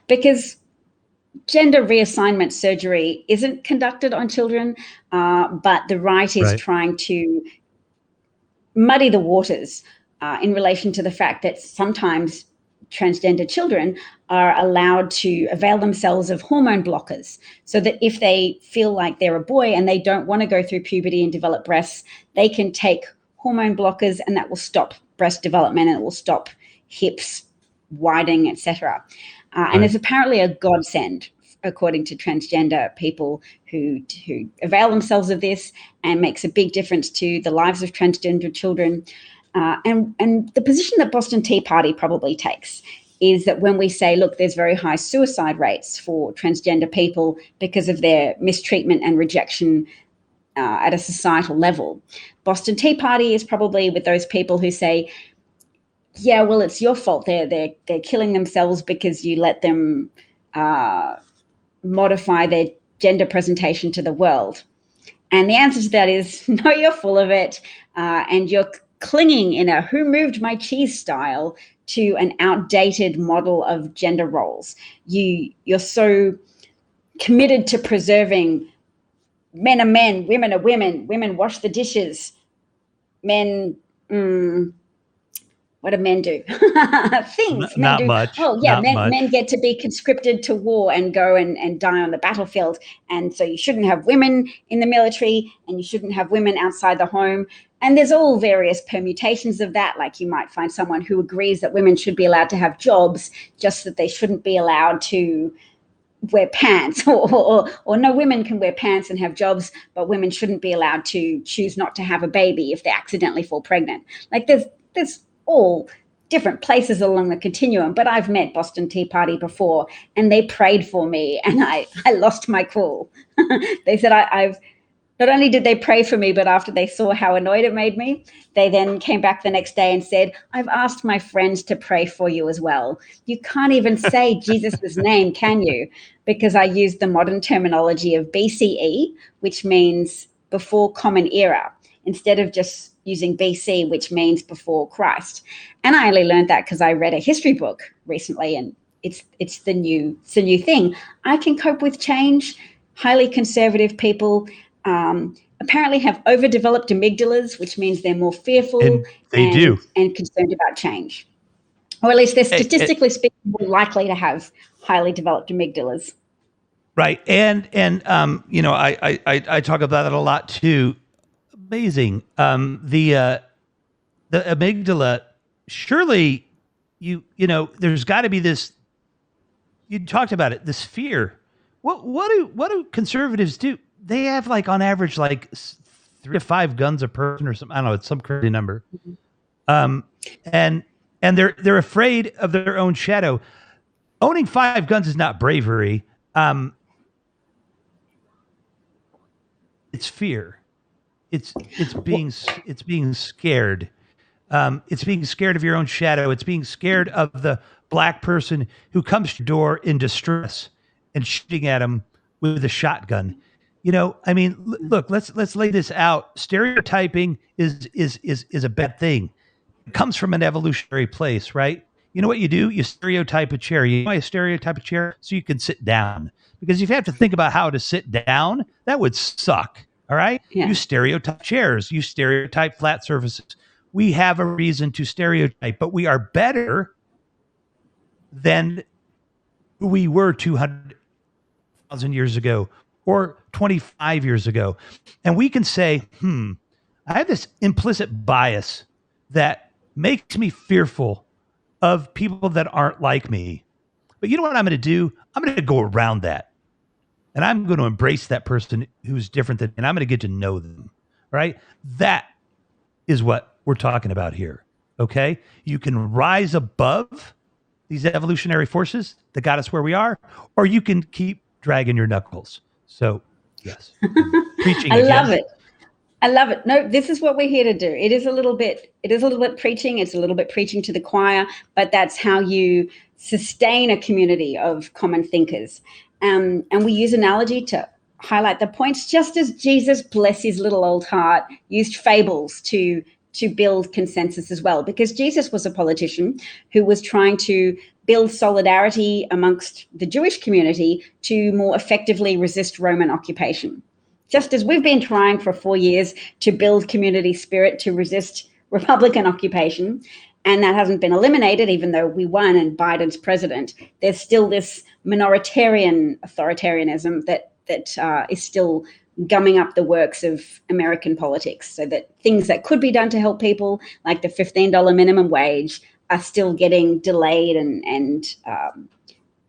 Because gender reassignment surgery isn't conducted on children, but the right is trying to muddy the waters in relation to the fact that sometimes transgender children are allowed to avail themselves of hormone blockers, so that if they feel like they're a boy and they don't want to go through puberty and develop breasts, they can take hormone blockers, and that will stop breast development, and it will stop hips widening, etc. And it's apparently a godsend, according to transgender people who avail themselves of this, and makes a big difference to the lives of transgender children. And the position that Boston Tea Party probably takes is that when we say, look, there's very high suicide rates for transgender people because of their mistreatment and rejection at a societal level, Boston Tea Party is probably with those people who say, yeah, well, it's your fault. They're killing themselves because you let them modify their gender presentation to the world. And the answer to that is, no, you're full of it. And you're clinging in a who moved my cheese style to an outdated model of gender roles. You're so committed to preserving men are men, women are women wash the dishes, men, what do men do? Things. Not men do. much. Oh, yeah, Not men get to be conscripted to war and go and die on the battlefield. And so you shouldn't have women in the military, and you shouldn't have women outside the home. And there's all various permutations of that. Like you might find someone who agrees that women should be allowed to have jobs, just that they shouldn't be allowed to wear pants, or no, women can wear pants and have jobs, but women shouldn't be allowed to choose not to have a baby if they accidentally fall pregnant. Like there's all different places along the continuum. But I've met Boston Tea Party before, and they prayed for me, and I lost my cool. They said I've not only did they pray for me, but after they saw how annoyed it made me, they then came back the next day and said, I've asked my friends to pray for you as well. You can't even say Jesus' name, can you? Because I used the modern terminology of BCE, which means before Common Era, instead of just using BC, which means before Christ. And I only learned that because I read a history book recently, and it's the new thing. I can cope with change. Highly conservative people apparently have overdeveloped amygdalas, which means they're more fearful and concerned about change. Or at least they're statistically speaking more likely to have highly developed amygdalas. Right. And you know, I talk about that a lot too. Amazing. The amygdala, surely you know, there's got to be this, you talked about it, this fear. What do conservatives do? They have like on average like 3 to 5 guns a person or something. I don't know. It's some crazy number. And they're afraid of their own shadow. Owning 5 guns is not bravery. It's fear. It's being scared. It's being scared of your own shadow. It's being scared of the black person who comes to your door in distress and shooting at him with a shotgun. You know, I mean, look, let's lay this out. Stereotyping is a bad thing. It comes from an evolutionary place, right? You know what you do? You stereotype a chair. You know why you stereotype a chair? So you can sit down. Because if you have to think about how to sit down, that would suck. All right? Yeah. You stereotype chairs. You stereotype flat surfaces. We have a reason to stereotype, but we are better than we were 200,000 years ago or 25 years ago. And we can say, I have this implicit bias that makes me fearful of people that aren't like me. But you know what I'm going to do? I'm going to go around that. And I'm going to embrace that person who's different than me, and I'm going to get to know them, right? That is what we're talking about here, okay? You can rise above these evolutionary forces that got us where we are, or you can keep dragging your knuckles. So, yes. Preaching I again. love it. I love it. No, this is what we're here to do. It is a little bit preaching. It's a little bit preaching to the choir, but that's how you sustain a community of common thinkers. And we use analogy to highlight the points, just as Jesus, bless his little old heart, used fables to build consensus as well, because Jesus was a politician who was trying to build solidarity amongst the Jewish community to more effectively resist Roman occupation. Just as we've been trying for 4 years to build community spirit to resist Republican occupation, and that hasn't been eliminated, even though we won and Biden's president. There's still this minoritarian authoritarianism that is still gumming up the works of American politics, so that things that could be done to help people, like the $15 minimum wage, are still getting delayed and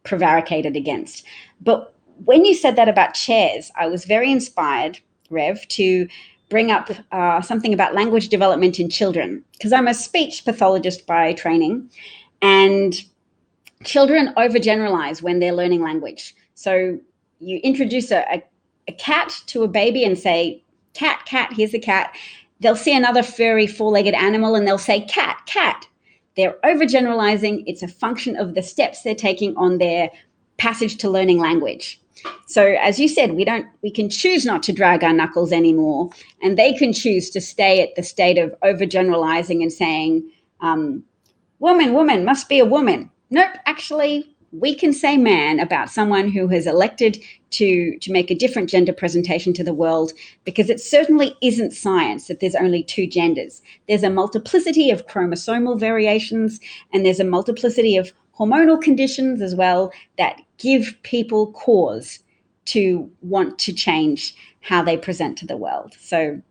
prevaricated against. But when you said that about chairs, I was very inspired, Rev, to bring up something about language development in children, because I'm a speech pathologist by training, and children overgeneralize when they're learning language. So you introduce a cat to a baby and say, cat, cat, here's a cat. They'll see another furry four-legged animal and they'll say, cat, cat. They're overgeneralizing. It's a function of the steps they're taking on their passage to learning language. So as you said, we can choose not to drag our knuckles anymore, and they can choose to stay at the state of overgeneralizing and saying, woman must be a woman. Nope, actually, we can say man about someone who has elected to make a different gender presentation to the world, because it certainly isn't science that there's only two genders. There's a multiplicity of chromosomal variations, and there's a multiplicity of hormonal conditions as well that give people cause to want to change how they present to the world. So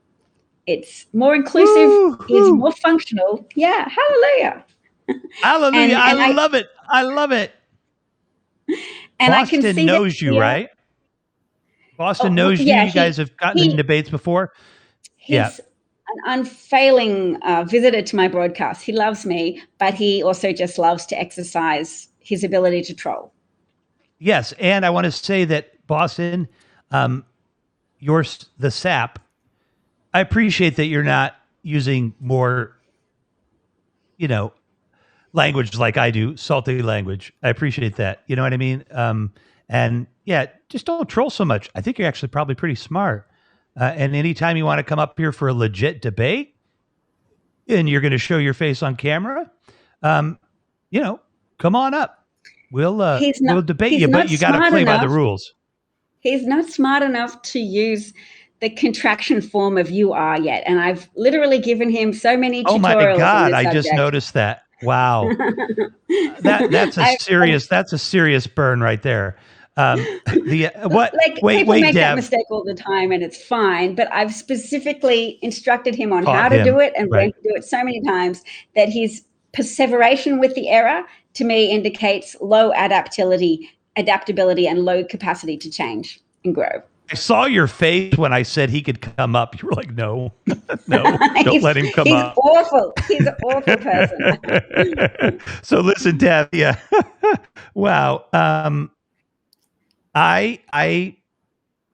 it's more inclusive, is more functional. Yeah, hallelujah. Hallelujah. I love it. I love it. And Boston I can see knows you, right? Boston knows you. You guys have gotten in debates before. He's an unfailing visitor to my broadcast. He loves me, but he also just loves to exercise his ability to troll. Yes, and I want to say that Boston, the sap. I appreciate that you're not using more, language like I do, salty language. I appreciate that. You know what I mean? And yeah, just don't troll so much. I think you're actually probably pretty smart. And anytime you want to come up here for a legit debate and you're going to show your face on camera, come on up. We'll debate you, but you got to play by the rules. He's not smart enough to use the contraction form of "you are" yet, and I've literally given him so many tutorials. Oh my God! I just noticed that. Wow, that's a serious burn right there. People make that mistake all the time, and it's fine. But I've specifically instructed him on how to do it and when to do it so many times that his perseveration with the error to me indicates low adaptability, and low capacity to change and grow. I saw your face when I said he could come up. You were like, no, don't let him come up. He's awful. He's an awful person. So listen, Tavia. Wow. I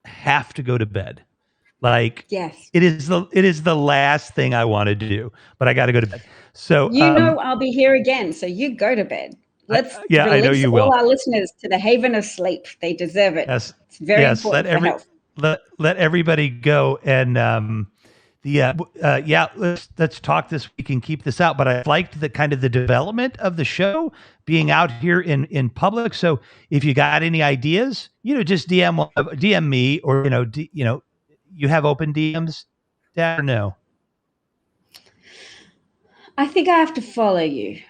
have to go to bed. Like, yes, it is the last thing I want to do, but I got to go to bed. So I'll be here again. So you go to bed. Let's I know you will. All our listeners to the haven of sleep. They deserve it. Yes, it's very important for health. Let everybody go, and let's talk this week and keep this out. But I liked the kind of the development of the show being out here in public. So if you got any ideas, just DM me, or you have open DMs, Dad, or no? I think I have to follow you,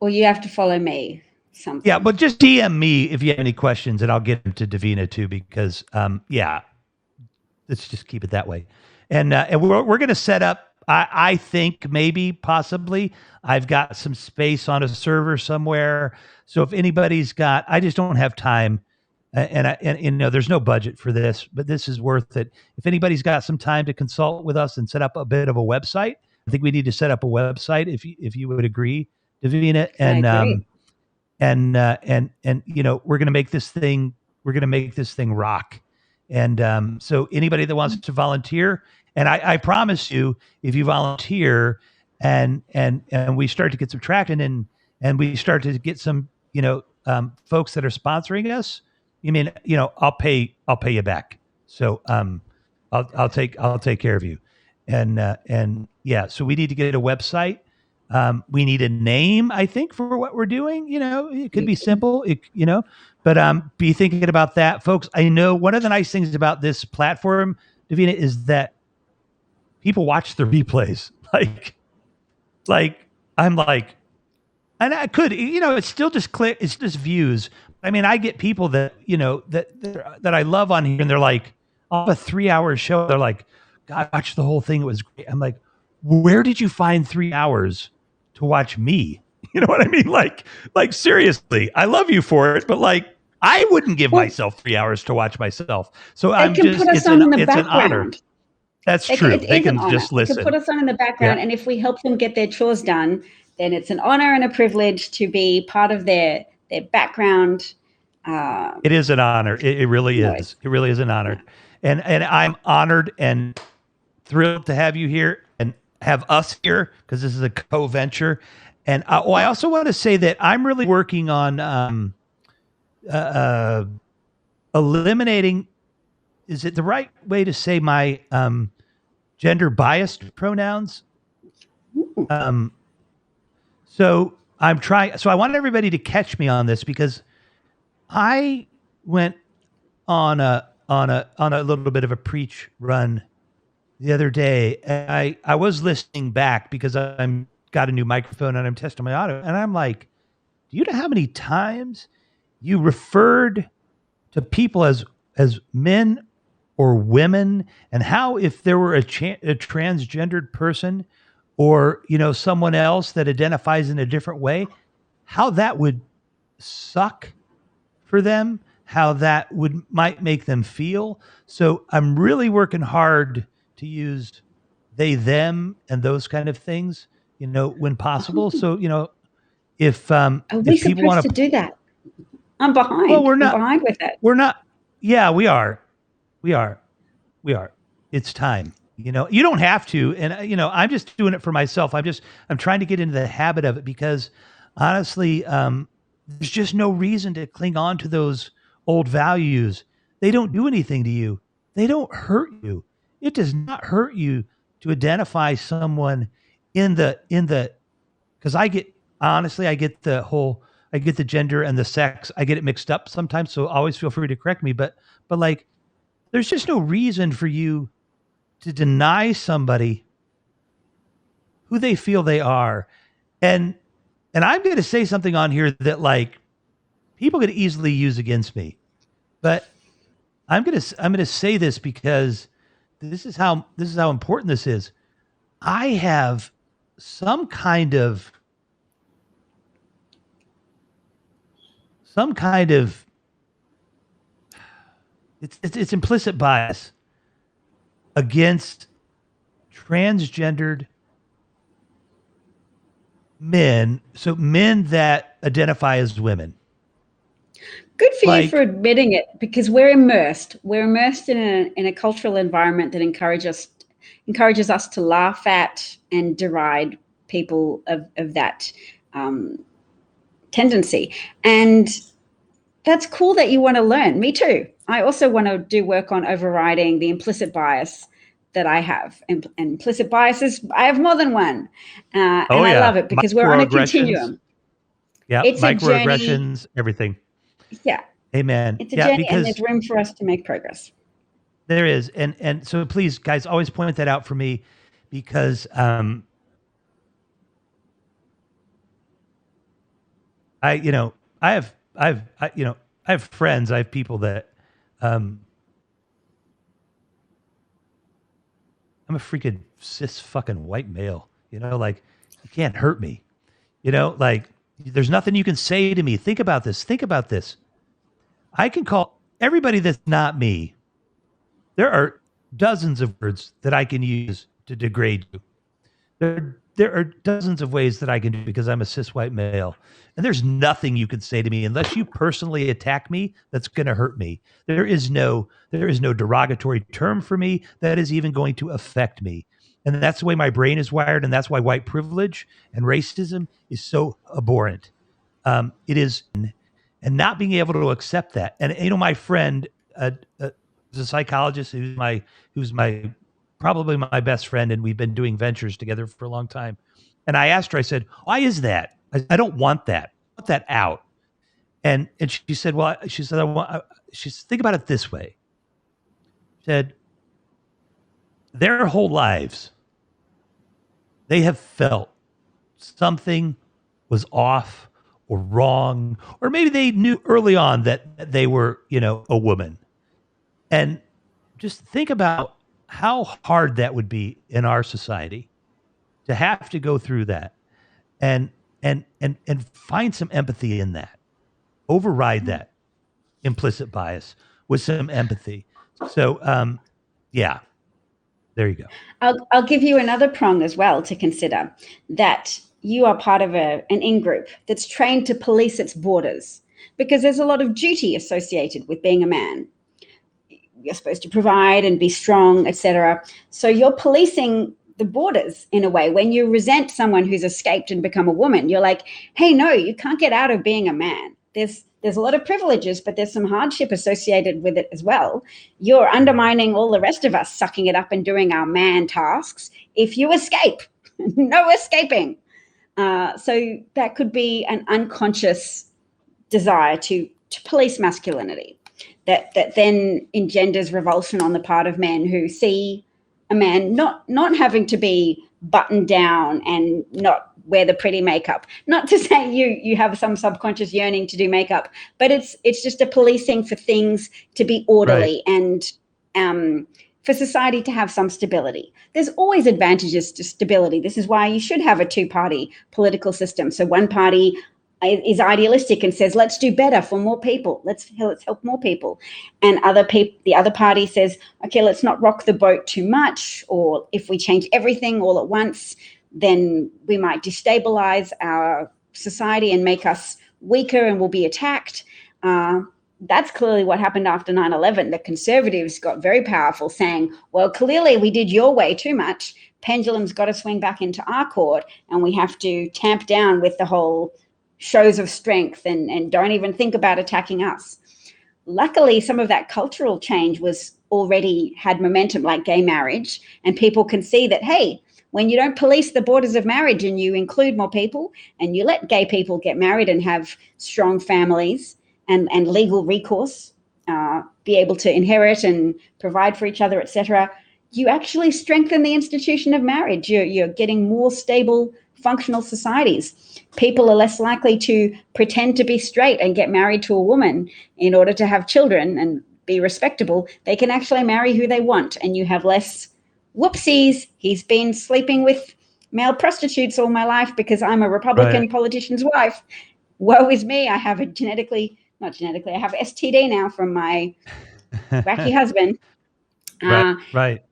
or you have to follow me. Something. Yeah, but just DM me if you have any questions, and I'll get them to Davina too, because let's just keep it that way. And we're going to set up. I think maybe possibly I've got some space on a server somewhere. So if anybody's got, I just don't have time, and there's no budget for this, but this is worth it. If anybody's got some time to consult with us and set up a bit of a website, I think we need to set up a website if you would agree, Davina. And we're going to make this thing rock. And so anybody that wants to volunteer, and I promise you, if you volunteer and we start to get some traction and we start to get some, folks that are sponsoring us, I'll pay you back. So I'll take care of you. And so we need to get a website. We need a name, I think, for what we're doing. It could be simple, but be thinking about that, folks. I know one of the nice things about this platform, Davina, is that people watch the replays. Like I'm like, And I could, it's still just click. It's just views. I mean, I get people that, that I love on here and they're like, off a 3-hour show. They're like, God, I watched the whole thing. It was great. I'm like, where did you find 3 hours to watch me? You know what I mean? Like seriously, I love you for it, but like, I wouldn't give myself 3 hours to watch myself. So They can put us on in the background. An honor. That's true. They can just listen. They can put us on in the background, and if we help them get their chores done, then it's an honor and a privilege to be part of their background. It is an honor. It really is. It really is an honor. And I'm honored and thrilled to have you here and have us here because this is a co-venture. And I also want to say that I'm really working on eliminating, is it the right way to say my gender biased pronouns? So I'm trying. So I want everybody to catch me on this because I went on a little bit of a preach run the other day. And I was listening back because I'm got a new microphone and I'm testing my audio, and I'm like, do you know how many times you referred to people as men or women, and how if there were a transgendered person or someone else that identifies in a different way, how that would suck for them, how that might make them feel. So I'm really working hard to use they, them, and those kind of things, when possible. So if people want to do that, I'm behind. Well, we're not behind with it. We're not. Yeah, we are. We are. It's time. You don't have to. And, I'm just doing it for myself. I'm trying to get into the habit of it because honestly, there's just no reason to cling on to those old values. They don't do anything to you. They don't hurt you. It does not hurt you to identify someone because I get the gender and the sex. I get it mixed up sometimes. So always feel free to correct me. But like, there's just no reason for you to deny somebody who they feel they are. And I'm going to say something on here that like people could easily use against me, but I'm going to say this because this is how important this is. I have some kind of it's implicit bias against transgendered men. So men that identify as women. Good for you for admitting it, because we're immersed in a cultural environment that encourages us to laugh at and deride people of that tendency. And that's cool that you want to learn. Me too. I also want to do work on overriding the implicit bias that I have. And implicit biases, I have more than one. I love it because we're on a continuum. Yeah, it's microaggressions, everything. Yeah. Amen. It's a journey, and there's room for us to make progress. There is. And so please, guys, always point that out for me because I have friends, I have people that I'm a freaking cis fucking white male, like you can't hurt me, like there's nothing you can say to me. Think about this. I can call everybody that's not me. There are dozens of words that I can use to degrade you. There are dozens of ways that I can do because I'm a cis white male. And there's nothing you can say to me unless you personally attack me that's going to hurt me. There is no derogatory term for me that is even going to affect me. And that's the way my brain is wired. And that's why white privilege and racism is so abhorrent. It is, and not being able to accept that. And, my friend, is a psychologist who's probably my best friend, and we've been doing ventures together for a long time. And I asked her, I said, why is that? I don't want that. I want that out. And she said, think about it this way. She said, their whole lives, they have felt something was off or wrong, or maybe they knew early on that they were, a woman. And just think about how hard that would be in our society to have to go through that and find some empathy in that. Override that implicit bias with some empathy. So yeah, there you go. I'll give you another prong as well to consider, that you are part of an in-group that's trained to police its borders, because there's a lot of duty associated with being a man. You're supposed to provide and be strong, etc. So you're policing the borders in a way. When you resent someone who's escaped and become a woman, you're like, hey, no, you can't get out of being a man. There's a lot of privileges, but there's some hardship associated with it as well. You're undermining all the rest of us, sucking it up and doing our man tasks. If you escape, no escaping. So that could be an unconscious desire to police masculinity that then engenders revulsion on the part of men who see a man not having to be buttoned down and not wear the pretty makeup. Not to say you have some subconscious yearning to do makeup, but it's just a policing for things to be orderly, right, and for society to have some stability. There's always advantages to stability. This is why you should have a two-party political system. So one party is idealistic and says, let's do better for more people. Let's help more people. And the other party says, okay, let's not rock the boat too much. Or if we change everything all at once, then we might destabilize our society and make us weaker and we'll be attacked. That's clearly what happened after 9/11. The conservatives got very powerful, saying, well, clearly we did your way too much. Pendulum's got to swing back into our court, and we have to tamp down with the whole shows of strength and don't even think about attacking us. Luckily, some of that cultural change was already had momentum, like gay marriage, and people can see that, hey, when you don't police the borders of marriage and you include more people and you let gay people get married and have strong families and legal recourse, be able to inherit and provide for each other, etc., you actually strengthen the institution of marriage. You're getting more stable, functional societies. People are less likely to pretend to be straight and get married to a woman in order to have children and be respectable. They can actually marry who they want, and you have less whoopsies. He's been sleeping with male prostitutes all my life because I'm a Republican politician's wife. Woe is me. I have not genetically, I have STD now from my wacky husband. Right.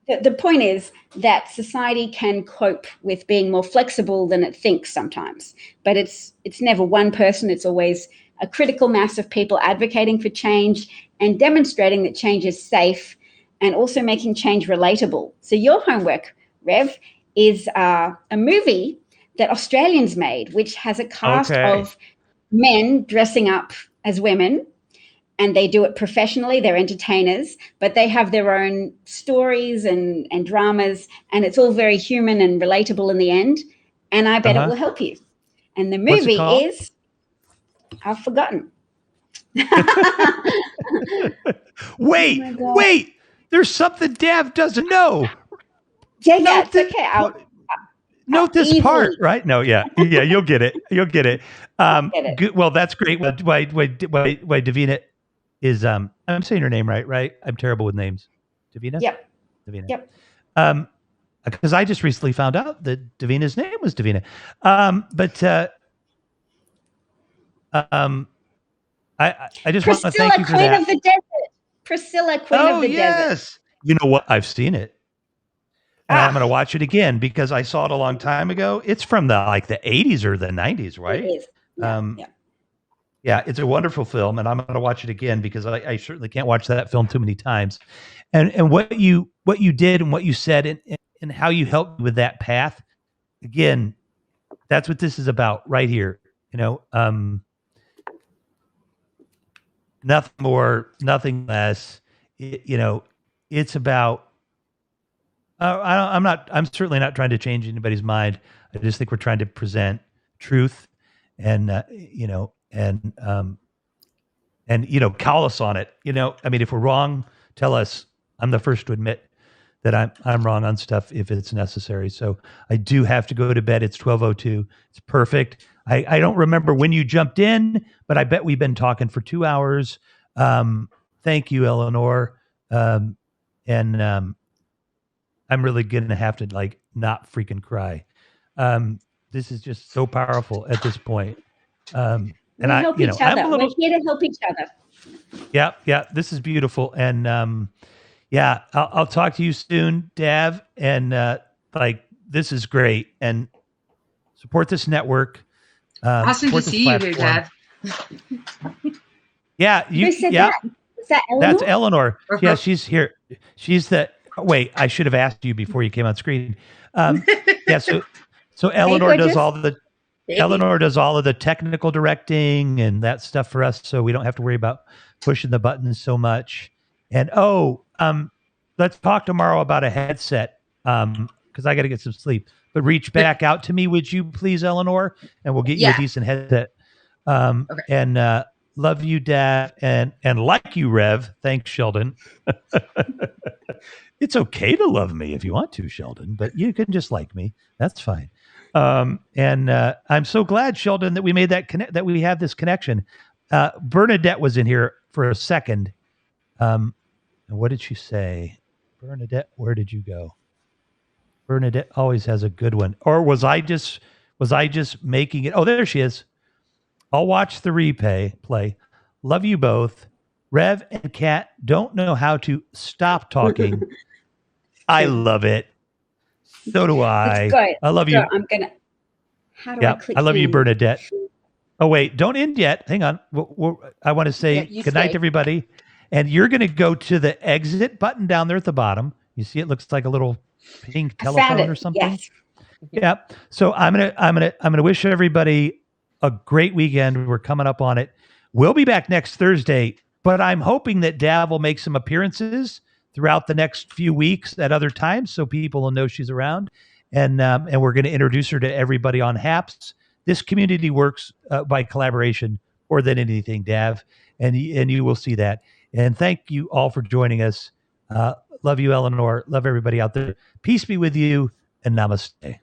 The point is that society can cope with being more flexible than it thinks sometimes, but it's never one person. It's always a critical mass of people advocating for change and demonstrating that change is safe and also making change relatable. So your homework, Rev, is a movie that Australians made, which has a cast of men dressing up as women. And they do it professionally. They're entertainers, but they have their own stories and dramas, and it's all very human and relatable in the end. And I bet it will help you. And the movie is, I've forgotten. Wait, there's something Dav doesn't know. Yeah, it's okay. Note this part, right? No, yeah, you'll get it. Good, well, that's great. Why Davina is I'm saying her name right? I'm terrible with names. Davina? Yep. Davina. Yep. Because I just recently found out that Davina's name was Davina. I just want to thank you for that. Queen of the Desert. Priscilla, Queen of the Desert. Yes. You know what? I've seen it. And I'm going to watch it again because I saw it a long time ago. It's from the 80s or the 90s, right? It is. Yeah, it's a wonderful film, and I'm going to watch it again because I certainly can't watch that film too many times. And what you did and what you said and how you helped with that path, again, that's what this is about right here. Nothing more, nothing less. It's about. I'm certainly not trying to change anybody's mind. I just think we're trying to present truth, and call us on it. If we're wrong, tell us. I'm the first to admit that I'm wrong on stuff if it's necessary. So I do have to go to bed. It's 12:02. It's perfect. I don't remember when you jumped in, but I bet we've been talking for 2 hours. Thank you, Eleanor. And I'm really going to have to like not freaking cry. This is just so powerful at this point. And we help each other. I'm a little, We're here to help each other. Yeah. This is beautiful. And I'll talk to you soon, Dav. And this is great. And support this network. Awesome to see you here, Dad. Yeah, Who said that? Is that Eleanor? That's Eleanor. Yeah, she's here. She's the. Wait, I should have asked you before you came on screen. Yeah, so Eleanor does all the. Eleanor does all of the technical directing and that stuff for us, so we don't have to worry about pushing the buttons so much. And let's talk tomorrow about a headset because I got to get some sleep. But reach back out to me, would you please, Eleanor? And we'll get you a decent headset. Okay. And love you, Dad, and like you, Rev. Thanks, Sheldon. It's okay to love me if you want to, Sheldon, but you can just like me. That's fine. And I'm so glad, Sheldon, that we made that we have this connection. Bernadette was in here for a second. And what did she say? Bernadette, where did you go? Bernadette always has a good one. Or was I just making it? Oh, there she is. I'll watch the replay. Love you both. Rev and Kat don't know how to stop talking. I love it. So do I. I love you. I'm gonna. How do I click? I love you, Bernadette. Oh wait, don't end yet. Hang on. I want to say good night, everybody. And you're going to go to the exit button down there at the bottom. You see, it looks like a little pink telephone or something. Yes. Yeah. So I'm gonna wish everybody a great weekend. We're coming up on it. We'll be back next Thursday, but I'm hoping that Dav will make some appearances throughout the next few weeks at other times, so people will know she's around. And we're going to introduce her to everybody on Happs. This community works by collaboration more than anything, Dav, and you will see that. And thank you all for joining us. Love you, Eleanor. Love everybody out there. Peace be with you, and namaste.